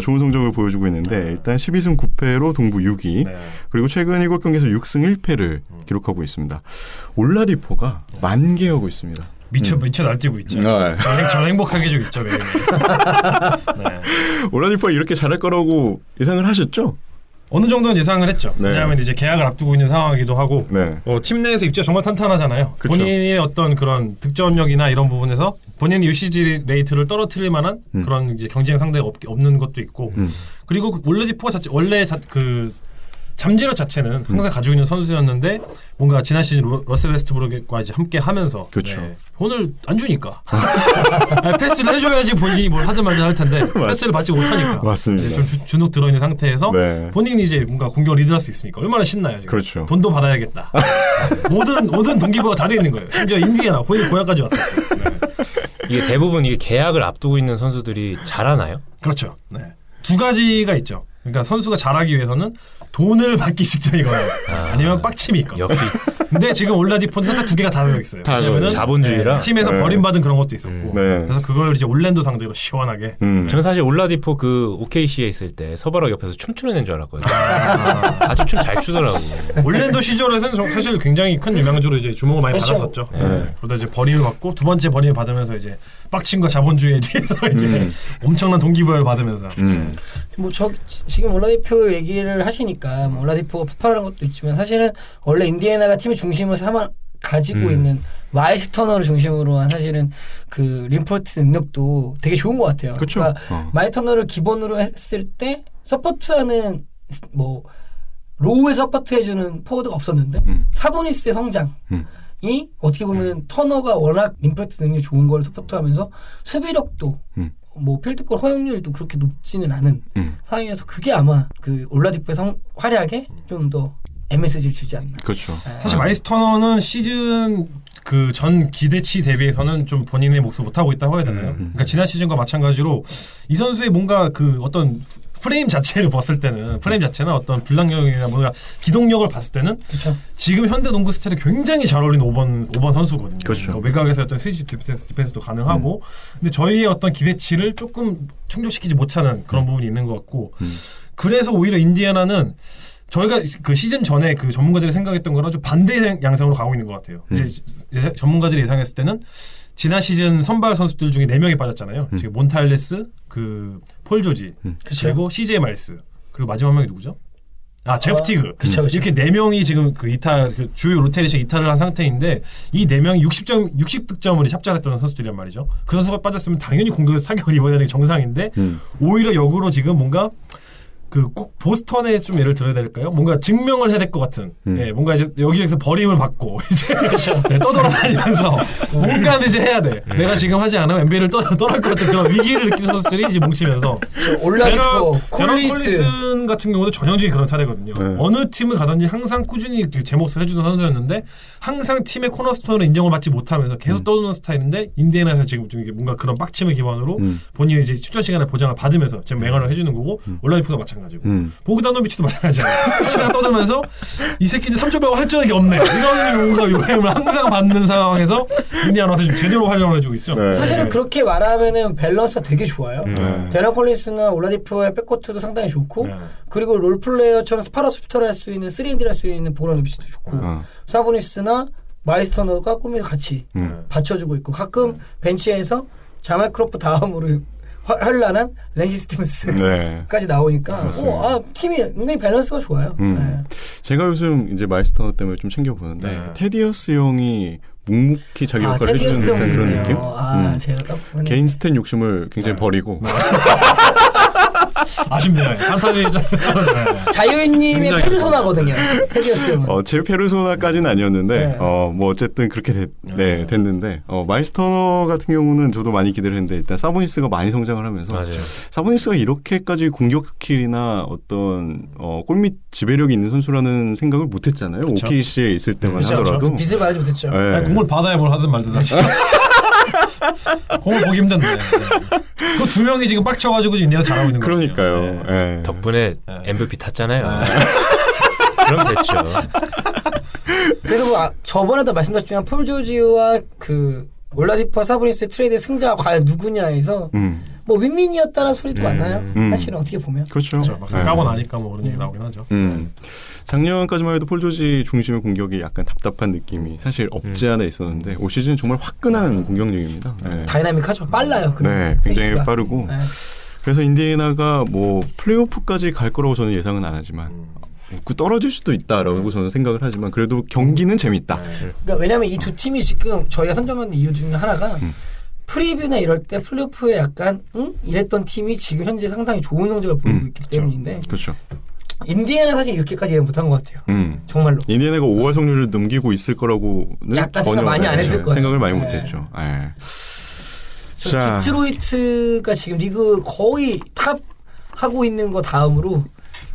좋은 성적을 보여주고 있는데 일단 12승 9패로 동부 6위 그리고 최근 7경기에서 6승 1패를 기록하고 있습니다. 올라디포가 만개하고 있습니다. 미쳐 날뛰고 있죠. 저 행복하게 좀 있죠. 올라디포가 이렇게 잘할 거라고 예상을 하셨죠? 어느 정도는 예상을 했죠. 왜냐하면 이제 계약을 앞두고 있는 상황이기도 하고 팀 내에서 입지가 정말 탄탄하잖아요. 그쵸. 본인의 어떤 그런 득점력이나 이런 부분에서 본인의 UCG 레이트를 떨어뜨릴 만한 그런 이제 경쟁 상대가 없는 것도 있고 그리고 올라디포가 원래 그 잠재력 자체는 항상 가지고 있는 선수였는데 뭔가 지난 시즌 러셀 웨스트브룩과 이제 함께 하면서 그렇죠. 네. 오늘 안 주니까 패스를 해줘야지 본인이 뭘 하든 말든 할 텐데 패스를 받지 못하니까 맞습니다. 좀 주눅 들어있는 상태에서 네. 본인이 이제 뭔가 공격을 리드할 수 있으니까 얼마나 신나요 지금. 그렇죠. 돈도 받아야겠다. 모든 동기부여가 다 돼 있는 거예요. 심지어 인디애나 본인 고향까지 왔어요. 네. 이게 대부분 이게 계약을 앞두고 있는 선수들이 잘하나요? 그렇죠. 네. 두 가지가 있죠. 그러니까 선수가 잘하기 위해서는 돈을 받기 직전이거나 아니면 빡침이 있거나. 역시. 근데 지금 올라디포는 살짝 두 개가 다 들어 있어요. 왜냐면 자본주의라 팀에서 네. 버림받은 그런 것도 있었고. 네. 그래서 그걸 이제 올랜도 상대로 시원하게. 저는 사실 올라디포 그 OKC에 있을 때 서바락 옆에서 춤추는 애인 줄 알았거든요. 같이 춤 잘 추더라고. 올랜도 시절에서는 사실 굉장히 큰 유망주로 이제 주목을 많이 그렇죠. 받았었죠. 네. 그러다 이제 버림을 받고 두 번째 버림을 받으면서 이제 빡침과 자본주의에 대해서 이제 엄청난 동기부여를 받으면서. 뭐 지금 올라디포 얘기를 하시니까 뭐 올라디포가 폭발한 것도 있지만 사실은 원래 인디애나가 팀의 중심을 가지고 있는 마일스 터너를 중심으로 한 사실은 그 림포트 능력도 되게 좋은 것 같아요. 그쵸. 그러니까 마일스 터너를 기본으로 했을 때 서포트하는 뭐 로우에 서포트해주는 포워드가 없었는데 사보니스의 성장이 어떻게 보면 터너가 워낙 림포트 능력이 좋은 걸 서포트하면서 수비력도 뭐 필드골 허용률도 그렇게 높지는 않은 상황이어서 그게 아마 그 올라디포의 활약에 좀 더 MSG를 주지 않나. 그렇죠. 사실 마일스 터너는 시즌 그 전 기대치 대비해서는 좀 본인의 몫을 못하고 있다고 해야 되나요? 그러니까 지난 시즌과 마찬가지로 이 선수의 뭔가 그 어떤 프레임 자체를 봤을 때는 프레임 자체나 어떤 불량력이나 뭔가 기동력을 봤을 때는 그쵸. 지금 현대 농구 스타일에 굉장히 잘 어울리는 5번 선수거든요. 그렇죠. 그러니까 외곽에서 어떤 스위치 디펜스도 가능하고 근데 저희의 어떤 기대치를 조금 충족시키지 못하는 그런 부분이 있는 것 같고 그래서 오히려 인디애나는 저희가 그 시즌 전에 그 전문가들이 생각했던 거랑 좀 반대 양상으로 가고 있는 것 같아요. 이제 전문가들이 예상했을 때는 지난 시즌 선발 선수들 중에 4명이 빠졌잖아요. 지금 몬타일레스, 그 폴 조지, 그리고 CJ 마일스, 그리고 마지막 명이 누구죠? 제프 티그. 그쵸. 이렇게 4명이 지금 그 그 주요 로테이션 이탈을 한 상태인데 이 4명이 60득점을 합작했던 선수들이란 말이죠. 그 선수가 빠졌으면 당연히 공격에서 타격을 입어야 되는 게 정상인데 오히려 역으로 지금 뭔가 그 꼭 보스턴에 좀 예를 들어야 될까요? 뭔가 증명을 해야 될 것 같은, 예, 뭔가 이제 여기에서 버림을 받고 이제 네, 떠돌아다니면서 뭔가 이제 해야 돼. 내가 지금 하지 않으면 NBA를 떠날 것 같은 그런 위기를 느끼는 선수들이 이제 뭉치면서 올라디포, 콜리슨 같은 경우도 전형적인 그런 사례거든요. 네. 어느 팀을 가든지 항상 꾸준히 제 몫을 해주는 선수였는데 항상 팀의 코너스톤을 인정을 받지 못하면서 계속 떠도는 스타일인데 인디애나에서 지금 좀 이게 뭔가 그런 빡침을 기반으로 본인이 이제 출전 시간에 보장을 받으면서 지금 맹활을 해주는 거고 올라디포도 마찬가지고 보그다노비치도 마찬가지잖아요. 시간 떠들면서 이 새끼는 3점 빼고 할 적이 없네 이런 뭔가 요행을 항상 받는 상황에서 인디애나에서 지금 제대로 활용을 해주고 있죠. 네. 사실은 그렇게 말하면은 밸런스가 되게 좋아요. 데런 콜린스나 올라디포의 백코트도 상당히 좋고 그리고 롤플레이어처럼 스파라 슈터를 할 수 있는 3&D를 할 수 있는 보그다노비치도 좋고 사보니스나 마일스 터너가 꿈에서 같이 받쳐주고 있고 가끔 벤치에서 자말 크로프 다음으로 현란한 랜시 스티븐스까지 나오니까 팀이 굉장히 밸런스가 좋아요. 네. 제가 요즘 이제 마일스 터너 때문에 좀 챙겨보는데 테디어스 형이 묵묵히 자기 역할을 해주는 듯한 그런 느낌? 제가 개인 스탯 욕심을 굉장히 버리고 아쉽네요. 판타지 자유인님의 페르소나거든요. 테디어스 형은. 제 페르소나까지는 아니었는데 뭐 어쨌든 그렇게 됐는데 마일스 터너 같은 경우는 저도 많이 기대를 했는데 일단 사보니스가 많이 성장을 하면서 맞아요. 사보니스가 이렇게까지 공격 스킬이나 어떤 골밑 지배력이 있는 선수라는 생각을 못했잖아요. OKC에 있을 때만 하더라도 빛을 발하지 못했죠. 네. 공을 받아야 뭘 하든 말든 하지. 공을 보기 힘든데. 그 두 명이 지금 빡쳐가지고 지금 인디애나 잘하고 있는 거예요. 그러니까요. 네. 덕분에 MVP 탔잖아요. 그럼 됐죠. 그래서 뭐 저번에도 말씀드렸지만 폴 조지와 그 올라디포 사보니스의 트레이드 승자가 과연 누구냐에서 뭐 윈윈이었다는 소리도 많아요. 사실은 어떻게 보면. 그렇죠. 막상 까고 나니까 뭐 그런 얘기 나오긴 하죠. 작년까지만 해도 폴 조지 중심의 공격이 약간 답답한 느낌이 사실 없지 않아 있었는데 올 시즌은 정말 화끈한 공격력입니다. 네. 다이나믹하죠. 빨라요. 네, 굉장히 페이스가. 빠르고. 네. 그래서 인디애나가 뭐 플레이오프까지 갈 거라고 저는 예상은 안 하지만 떨어질 수도 있다라고 저는 생각을 하지만 그래도 경기는 재밌다. 그러니까 왜냐하면 이 두 팀이 지금 저희가 선정한 이유 중에 하나가 프리뷰나 이럴 때 플레이오프에 약간 이랬던 팀이 지금 현재 상당히 좋은 성적을 보이고 있기 때문인데 그렇죠. 인디애나 사실 이렇게까지 예상 못한 것 같아요. 정말로. 인디애나가 5할 성률을 넘기고 있을 거라고는 약간 전혀 생각 많이 안 했을 거예요. 생각을 많이 못했죠. 네. 자, 디트로이트가 지금 리그 거의 탑 하고 있는 거 다음으로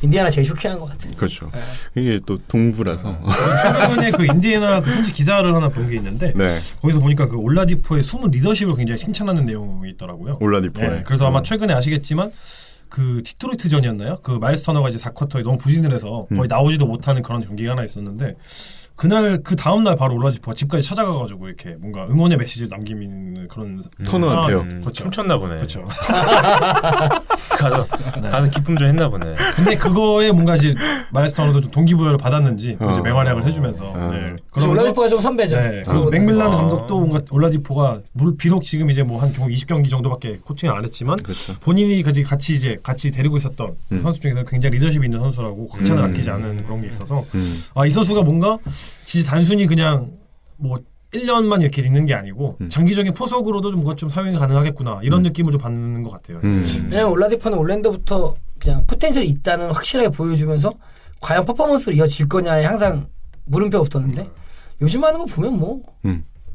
인디애나 제일 쇼킹한 것 같아요. 그렇죠. 네. 이게 또 동부라서. 최근에 그 인디애나 현지 기사를 하나 본 게 있는데 네. 거기서 보니까 그 올라디포의 숨은 리더십을 굉장히 칭찬하는 내용이 있더라고요. 올라디포. 네, 그래서 아마 최근에 아시겠지만 그 디트로이트전이었나요? 그 마일스 터너가 이제 4쿼터에 너무 부진을 해서 거의 나오지도 못하는 그런 경기가 하나 있었는데 그날 그 다음 날 바로 올라디포가 집까지 찾아가가지고 이렇게 뭔가 응원의 메시지를 남기는 그런 터너한테요. 그렇죠. 춤췄나 보네. 그렇죠. 가서 기쁨 좀 했나 보네. 근데 그거에 뭔가 이제 마일스 터너도 좀 동기부여를 받았는지 이제 맹활약을 해주면서. 네. 올라디포가 좀 선배죠. 네. 그리고 맥밀란 감독도 뭔가 올라디포가 비록 지금 이제 뭐 한 20경기 정도밖에 코칭을 안 했지만 그렇죠. 본인이 같이 데리고 있었던 선수 중에서 굉장히 리더십이 있는 선수라고 극찬을 아끼지 않은 그런 게 있어서 이 선수가 뭔가 진짜 단순히 그냥 뭐 1년만 이렇게 있는 게 아니고 장기적인 포석으로도 좀 뭔가 좀 사용이 가능하겠구나 이런 느낌을 좀 받는 것 같아요. 왜냐면 올라디포는 올랜도부터 그냥 포텐셜이 있다는 확실하게 보여주면서 과연 퍼포먼스로 이어질 거냐에 항상 물음표가 붙었는데 요즘 하는 거 보면 뭐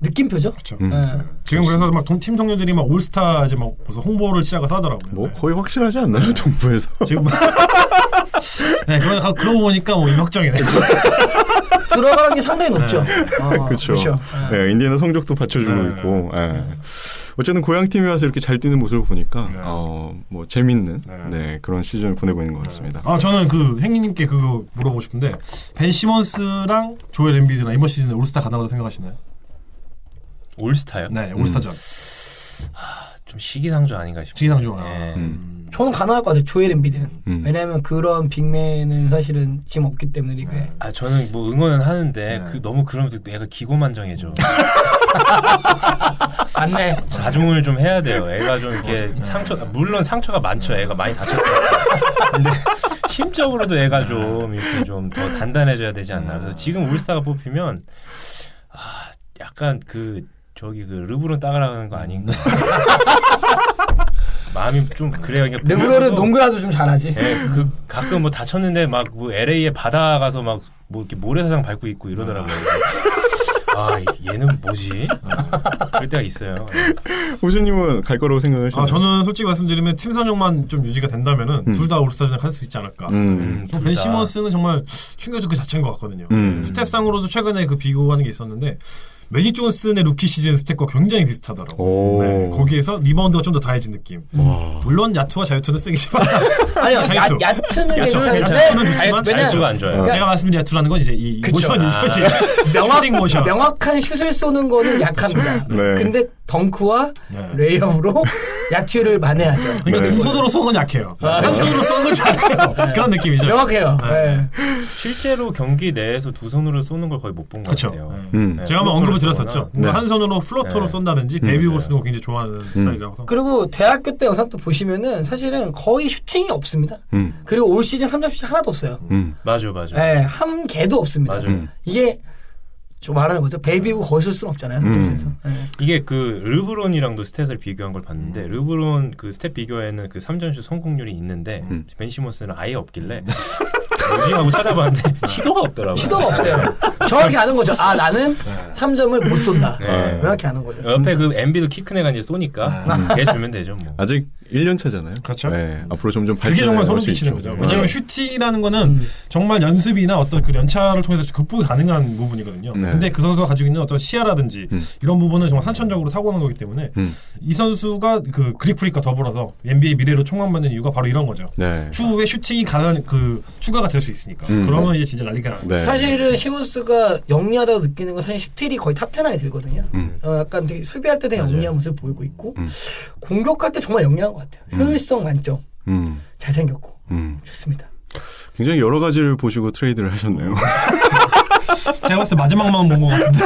느낌표죠. 그렇죠. 네. 지금 그래서 막 팀 동료들이 막 올스타 이제 막 벌써 홍보를 시작을 하더라고요. 뭐 거의 확실하지 않나요, 동부에서? 지금 네, 그러고 보니까 뭐 임확정이네. 들어가는 게 상당히 높죠. 그렇죠. 네, 인디애나 성적도 받쳐주고 있고. 어쨌든 고향 팀에 와서 이렇게 잘 뛰는 모습을 보니까 뭐 재밌는 그런 시즌을 보내고 있는 것 같습니다. 저는 그 행님께 그거 물어보고 싶은데 벤 시몬스랑 조엘 엠비드랑 이번 시즌에 올스타 가능하다고 생각하시나요? 올스타요? 네, 올스타전. 좀 시기상조 아닌가 싶어요. 시기상조. 저는 가능할 것 같아요. 조엘 엠비드는. 왜냐하면 그런 빅맨은 사실은 지금 없기 때문에 리그에. 저는 뭐 응원은 하는데 너무 그러면 내가 기고만장해져. 맞네. 자중을 좀 해야 돼요. 애가 좀 이렇게 물론 상처가 많죠. 애가 많이 다쳤어요. 근데 심적으로도 애가 좀 이렇게 좀 더 단단해져야 되지 않나. 그래서 지금 올스타가 뽑히면 약간 그 르브론 따라가는 거 아닌가. 마음이 좀 그래요. 르브론은 농구라도 좀 잘하지. 네, 그 가끔 뭐 다쳤는데 막 뭐 LA에 바다 가서 막 뭐 이렇게 모래사장 밟고 있고 이러더라고요. 얘는 뭐지? 그럴 때가 있어요. 호주님은 갈 거라고 생각하시나요? 저는 솔직히 말씀드리면 팀 선정만 좀 유지가 된다면은 둘 다 올스타전에 갈 수 있지 않을까. 벤 시몬스는 정말 충격적 그 자체인 것 같거든요. 스탯상으로도 최근에 그 비교하는 게 있었는데 매직 존슨의 루키 시즌 스탯과 굉장히 비슷하더라고요. 네, 거기에서 리바운드가 좀 더 다해진 느낌. 물론 야투와 자유투는 쓰기지만 아니요, 야투는 괜찮은데 자유투가 안 좋아요. 제가 말씀드린 야투라는 건 이제 이 모션이죠. 모션. 명확한 슛을 쏘는 거는 약합니다. 근데 덩크와 레이업으로 야투를 만회하죠. 그러니까 두 손으로 쏘는 건 약해요. 한 손으로 쏘는 건 잘해요. 그런 느낌이죠. 명확해요. 실제로 경기 내에서 두 손으로 쏘는 걸 거의 못 본 것 같아요. 제가 한번 언급을 드렸었죠. 한 손으로 플로터로 쏜다든지 베이비볼 쓰는 거 굉장히 좋아하는 스타일이라서. 그리고 대학교 때 영상 또 보시면은 사실은 거의 슈팅이 없습니다. 그리고 올 시즌 3점 슈팅 하나도 없어요. 맞아. 네, 한 개도 없습니다. 이게 좀 말하는 거죠. 베이비고 거실 수는 없잖아요. 3점에서. 이게 그 르브론이랑도 스탯을 비교한 걸 봤는데 르브론 그 스탯 비교에는 그 3점슛 성공률이 있는데 벤 시몬스는 아예 없길래 뭐지 하고 찾아봤는데 시도가 없더라고요. 시도가 없어요. 정확히 아는 거죠. 나는 3점을 못 쏜다. 정확히 아는 거죠. 옆에 그 엠비도 키 큰 애가 이제 쏘니까 걔 주면 되죠. 뭐. 아직 1년 차잖아요. 그렇죠. 네, 앞으로 점점 그게 정말 소름 끼치는 거죠. 왜냐하면 슈팅이라는 거는 정말 연습이나 어떤 그 연차를 통해서 극복이 가능한 부분이거든요. 근데 그 선수가 가지고 있는 어떤 시야라든지 이런 부분은 정말 선천적으로 타고난 거기 때문에 이 선수가 그 그릭프릭과 더불어서 NBA 미래로 촉망받는 이유가 바로 이런 거죠. 추후에 슈팅이 가능한 그 추가가 될 수 있으니까. 그러면 이제 진짜 난리가 나요. 사실은 시몬스가 영리하다고 느끼는 건 사실 스틸이 거의 탑 10 안에 들거든요. 약간 되게 수비할 때 되게 영리한 모습을 보이고 있고 공격할 때 정말 영리한 것 같아요. 효율성 만점. 잘생겼고 좋습니다. 굉장히 여러 가지를 보시고 트레이드를 하셨네요. 제가 봤을 때 마지막만 본 것 같은데.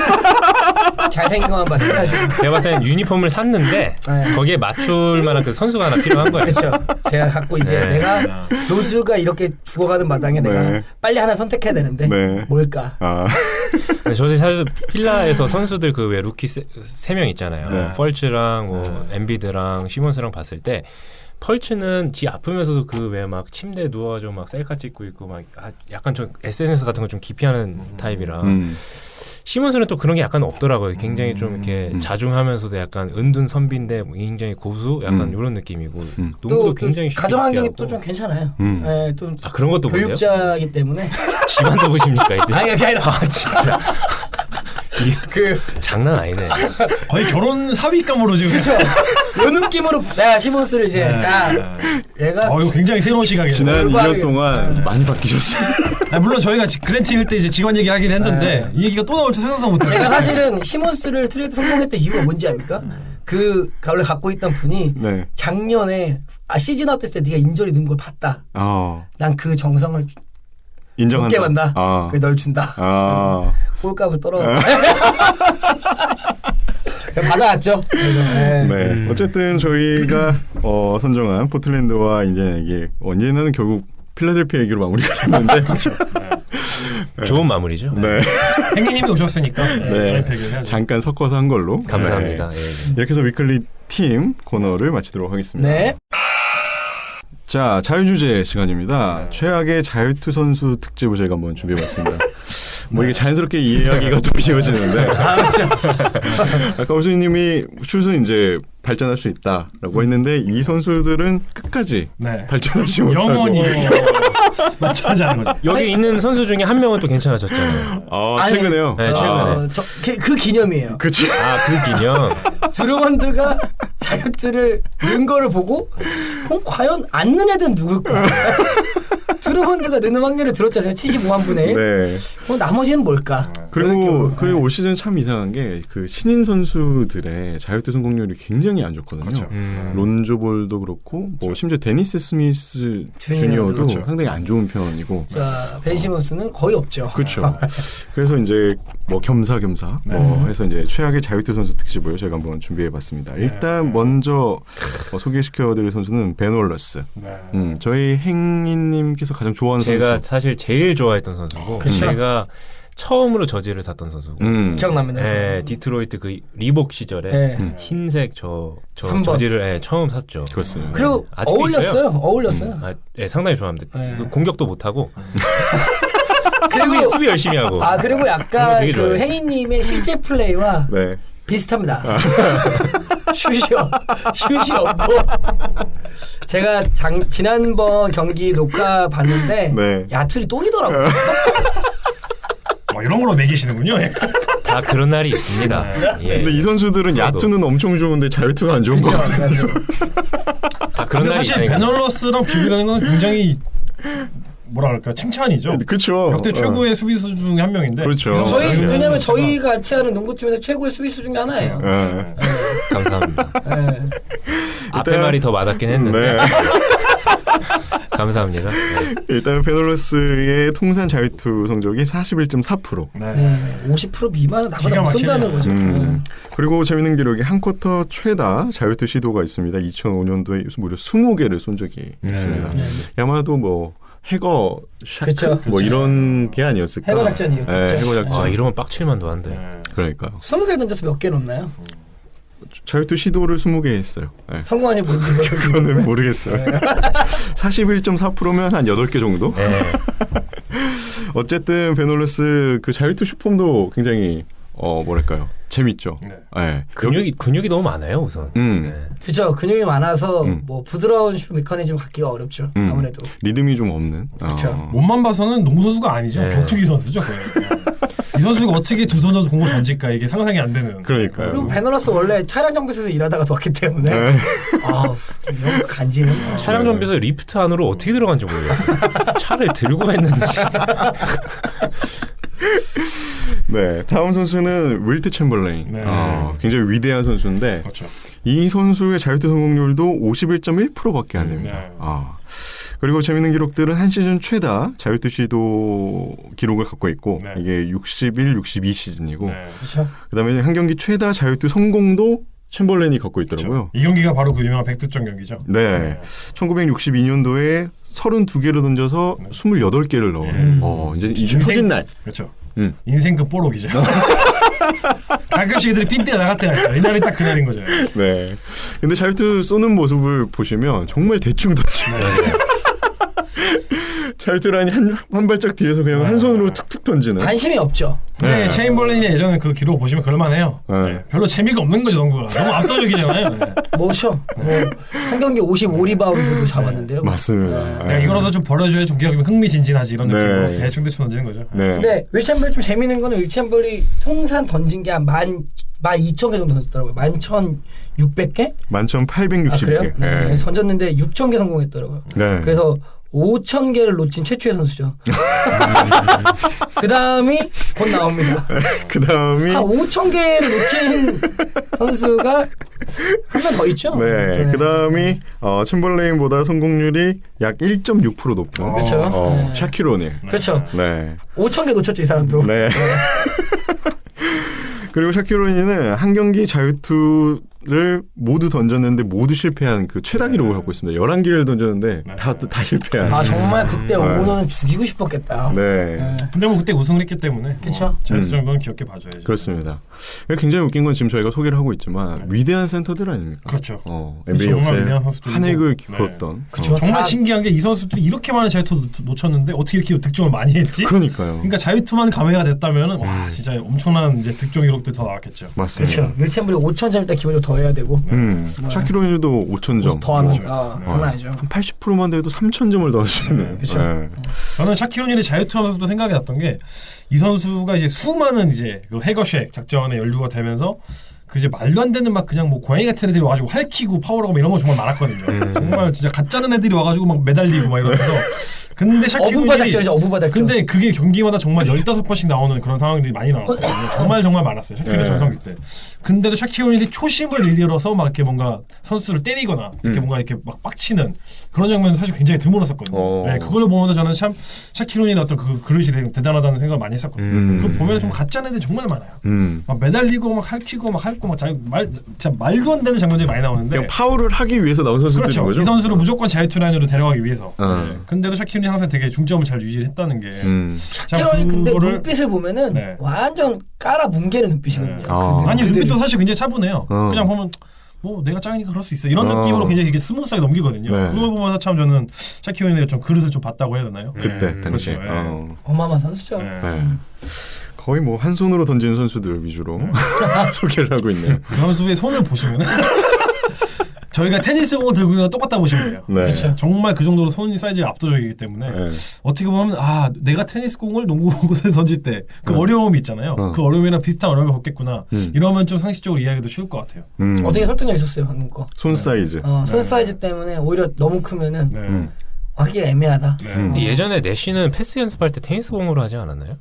잘생긴 것만 맞춰가지고. 제가 봤을 땐 유니폼을 샀는데 거기에 맞출 만한 그 선수가 하나 필요한 거예요. 그렇죠. 제가 갖고 이제 내가 로즈가 이렇게 죽어가는 마당에 내가 빨리 하나 선택해야 되는데 뭘까? 저도 사실 필라에서 선수들 그 왜 루키 3명 있잖아요. 펄츠랑 뭐 엠비드랑 시몬스랑 봤을 때 펄츠는 지 아프면서도 그 왜 막 침대에 누워가지고 막 셀카 찍고 있고 막 약간 좀 SNS 같은 거 좀 기피하는 타입이라 시몬스는 또 그런 게 약간 없더라고요. 굉장히 좀 이렇게 자중하면서도 약간 은둔 선비인데 굉장히 고수 약간 이런 느낌이고 농구도 굉장히 가정 환경이 또 좀 괜찮아요. 네, 또 그런 것도 교육자이기 때문에 집안도 보십니까 이제? 아니 그게 아니라 진짜 그 장난 아니네. 거의 결혼 사위감으로 지금. 그렇죠. 요 느낌으로 내가 시몬스를 이제 얘가 이거 굉장히 새로운 시각이에요. 지난 2년 동안 많이 바뀌셨어요. 물론 저희가 그랜트일 때 이제 직원 얘기하긴 했는데 이 얘기가 또 나올 줄 상상 못했어요. 제가 사실은 시몬스를 트레이드 성공했던 이유가 뭔지 압니까? 그 원래 갖고 있던 분이 작년에 시즌 아웃 했을 때 네가 인절이 넣은 걸 봤다. 난 그 정성을 인정한다. 못 깨반다. 그래 널 준다. 꼴값을 떨어졌다. 받아왔죠. 네. 어쨌든 저희가 선정한 포틀랜드와 인디애나 인디애나는 결국 필라델피아 얘기로 마무리가 됐는데 좋은 마무리죠. 네. 행기님이 오셨으니까 잠깐 섞어서 한 걸로 감사합니다. 이렇게 해서 위클리 팀 코너를 마치도록 하겠습니다. 네. 자, 자유주제 시간입니다. 최악의 자유투 선수 특집을 저희가 한번 준비해봤습니다. 뭐 이게 자연스럽게 이야기가 또 이어지는데 아까 오수님이 슛은 이제 발전할수 있다라고 했는데 이 선수들은 끝까지 발전하지 못하고 영원히 맞춰하지 않은 거죠. 여기 있는 선수 중에 한 명은 또 괜찮아졌잖아요. 최근에요? 네, 최근에. 그 기념이에요. 그치. 그 기념. 드루먼드가 자유투를 넣은 거를 보고 과연 안 넣는 애들은 누굴까? 드루먼드가 넣는 확률이 들었잖아요. 75만 분의 1. 네. 나머지는 뭘까? 그리고 올 시즌 참 이상한 게 그 신인 선수들의 자유투 성공률이 굉장히 안 좋거든요. 그렇죠. 론조 볼도 그렇고 뭐 심지어 데니스 스미스 주니어도 그렇죠. 상당히 안 좋은 편이고. 자, 벤 시몬스는 거의 없죠. 그렇죠. 그래서 이제 뭐 겸사겸사 뭐 해서 이제 최악의 자유투 선수 특집을 저희가 한번 준비해봤습니다. 일단 먼저 소개시켜드릴 선수는 벤 월러스. 저희 행인님께서 가장 좋아하는 제가 선수. 사실 제일 좋아했던 선수고 제가 처음으로 저지를 샀던 선수고 기억납니다. 네, 디트로이트 그 리복 시절에 흰색 저지를 처음 샀죠. 그렇습니다. 그리고 어울렸어요. 네, 상당히 좋아합니다. 공격도 못하고 그리고 수비 열심히 하고. 그리고 약간 그 행인님의 실제 플레이와 비슷합니다. 슛이 없고 제가 지난번 경기 녹화 봤는데 야투리 똥이더라고요. 이런 걸로 매기시는군요. 다 그런 날이 있습니다. 근데 이 선수들은 야투는 엄청 좋은데 자유투가 안 좋은 거 같아요. 다 그런 날이 사실 벤 월러스랑 비교하는 건 굉장히 뭐라 그럴까 칭찬이죠. 그렇죠. 역대 최고의 수비수 중에 한 명인데. 그렇죠. 왜냐면 저희가 같이 하는 농구팀에서 최고의 수비수 중에 하나예요. 감사합니다. 앞에 말이 더 맞았긴 했는데. 감사합니다. 일단 페놀러스의 통산 자유투 성적이 41.4%. 50% 미만은 나보다 못 쏜다는 거죠. 그리고 재밌는 기록이 한 쿼터 최다 자유투 시도가 있습니다. 2005년도에 무려 20개를 쏜 적이 있습니다. 아마도 뭐 해거 샤크 뭐 이런 게 아니었을까. 해거 작전이었죠. 해거 작전. 이러면 빡칠만도 한데. 그러니까요. 20개 던져서 몇 개 넣나요? 자유투 시도를 20개 했어요. 성공하니 모르겠어요. 그거는 모르겠어요. 41.4%면 한 8개 정도? 어쨌든 베놀레스 그 자유투 슈폼도 굉장히 뭐랄까요? 재밌죠. 근육이 너무 많아요, 우선. 그렇죠. 근육이 많아서 뭐 부드러운 슛 메커니즘 갖기가 어렵죠. 아무래도. 리듬이 좀 없는. 그렇죠. 몸만 봐서는 농구 선수가 아니죠. 격투기 선수죠. 이 선수가 어떻게 두 손으로 공을 던질까 이게 상상이 안 되는. 그러니까요. 그리고 베너러스 원래 차량 정비소에서 일하다가 왔기 때문에 너무 간지는. 차량 정비소 리프트 안으로 어떻게 들어간지 모르겠어요. 차를 들고 했는지. 네, 다음 선수는 윌트 챔벌레인. 굉장히 위대한 선수인데 그렇죠. 이 선수의 자유투 성공률도 51.1%밖에 안 됩니다. 그리고 재밌는 기록들은 한 시즌 최다 자유투 시도 기록을 갖고 있고 이게 61, 62 시즌이고 그렇죠. 그다음에 한 경기 최다 자유투 성공도 챔벌렌이 갖고 있더라고요. 그렇죠. 이 경기가 바로 그 유명한 100득점 경기죠. 네. 1962년도에 32개를 던져서 28개를 넣어요. 이제 이게 터진 날. 그렇죠. 인생급 뽀록이죠. 가끔씩 애들이 핀대가 나갈 때가 있어요. 이날이 딱 그날인 거죠. 네. 근데 자유투 쏘는 모습을 보시면 정말 대충 던지네요. 자유투 라인이 한 발짝 뒤에서 그냥 한 손으로 툭툭 던지는. 관심이 없죠. 네, 셰인벌린이 예전에 그 기록 보시면 그럴만해요. 네. 별로 재미가 없는 거죠, 농구가. 너무 압도적이잖아요. 네. 뭐죠? 한 경기 55리바운드도 잡았는데요. 맞습니다. 네. 이거라도 좀 벌어줘야 좀 기억이면 흥미진진하지 이런 느낌으로 대충 던지는 거죠. 네. 근데 윌 챔벌린 좀 재밌는 거는 윌 챔벌린 통산 던진 게 한 12,000개 정도 던졌더라고요. 11,600개? 11,860개. 아, 그래요? 네. 던졌는데 6,000개 성공했더라고요. 네. 그래서 5,000개를 놓친 최초의 선수죠. 그 다음이 곧 나옵니다. 그 다음이 한 5,000개를 놓친 선수가 한 명 더 있죠. 네. 그 다음이 챔벌레인보다 성공률이 약 1.6% 높은 그렇죠. 샤킬 오닐. 그렇죠. 네. 5,000개 놓쳤죠, 이 사람도. 네. 그리고 샤킬 오닐은 한 경기 자유투를 모두 던졌는데 모두 실패한 그 최다 기록을 갖고 있습니다. 11개를 던졌는데 다 실패한. 아, 정말 그때 오너는 죽이고 싶었겠다. 네. 근데 뭐 그때 우승을 했기 때문에 그렇죠. 자유투 정도는 기억해 봐줘야죠. 그렇습니다. 굉장히 웃긴 건 지금 저희가 소개를 하고 있지만 위대한 센터들 아닙니까? 그렇죠. NBA 정말 역사에 위대한 선수들이고. 한 획을 그었던. 그렇죠. 정말 신기한 게 이 선수들이 이렇게 많은 자유투 놓쳤는데 어떻게 이렇게 득점을 많이 했지? 그러니까요. 그러니까 자유투만 감회가 됐다면은 와 진짜 엄청난 이제 득점 기록들이 더 나왔겠죠. 맞습니다. 그렇죠. 윌 챔벌린 5,000점 일단 기본적으로 더 해야 되고. 샤킬 오닐도 5,000점. 더하면 장난 아니죠. 한 80%만 돼도 3,000점을 넣을 수 있는. 그렇죠. 네. 저는 샤킬 오닐이 자유투하면서도 생각이 났던 게 이 선수가 이제 수많은 이제 그 해거쉑 작전에 연루가 되면서 그 이제 말도 안 되는 막 그냥 뭐 고양이 같은 애들이 와가지고 할퀴고 파워하고 이런 거 정말 많았거든요. 정말 진짜 가짜는 애들이 와가지고 막 매달리고 막 이러면서. 근데 샤킬 오닐이 어부바닥죠. 근데 그게 경기마다 정말 15번씩 나오는 그런 상황들이 많이 나왔거든요. 정말 많았어요. 샤킬의 전성기 때. 근데도 샤킬 오닐이 초심을 잃어서 막 이렇게 뭔가 선수를 때리거나 이렇게 뭔가 이렇게 막 빡치는 그런 장면은 사실 굉장히 드물었었거든요. 네, 그걸로 보면서 저는 참 샤킬 오닐의 어떤 그 그릇이 대단하다는 생각을 많이 했었거든요. 그걸 보면 좀 가짜 애들이 정말 많아요. 막 매달리고 막 할퀴고 막 핥고 막 진짜 말도 안 되는 장면들이 많이 나오는데 그냥 파울을 하기 위해서 나온 선수들인 그렇죠. 거죠? 이 선수를 무조건 자유투 라인으로 데려가기 위해서. 근데도 샤킬 오닐이 항상 되게 중점을 잘 유지했다는 게. 샤킬 오닐 근데 눈빛을 보면은 완전 깔아 뭉개는 눈빛이거든요. 아니 눈빛도 사실 굉장히 차분해요. 그냥 보면 뭐 내가 짱이니까 그럴 수 있어 이런 느낌으로 굉장히 이렇게 스무스하게 넘기거든요. 그걸 보면서 참 저는 샤킬 오닐의 좀 그릇을 좀 봤다고 해야 되나요? 그때 당시에. 그렇죠. 어마어마한 선수죠. 거의 뭐 한 손으로 던지는 선수들 위주로 소개를 하고 있네요. 그 선수의 손을 보시면은 저희가 테니스 공을 들고 있는 거 똑같다 보시면 돼요. 네. 그렇죠. 정말 그 정도로 손이 사이즈가 압도적이기 때문에 어떻게 보면 내가 테니스 공을 농구공을 던질 때 그 어려움이 있잖아요. 그 어려움이랑 비슷한 어려움을 겪겠구나. 이러면 좀 상식적으로 이해하기도 쉬울 것 같아요. 어떻게 설득력 있었어요 방금 거. 손 사이즈. 손 사이즈 때문에 오히려 너무 크면은 하기 애매하다. 예전에 내쉬는 패스 연습할 때 테니스 공으로 하지 않았나요?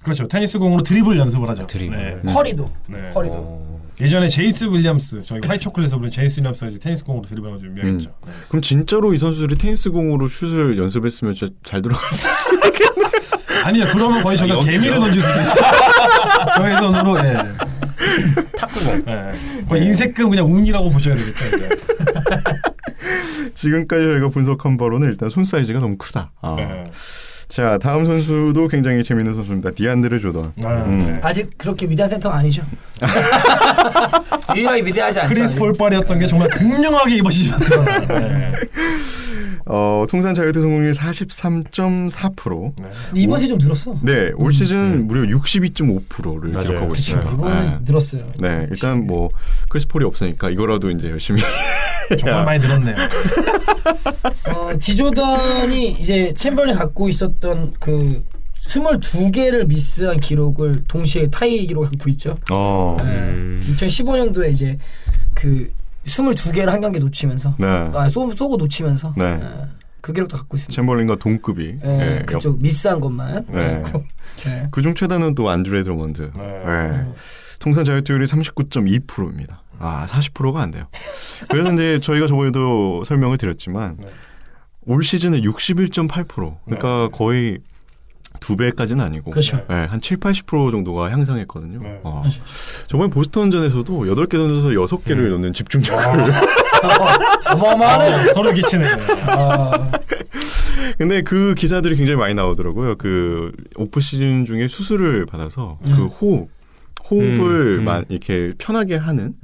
그렇죠. 테니스 공으로 드리블 연습을 하죠. 드리블. 커리도. 커리도. 예전에 제이스 윌리엄스 저희 화이트초콜릿에서 부른 제이스 윌리엄스가 이제 테니스 공으로 드리블을 좀 유명했죠. 그럼 진짜로 이 선수들이 테니스 공으로 슛을 연습했으면 진짜 잘 들어갈 수 있어요. 아니요, 그러면 거의 저희가 개미를 던질 수도 있어요. 저희 손으로 탁구공. 거의 인색금 그냥 운이라고 보셔야 되겠죠. 이제. 지금까지 저희가 분석한 바로는 일단 손 사이즈가 너무 크다. 자, 다음 선수도 굉장히 재밌는 선수입니다. 디안드레 조던. 아직 그렇게 위대한 센터가 아니죠. 유일하게 위대하지 않죠. 크리스 폴빨이었던 게 정말 극명하게 이번 시즌 드러나. 통산 자유투 성공률 43.4%. 이번 시즌 좀 늘었어. 네, 올 시즌 무려 62.5%를 기록하고 있습니다. 이번에 늘었어요. 네, 일단 뭐 크리스 폴이 없으니까 이거라도 이제 열심히. 정말 많이 늘었네요. 디조던이 이제 챔벌린 갖고 있었던 그 22개를 미스한 기록을 동시에 타이 기록을 갖고 있죠. 2015년도에 이제 그 22개를 한 경기 놓치면서 쏘고 놓치면서 그 기록도 갖고 있습니다. 챔벌린과 동급이. 그쪽 미스한 것만. 그중 최다는 또 안드레 드러먼드. 통산 자유투율이 39.2%입니다. 40%가 안 돼요. 그래서 이제 저희가 저번에도 설명을 드렸지만 올 시즌에 61.8%. 그러니까 거의 2배까지는 아니고 그렇죠. 네, 한 7-80% 정도가 향상했거든요. 정말 보스턴전에서도 8개 던져서 6개를 넣는 집중력을 어마어마하네. 서로 기치네. 근데 그 기사들이 굉장히 많이 나오더라고요. 그 오프 시즌 중에 수술을 받아서 그 호흡을 이렇게 편하게 하는.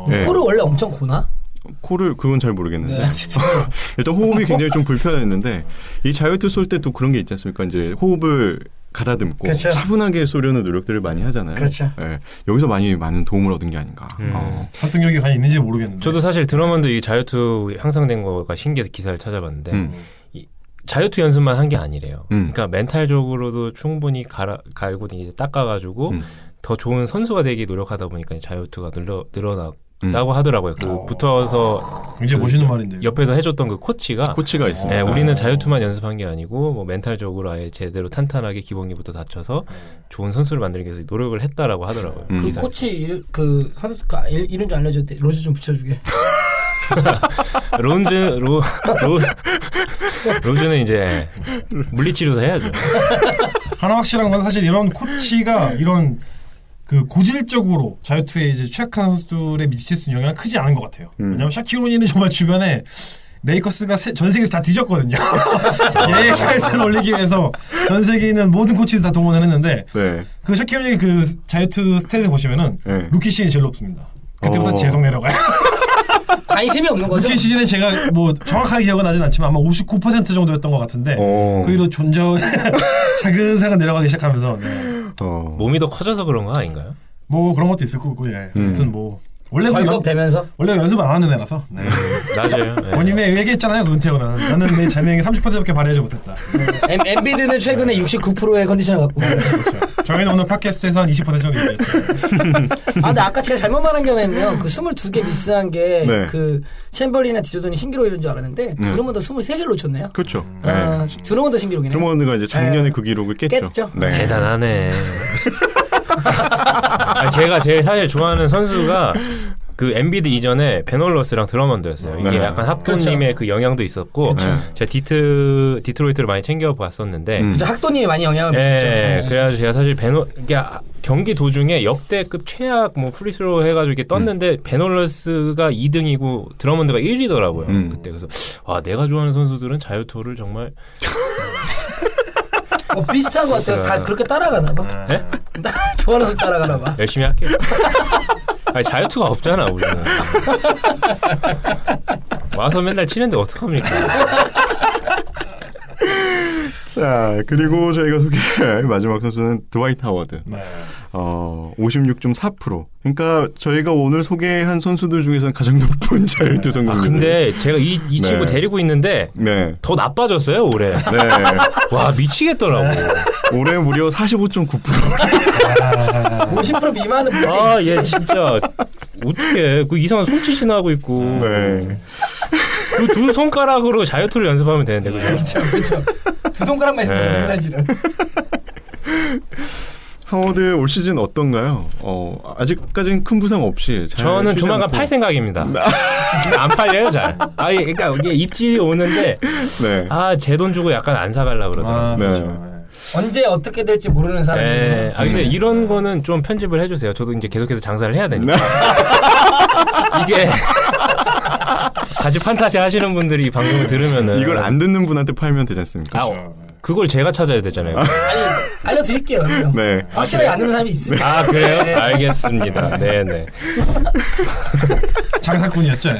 네. 코를 원래 엄청 고나? 코를 그건 잘 모르겠는데 네. 일단 호흡이 굉장히 좀 불편했는데 이 자유투 쏠 때 또 그런 게 있지 않습니까? 이제 호흡을 가다듬고 그렇죠. 차분하게 쏘려는 노력들을 많이 하잖아요. 그렇죠. 네. 여기서 많은 도움을 얻은 게 아닌가. 설득력이 과연 있는지 모르겠는데. 저도 사실 드러먼드 이 자유투 향상된 거가 신기해서 기사를 찾아봤는데 이 자유투 연습만 한 게 아니래요. 그러니까 멘탈적으로도 충분히 갈고 이제 닦아가지고 더 좋은 선수가 되기 노력하다 보니까 자유투가 늘어났다고 하더라고요. 그 붙어서 굉장히 멋있는 말인데. 옆에서 해줬던 그 코치가 있습니다. 네, 우리는 자유투만 연습한 게 아니고 뭐 멘탈적으로 아예 제대로 탄탄하게 기본기부터 다쳐서 좋은 선수를 만들기 위해서 노력을 했다라고 하더라고요. 그 기사에. 코치 그 선수 이름 좀 알려줬대. 로즈 좀 붙여주게. 로즈는 이제 물리치료사 해야죠. 하나 확실한 건 사실 이런 코치가 이런 그 고질적으로 자유투에 이제 취약한 선수들에 미칠 수 있는 영향은 크지 않은 것 같아요. 왜냐하면 샤키로니는 정말 주변에 레이커스가 전 세계에서 다 뒤졌거든요. 얘 자유투를 올리기 위해서 전 세계에 있는 모든 코치들 다 동원을 했는데 그 샤키로니 그 자유투 스탯을 보시면은 루키 시즌이 제일 높습니다. 그때부터 계속 내려가요. 관심이 없는 거죠? 루키 시즌에 제가 뭐 정확하게 기억은 나진 않지만 아마 59% 정도였던 것 같은데 그 뒤로 사근사근 내려가기 시작하면서 몸이 더 커져서 그런 거 아닌가요? 뭐 그런 것도 있을 거고 아무튼 뭐 원래 되면서 원래 연습 안 하는 애라서 맞아요. 본인이 얘기했잖아요. 은퇴하고 나는 내 재능의 30%밖에 발휘하지 못했다. 엔비드는 최근에 69%의 컨디션을 갖고 그렇죠. 저희는 오늘 팟캐스트에서 한 20% 정도 얘기했어요. 근데 아까 제가 잘못 말한 게 뭐냐면 그 22개 미스한 게 그 챔버린이나 디조던이 신기록 이런 줄 알았는데 드루먼드 23개를 놓쳤네요. 그렇죠. 드루먼드 신기록이네요. 드루먼드가 이제 작년에 그 기록을 깼죠. 네. 대단하네. 제가 제일 사실 좋아하는 선수가 그 엔비드 이전에 베널러스랑 드러먼드였어요. 이게 약간 학도님의 그 영향도 있었고 제가 디트로이트를 많이 챙겨봤었는데 학도님이 많이 영향을 미쳤죠. 그래가지고 제가 사실 경기 도중에 역대급 최악 뭐 프리스로 해가지고 이렇게 떴는데 베널러스가 2등이고 드러먼드가 1위더라고요. 그때 그래서 내가 좋아하는 선수들은 자유투를 정말 비슷한 것 같아요. 다 그렇게 따라가나 봐. 네? 좋아하는 선수 따라가나 봐. 열심히 할게요. 자유투가 없잖아 우리는. 와서 맨날 치는데 어떡합니까? 자, 그리고 저희가 소개할 마지막 선수는 드와이트 하워드. 56.4%. 그러니까 저희가 오늘 소개한 선수들 중에서는 가장 높은 자유투 성공. 근데 제가 이 친구 데리고 있는데 더 나빠졌어요 올해. 와 미치겠더라고. 올해 무려 45.9%. 50% 미만은 얘 진짜 어떻게 그 이상한 손짓이나 하고 있고. 그 두 손가락으로 자유투를 연습하면 되는데 그렇죠. 두 손가락만 있으면 사실은. 하워드 올 시즌 어떤가요? 아직까지는 큰 부상 없이 잘 저는 조만간 팔 생각입니다. 안 팔려요 잘. 그러니까 이게 입질이 오는데 제 돈 주고 약간 안 사가려고 그러더라고요. 그렇죠. 언제 어떻게 될지 모르는 사람이에요. 근데 이런 거는 좀 편집을 해주세요. 저도 이제 계속해서 장사를 해야 되니까. 이게 같이 판타지 하시는 분들이 이 방송을 들으면은 이걸 안 듣는 분한테 팔면 되지 않습니까? 그걸 제가 찾아야 되잖아요. 알려드릴게요. 확실하게 안 듣는 사람이 있습니다. 그래요? 알겠습니다. 네네. 장사꾼이었죠.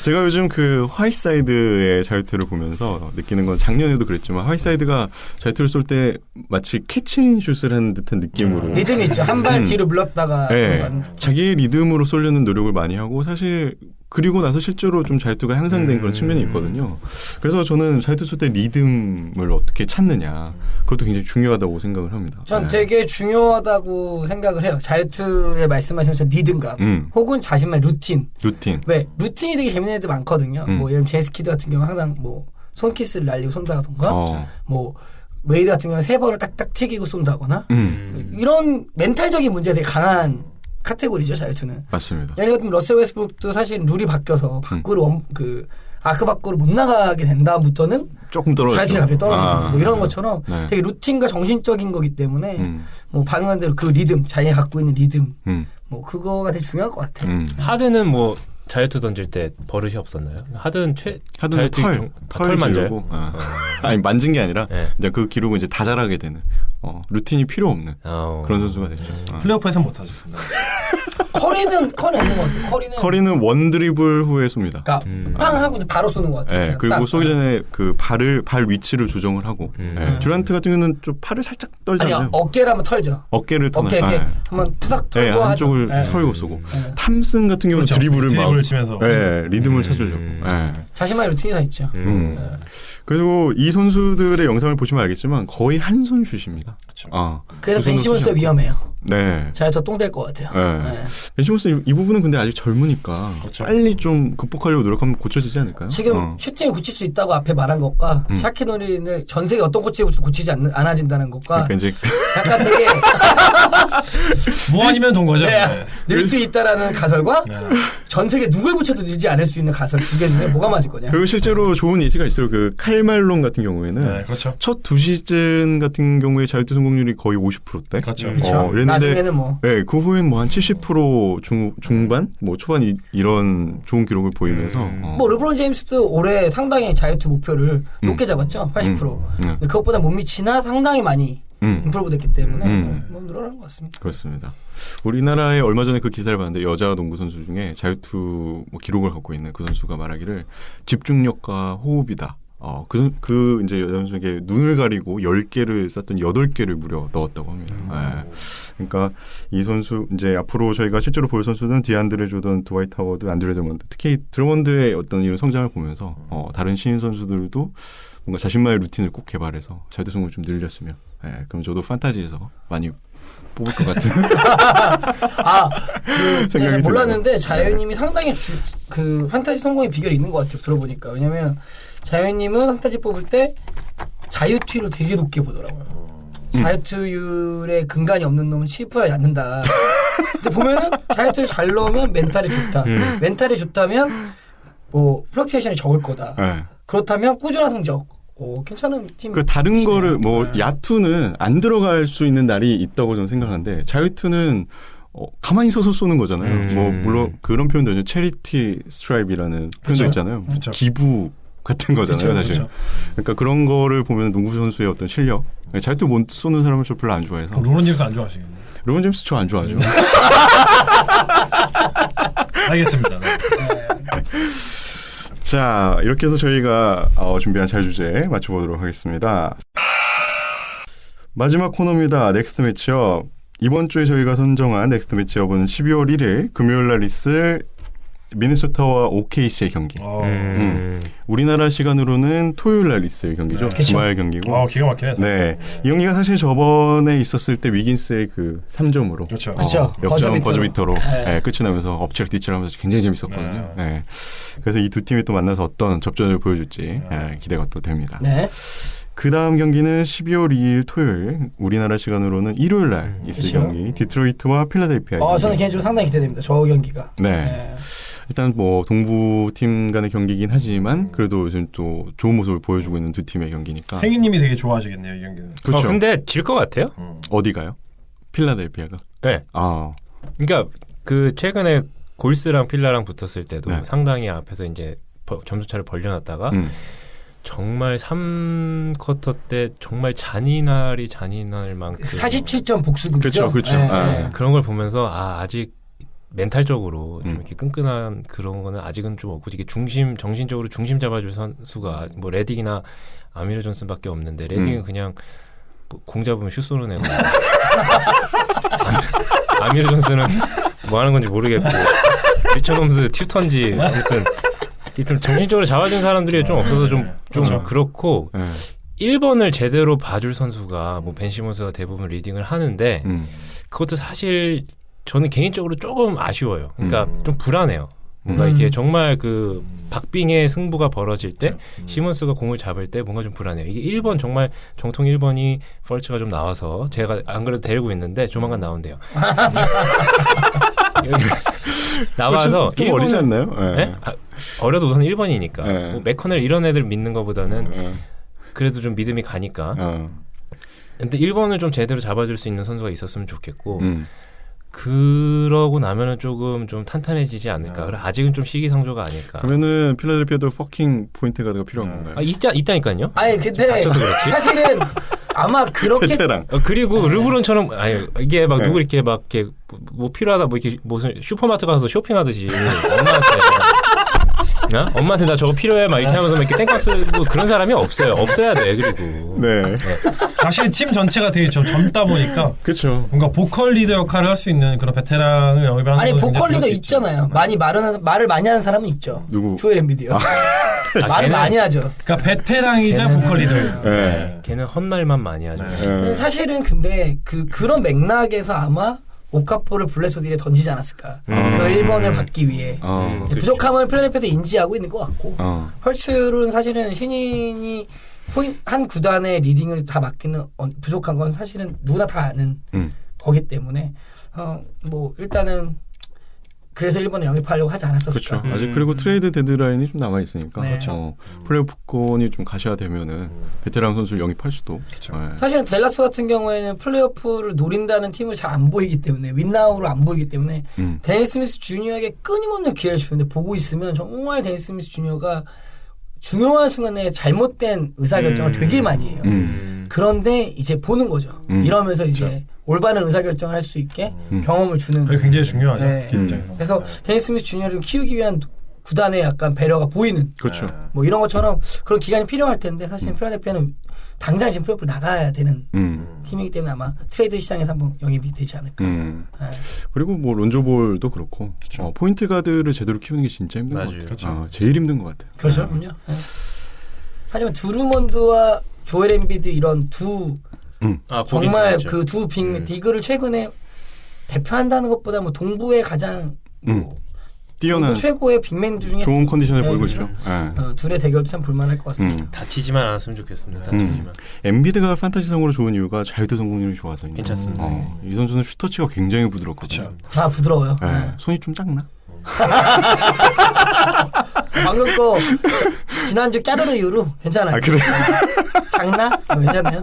제가 요즘 그 화이트사이드의 자유투를 보면서 느끼는 건 작년에도 그랬지만 화이트사이드가 자유투를 쏠 때 마치 캐치앤슛을 하는 듯한 느낌으로 리듬이 있죠. 한 발 뒤로 물렀다가 자기의 리듬으로 쏠려는 노력을 많이 하고 사실 그리고 나서 실제로 좀 자유투가 향상된 그런 측면이 있거든요. 그래서 저는 자유투 쏠 때 리듬을 어떻게 찾느냐 그것도 굉장히 중요하다고 생각을 합니다. 전 되게 중요하다고 생각을 해요. 자유투에 말씀하신 것처럼 리듬감 혹은 자신만의 루틴. 왜? 루틴이 되게 재밌는 애들 많거든요. 뭐 예를 들면 제스키드 같은 경우 항상 뭐 손키스를 날리고 쏜다던가 뭐 웨이드 같은 경우는 3번을 딱딱 튀기고 쏜다거나 이런 멘탈적인 문제가 되게 강한 카테고리죠 자유투는. 맞습니다. 예를 들면 러셀 웨스브룩도 사실 룰이 바뀌어서 밖으로 아크 밖으로 못 나가게 된 다음부터는 조금 떨어졌죠. 자유투가 갑자기 떨어지고 뭐 이런 것처럼 네. 되게 루틴과 정신적인 거기 때문에 뭐 방금 대로 그 리듬, 자기가 갖고 있는 리듬 뭐 그거가 되게 중요할 것 같아요. 하드는 뭐 자유투 던질 때 버릇이 없었나요? 하드는 털 만져요? 아니 만진 게 아니라 네. 그 기록은 이제 다 잘하게 되는 루틴이 필요 없는 그런 선수가 됐죠. 플레이오프에서는 못하죠. 커리는 없는 것 같아요. 커리는 원 드리블 후에 쏩니다. 그러니까 빵 하고 바로 쏘는 것 같아요. 네, 그리고 쏘기 전에 그 발 위치를 조정을 하고 듀란트 같은 경우는 좀 팔을 살짝 떨잖아요. 아니 어깨를 한번 털죠. 어깨를 어깨 이렇게 한번 투닥 털고 한쪽을 털고 쏘고 탐슨 같은 경우는 그렇죠. 드리블을 치면서 리듬을 찾으려고. 자신만의 루틴이 다 있죠. 그리고 이 선수들의 영상을 보시면 알겠지만 거의 한 손 슛입니다. 그렇죠. 그래서 벤 시몬스가 위험해요. 네. 자유투가 똥 될 것 같아요. 네. 벤 시몬스 이 부분은 근데 아직 젊으니까 그렇죠. 빨리 좀 극복하려고 노력하면 고쳐지지 않을까요? 지금 슈팅을 고칠 수 있다고 앞에 말한 것과 샤키 노린을 전 세계 어떤 코치도 고치지 않아진다는 것과 그러니까 이제 약간 되게 뭐 아니면 돈 거죠. 네. 늘 수 있다라는 가설과 전 세계 누굴 붙여도 늘지 않을 수 있는 가설 두 개 중에 뭐가 맞을 거냐. 그리고 실제로 좋은 예시가 있어요. 그 칼말론 같은 경우에는 그렇죠. 첫 두 시즌 같은 경우에 자유투 성공률이 거의 50%대. 그렇죠. 나중에는 뭐. 네, 그 후엔 뭐 한 70% 중반, 뭐 초반 이런 좋은 기록을 보이면서. 뭐 르브론 제임스도 올해 상당히 자유투 목표를 높게 잡았죠. 80%. 근데 그것보다 못 미치나 상당히 많이 임프로브 됐기 때문에 뭐 늘어난 것 같습니다. 그렇습니다. 우리나라에 얼마 전에 그 기사를 봤는데 여자 농구 선수 중에 자유투 뭐 기록을 갖고 있는 그 선수가 말하기를 집중력과 호흡이다. 그 이제 여자 선수에게 눈을 가리고 10개를 쐈던 8개를 무려 넣었다고 합니다. 그러니까 이 선수 이제 앞으로 저희가 실제로 볼 선수는 디안드레 조던, 드와이트 하워드, 안드레 드먼드, 특히 드머먼드의 어떤 이런 성장을 보면서 다른 신인 선수들도 뭔가 자신만의 루틴을 꼭 개발해서 자유투 성공을 좀 늘렸으면 그럼 저도 판타지에서 많이 뽑을 것 같은 제가 몰랐는데 자유님이 상당히 그 판타지 성공의 비결이 있는 것 같아요. 들어보니까. 왜냐면 자유님은 판타지 뽑을 때 자유투율을 되게 높게 보더라고요. 자유투율에 근간이 없는 놈은 실패하지 않는다. 근데 보면은 자유투를 잘 넣으면 멘탈이 좋다. 멘탈이 좋다면 뭐 플럭추에이션이 적을 거다. 그렇다면 꾸준한 성적. 괜찮은 팀. 그 다른 거를 뭐 야투는 안 들어갈 수 있는 날이 있다고 저는 생각하는데 자유투는 가만히 서서 쏘는 거잖아요. 뭐 물론 그런 표현도 있죠. 체리티 스트라이브라는 표현도 있잖아요. 그쵸. 기부 같은 거잖아요, 사실. 그쵸. 그러니까 그런 거를 보면 농구 선수의 어떤 실력. 자유투 못 쏘는 사람을 저 별로 안 좋아해서. 르브론 제임스 안 좋아하시겠네. 르브론 제임스 저 안 좋아하죠. 알겠습니다. 네. 자, 이렇게 해서 저희가 준비한 자유주제 맞춰보도록 하겠습니다. 마지막 코너입니다. 넥스트 매치업. 이번 주에 저희가 선정한 넥스트 매치업은 12월 1일 금요일 날 있을 미네소타와 OKC의 경기. 우리나라 시간으로는 토요일 날 있을 경기죠. 주말 경기고. 기가 막히네. 네, 이 경기가 사실 저번에 있었을 때 위긴스의 그 3점으로 그렇죠. 역전 버저비터로 끝이 나면서 엎치락뒤치락하면서 굉장히 재밌었거든요. 네. 그래서 이 두 팀이 또 만나서 어떤 접전을 보여줄지 기대가 또 됩니다. 네. 그 다음 경기는 12월 2일 토요일 우리나라 시간으로는 일요일 날 있을 경기 디트로이트와 필라델피아. 저는 개인적으로 상당히 기대됩니다. 저 경기가. 네. 일단 뭐 동부팀 간의 경기이긴 하지만 그래도 요즘 또 좋은 모습을 보여주고 있는 두 팀의 경기니까. 행인님이 되게 좋아하시겠네요, 이 경기는. 그렇죠. 근데 질 것 같아요. 어디가요? 필라델피아가? 네. 그러니까 그 최근에 골스랑 필라랑 붙었을 때도 상당히 앞에서 이제 점수차를 벌려놨다가 정말 3쿼터 때 정말 잔인할 만큼 47점 복수극이죠. 그렇죠. 그런 걸 보면서 아직 멘탈적으로 좀 이렇게 끈끈한 그런 거는 아직은 좀 없고 이게 정신적으로 중심 잡아줄 선수가 뭐 레딕이나 아미르 존슨밖에 없는데 레딕은 그냥 공 잡으면 슛 쏘는 애고 아미르 존슨은 뭐 하는 건지 모르겠고 리처드 홈스 튜턴지 아무튼 좀 정신적으로 잡아준 사람들이 좀 없어서 좀 그렇고 1번을 제대로 봐줄 선수가 뭐 벤 시몬스가 대부분 리딩을 하는데 그것도 사실 저는 개인적으로 조금 아쉬워요. 그러니까 좀 불안해요. 뭔가 이게 정말 그 박빙의 승부가 벌어질 때 시몬스가 공을 잡을 때 뭔가 좀 불안해요. 이게 1번 정말 정통 1번이 펄츠가 좀 나와서 제가 안 그래도 데리고 있는데 조만간 나온대요. 나와서 좀 어리지 않나요? 네? 어려도 우선 1번이니까 뭐 맥커넬 이런 애들 믿는 것보다는 그래도 좀 믿음이 가니까. 근데 1번을 좀 제대로 잡아줄 수 있는 선수가 있었으면 좋겠고 그러고 나면은 조금 좀 탄탄해지지 않을까. 그래 아직은 좀 시기상조가 아닐까. 그러면은 필라델피아도 퍼킹 포인트 가드가 필요한 건가요? 있다니까요. 아니 근데 사실은 아마 그렇게 베테랑. 그리고 르브론처럼 아니 이게 막 누구 이렇게 막 이렇게 뭐 필요하다 뭐 이렇게 무슨 슈퍼마트 가서 쇼핑하듯이 엄마한테 나 저거 필요해 막 이렇게 하면서 막 이렇게 땡깡 쓰고 그런 사람이 없어요. 없어야 돼. 그리고 네. 사실 팀 전체가 되게 좀 젊다 보니까 그렇죠. 뭔가 보컬 리더 역할을 할 수 있는 그런 베테랑을 영입하는 아니 보컬 리더 있잖아요. 많이 말을 많이 하는 사람은 있죠. 누구? 조엘 엠비드요. 말을 많이 하죠. 그러니까 베테랑이자 보컬 리더예요. 네. 걔는 헛말만 많이 하죠. 사실은 근데 그런 맥락에서 아마 오카포를 블레소딜에 던지지 않았을까. 그 1번을 받기 위해. 부족함을 필라델피아도 인지하고 있는 것 같고 헐츠는 사실은 신인이 한 구단의 리딩을 다 맡기는 부족한 건 사실은 누구나 다 아는 거기 때문에 뭐 일단은 그래서 1번에 영입하려고 하지 않았었을까. 그렇죠. 아직 그리고 트레이드 데드라인이 좀 남아 있으니까. 네. 그렇죠. 플레이오프권이 좀 가셔야되면은 베테랑 선수를 영입할 수도. 그렇죠. 네. 사실은 댈라스 같은 경우에는 플레이오프를 노린다는 팀을 잘 안 보이기 때문에 윈나우로 안 보이기 때문에 데니스 스미스 주니어에게 끊임없는 기회를 주는데 보고 있으면 정말 데니스 스미스 주니어가 중요한 순간에 잘못된 의사결정을 되게 많이 해요. 그런데 이제 보는 거죠. 이러면서 이제 그렇죠. 올바른 의사결정을 할 수 있게 경험을 주는. 그게 굉장히 중요하죠. 네. 그래서 데니스 스미스 주니어를 키우기 위한 구단의 약간 배려가 보이는. 그렇죠. 뭐 이런 것처럼 그런 기간이 필요할 텐데 사실 필라델피아는 당장 지금 플레이오프를 나가야 되는 팀이기 때문에 아마 트레이드 시장에서 한번 영입이 되지 않을까. 네. 그리고 뭐 론조볼도 그렇고 그렇죠. 포인트 가드를 제대로 키우는 게 진짜 힘든 것 같아요. 그렇죠. 제일 힘든 것 같아요. 그렇죠. 네. 하지만 드루먼드와 조엘 엠비드 이런 두 정말 그 두 빅 디그를 최근에 대표한다는 것보다 뭐 동부의 가장 뛰어난 최고의 빅맨 중에 좋은 컨디션을 보이고 있죠. 둘의 대결도 참 볼만할 것 같습니다. 다치지만 않았으면 좋겠습니다. 다치지만. 엠비드가 판타지성으로 좋은 이유가 자유투 성공률이 좋아서 괜찮습니다. 이 선수는 슈터치가 굉장히 부드럽거든요. 아 부드러워요. 네. 손이 좀 작나? 방금 거 지난주 까르르 이후로 괜찮아요. 그래? 작나? 괜찮아요.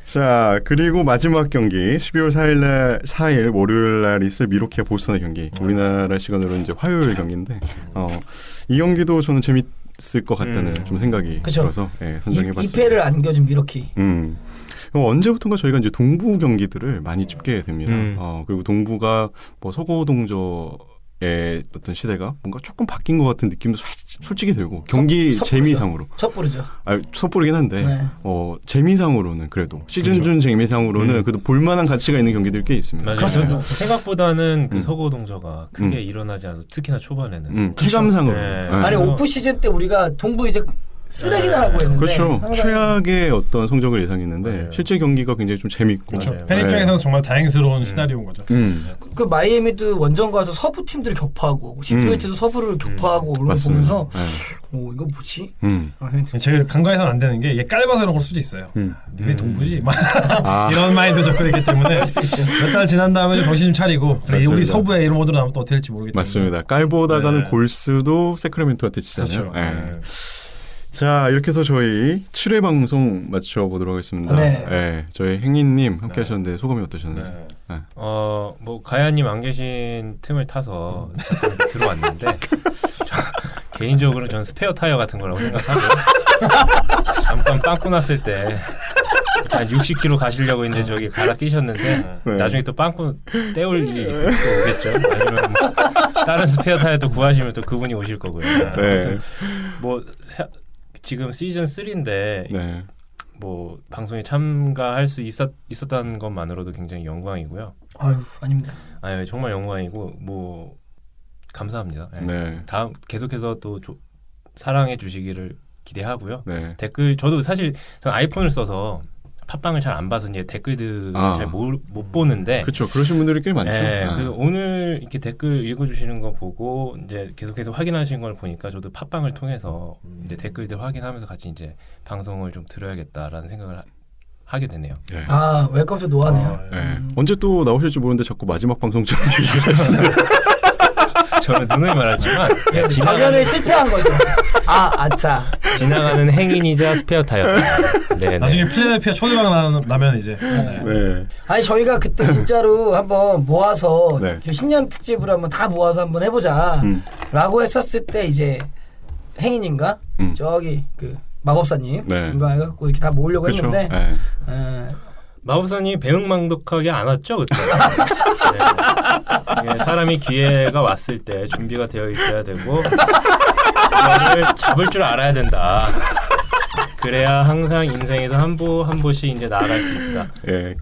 자 그리고 마지막 경기 12월 4일 월요일날 있을 미로키와 보스턴의 경기 우리나라 시간으로 이제 화요일 경기인데 이 경기도 저는 재밌을 것 같다는 좀 생각이 들어서 선정해봤습니다. 2패를 안겨준 미로키. 언제부턴가 저희가 이제 동부 경기들을 많이 찍게 됩니다. 그리고 동부가 뭐 서고동저의 어떤 시대가 뭔가 조금 바뀐 것 같은 느낌도 솔직히 들고 경기 재미상으로 섣부르죠. 섣부르긴 한데 재미상으로는 그래도 시즌 중 재미상으로는 그래도 볼만한 가치가 있는 경기들이 꽤 있습니다. 맞아요. 그렇습니다. 생각보다는 그 서고동저가 크게 일어나지 않아서 특히나 초반에는 체감상으로. 아니 오프 시즌 때 우리가 동부 이제 쓰레기다라고 했는데 그렇죠. 최악의 어떤 성적을 예상했는데 실제 경기가 굉장히 좀 재밌고 그렇죠. 팬 입장에서는 정말 다행스러운 시나리오인 거죠. 그 마이애미도 원정 가서 서부 팀들을 격파하고 디트로이트도 서부를 격파하고 이런 거 보면서 이거 뭐지? 제가 간과해서는 안 되는 게 이게 짧아서 이런 걸 수도 있어요. 니네 동부지? 이런 마인드 접근했기 때문에 몇 달 지난 다음에 정신 좀 차리고 우리 서부에 이런 모드로 나오면 또 어떻게 될지 모르겠기 때문에 맞습니다. 깔보다가는 골스도 세크라멘토한테 치잖아요. 그렇죠. 자 이렇게 해서 저희 7회 방송 마쳐보도록 하겠습니다. 저희 행인님 함께 하셨는데 소감이 어떠셨는지. 뭐 가야님 안 계신 틈을 타서 들어왔는데 개인적으로 전 스페어 타이어 같은 거라고 생각하고 잠깐 빵꾸 났을 때 한 60km 가시려고 이제 저기 갈아 끼셨는데 나중에 또 빵꾸 때울 일이 있으면 또 오겠죠. 아니면 뭐 다른 스페어 타이어 또 구하시면 또 그분이 오실 거고요. 아무튼 뭐 지금 시즌 3인데 뭐 방송에 참가할 수 있었다는 것만으로도 굉장히 영광이고요. 아유 아닙니다. 아유 정말 영광이고 뭐 감사합니다. 다음 계속해서 또 사랑해 주시기를 기대하고요. 댓글 저도 사실 전 아이폰을 써서 팟빵을 잘 안 봐서 이제 댓글들 잘 못 보는데 그렇죠. 그러신 분들이 꽤 많죠. 그래서 오늘 이렇게 댓글 읽어주시는 거 보고 이제 계속해서 확인하시는 걸 보니까 저도 팟빵을 통해서 이제 댓글들 확인하면서 같이 이제 방송을 좀 들어야겠다라는 생각을 하게 되네요. 웰컴 투 노아네요. 언제 또 나오실지 모르는데 자꾸 마지막 방송처럼 얘기를 저는 누누이 말하지만 당연히 실패한 거죠. 아차. 지나가는 행인이자 스페어 타였다. 네, 나중에 필라델피아 초대박 나면 이제. 네. 아니 저희가 그때 진짜로 한번 모아서 네. 신년 특집으로 한번 다 모아서 한번 해보자라고 했었을 때 이제 행인인가 저기 그 마법사님 네. 이거 해갖고 이렇게 다 모으려고 그쵸? 했는데 네. 마법사님이 배응망덕하게 안 왔죠 그때. 네. 사람이 기회가 왔을 때 준비가 되어 있어야 되고 그거를 잡을 줄 알아야 된다. 그래야 항상 인생에서 한 보씩 이제 나아갈 수 있다. 예,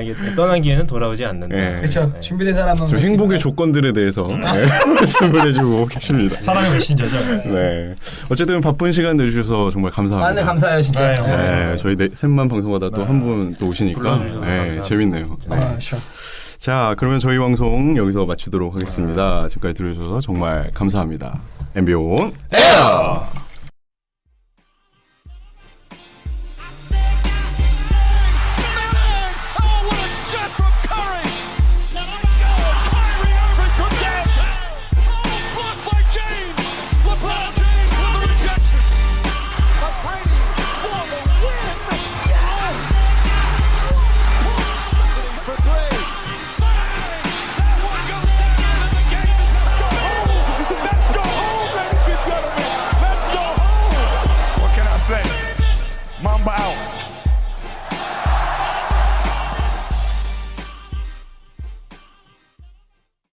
이게 떠난 기회는 돌아오지 않는다. 예. 그렇죠. 준비된 사람은 좀 행복의 조건들에 대해서 말씀을 해주고 계십니다. 사랑의 메신저죠. 네. 어쨌든 바쁜 시간 내주셔서 정말 감사합니다. 네, 감사해요 진짜. 네, 저희 셋만 방송하다 또 한 분 또 오시니까 네, 재밌네요. 네. 자, 그러면 저희 방송 여기서 마치도록 하겠습니다. 지금까지 들어주셔서 정말 감사합니다. 엠비온 에어!